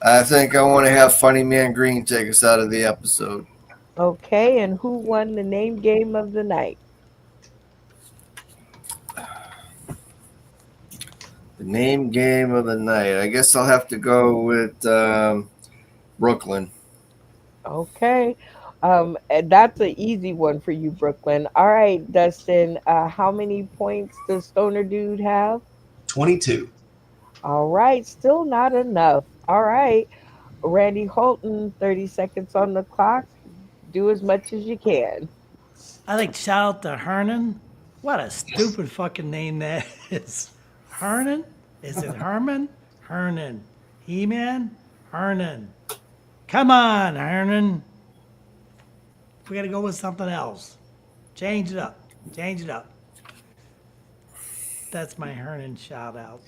I think I want to have Funny Man Green take us out of the episode. Okay, and who won the name game of the night? The name game of the night. I guess I'll have to go with Brooklyn. Okay. And that's an easy one for you, Brooklyn. All right, Dustin, how many points does Stoner Dude have? 22. All right, still not enough. All right, Randy Holton, 30 seconds on the clock. Do as much as you can. I like to shout out to Hernan. What a stupid fucking name that is. Hernan? Is it Herman? Hernan. He-Man? Hernan. Come on, Hernan. We gotta go with something else. Change it up. Change it up. That's my Hernan shout out.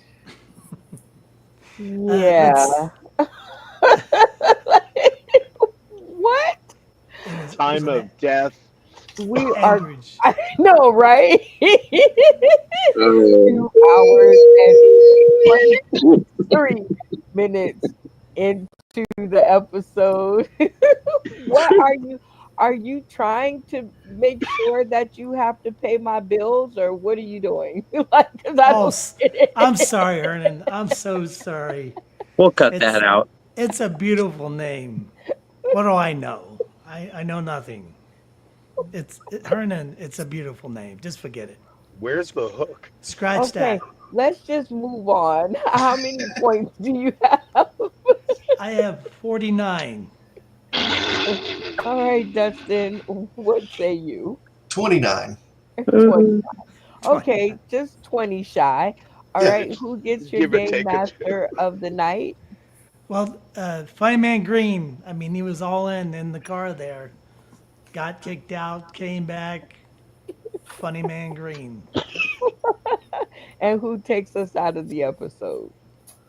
Yeah. What? Time of death. We are, Anchorage. I know, right? Uh, 2 hours and 23 minutes into the episode. What are you trying to make sure that you have to pay my bills, or what are you doing? Like, 'cause I Oh, don't get it. I'm sorry, Hernan. I'm so sorry. We'll cut It's that out. it's a beautiful name. What do I know? I know nothing. Hernan. It's a beautiful name. Just forget it. Where's the hook? Scratch Okay, that. let's just move on. How many points do you have? I have 49. All right, Dustin, what say you? 29. 20. 20. Okay, just 20 shy. All Yeah. right, who gets your Give or game take a master of the night? Well, Funny Man Green, I mean, he was all in the car there. Got kicked out, came back. Funny Man Green. And who takes us out of the episode?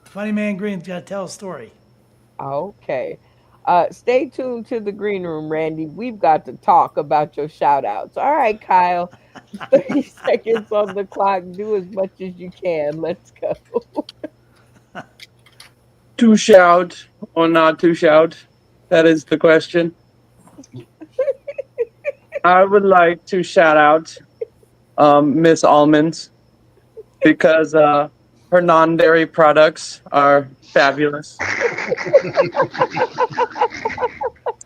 Funny Man Green's got to tell a story. Okay. Stay tuned to the green room, Randy. We've got to talk about your shout outs. All right, Kyle. 30 seconds on the clock. Do as much as you can. Let's go. To shout or not to shout? That is the question. I would like to shout out Miss Almonds because her non-dairy products are fabulous.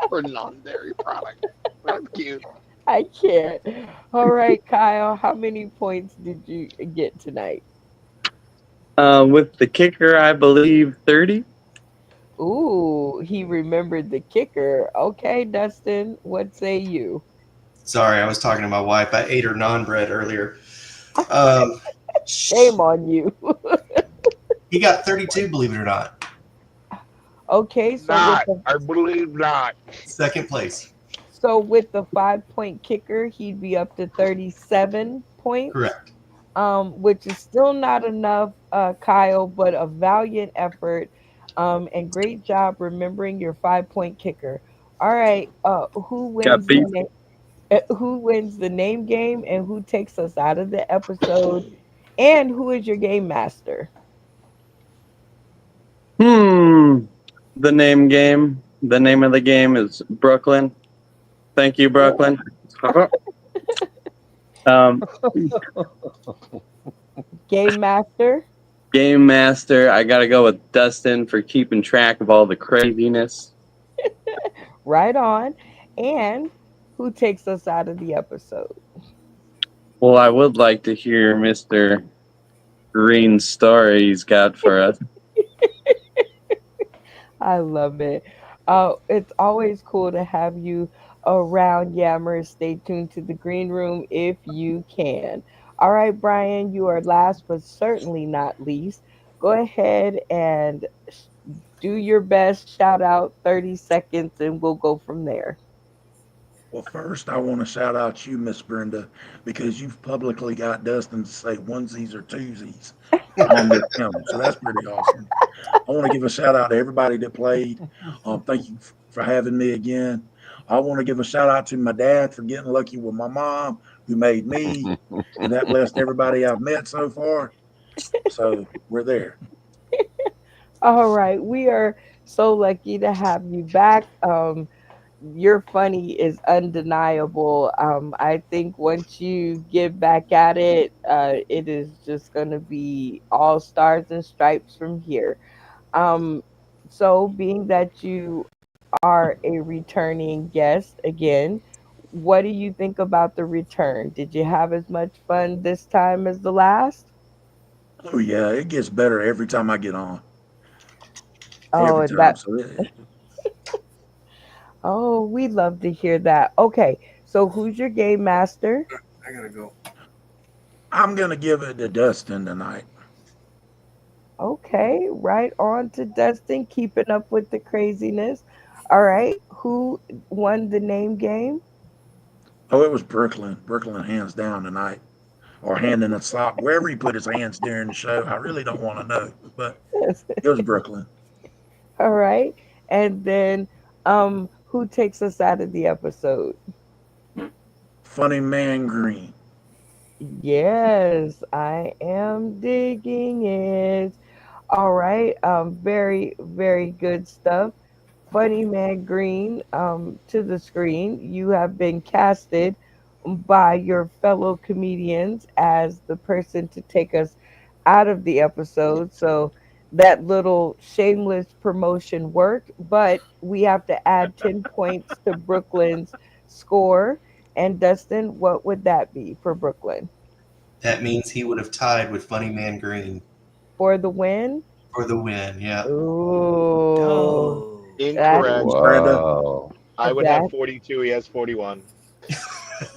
For non-dairy product. That's cute. I can't. All right, Kyle, how many points did you get tonight? With the kicker, I believe 30. Ooh, he remembered the kicker. Okay, Dustin, what say you? Sorry, I was talking to my wife. I ate her non bread earlier. Um, Shame on you. he got 32, believe it or not. Okay, Not. I believe not. Second place. so with the 5 point kicker, he'd be up to 37 points. Correct. Which is still not enough, Kyle, but a valiant effort. And great job remembering your 5 point kicker. All right, Got beef. who wins the name game and who takes us out of the episode? And who is your game master? Hmm. The name game. The name of the game is Brooklyn. Thank you, Brooklyn. um, Game master? Game master. I gotta go with Dustin for keeping track of all the craziness. Right on. And who takes us out of the episode? Well, I would like to hear Mr. Green's story he's got for us. I love it. It's always cool to have you around, Yammers. Stay tuned to the green room if you can. All right, Brian, you are last but certainly not least. Go ahead and do your best. Shout out 30 seconds and we'll go from there. Well, first, I want to shout out you, Miss Brenda, because you've publicly got Dustin to say onesies or twosies on this channel. So that's pretty awesome. I want to give a shout out to everybody that played. Thank you for having me again. I want to give a shout out to my dad for getting lucky with my mom, who made me, and that blessed everybody I've met so far. So we're there. All right, we are so lucky to have you back. Your funny is undeniable. I think once you get back at it, it is just going to be all stars and stripes from here. Um, so, being that you are a returning guest again, what do you think about the return? Did you have as much fun this time as the last? Oh yeah, it gets better every time I get on. Oh, Every and time. that, So oh, we love to hear that. Okay, so who's your game master? I gotta go. I'm gonna give it to Dustin tonight. Okay, right on to Dustin, keeping up with the craziness. All right, who won the name game? Oh, it was Brooklyn. Brooklyn hands down tonight. Or handing a sock, wherever he put his hands during the show. I really don't want to know, but it was Brooklyn. All right, and then who takes us out of the episode? Funny Man Green. Yes, I am digging it. All right, very, very good stuff. Funny Man Green, to the screen. You have been casted by your fellow comedians as the person to take us out of the episode. So that little shameless promotion worked, but we have to add 10 points to Brooklyn's score. And Dustin, what would that be for Brooklyn? That means he would have tied with Funny Man Green For the win? for the win. Yeah. Ooh, Oh. that's Incorrect. Brenda. Wow. I would have that. 42. He has 41.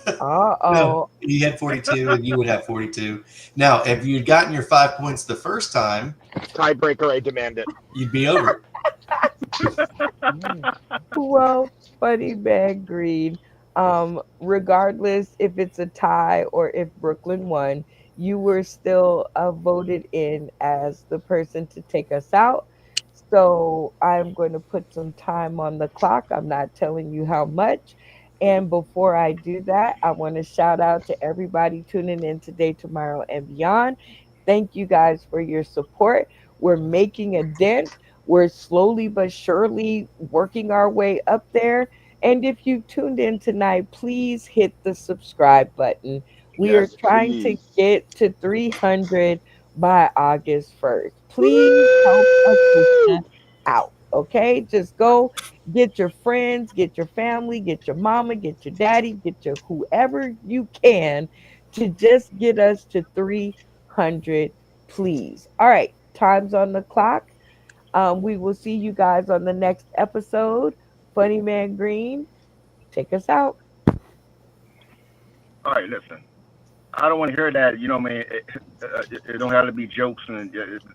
Uh No, oh. he had 42 and you would have 42. Now, if you'd gotten your 5 points the first time, Tiebreaker, I demand it. you'd be over. Well, funny bad greed. Regardless if it's a tie or if Brooklyn won, you were still voted in as the person to take us out. So I'm going to put some time on the clock. I'm not telling you how much. And before I do that, I want to shout out to everybody tuning in today, tomorrow, and beyond. Thank you guys for your support. We're making a dent. We're slowly but surely working our way up there. And if you tuned in tonight, please hit the subscribe button. We are Yes, trying to please. get to 300 by August 1st. Please help a sister out. Okay, just go get your friends, get your family, get your mama, get your daddy, get your whoever you can to just get us to 300, please. All right, time's on the clock. We will see you guys on the next episode. Funny Man Green, take us out. All right, listen. I don't want to hear that. You know, what I mean, it don't have to be jokes and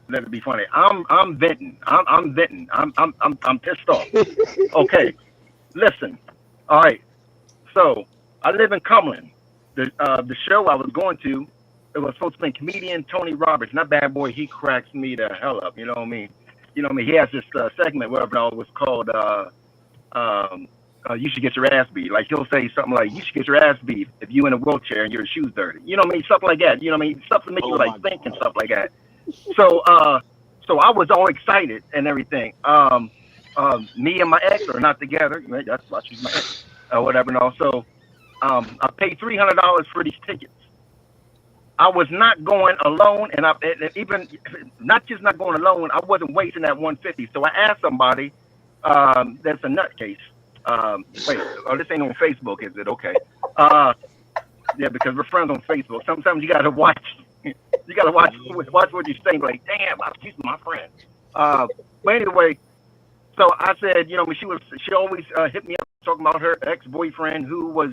let it be funny. I'm venting. I'm venting. I'm pissed off. Okay, listen. All right. So I live in Cumberland. The show I was going to, it was supposed to be comedian Tony Roberts. And that bad boy, he cracks me the hell up. You know what I mean? You know what I mean? He has this segment, whatever it was called. Um, you should get your ass beat. Like he'll say something like, "You should get your ass beat if you in a wheelchair and your shoes dirty." You know what I mean? Something like that. You know what I mean? Stuff to make you Oh my like think and God. stuff like that. So, so I was all excited and everything. Me and my ex are not together. That's why she's my ex or whatever. And also, I paid $300 for these tickets. I was not going alone, and even not just not going alone. I wasn't wasting that 150. So I asked somebody that's a nutcase. Wait, oh, this ain't on Facebook, is it? Okay. Yeah, because we're friends on Facebook. Sometimes you gotta watch. You gotta watch what you say. Like, damn, she's my friend. But anyway, so I said, you know, she always hit me up talking about her ex boyfriend who was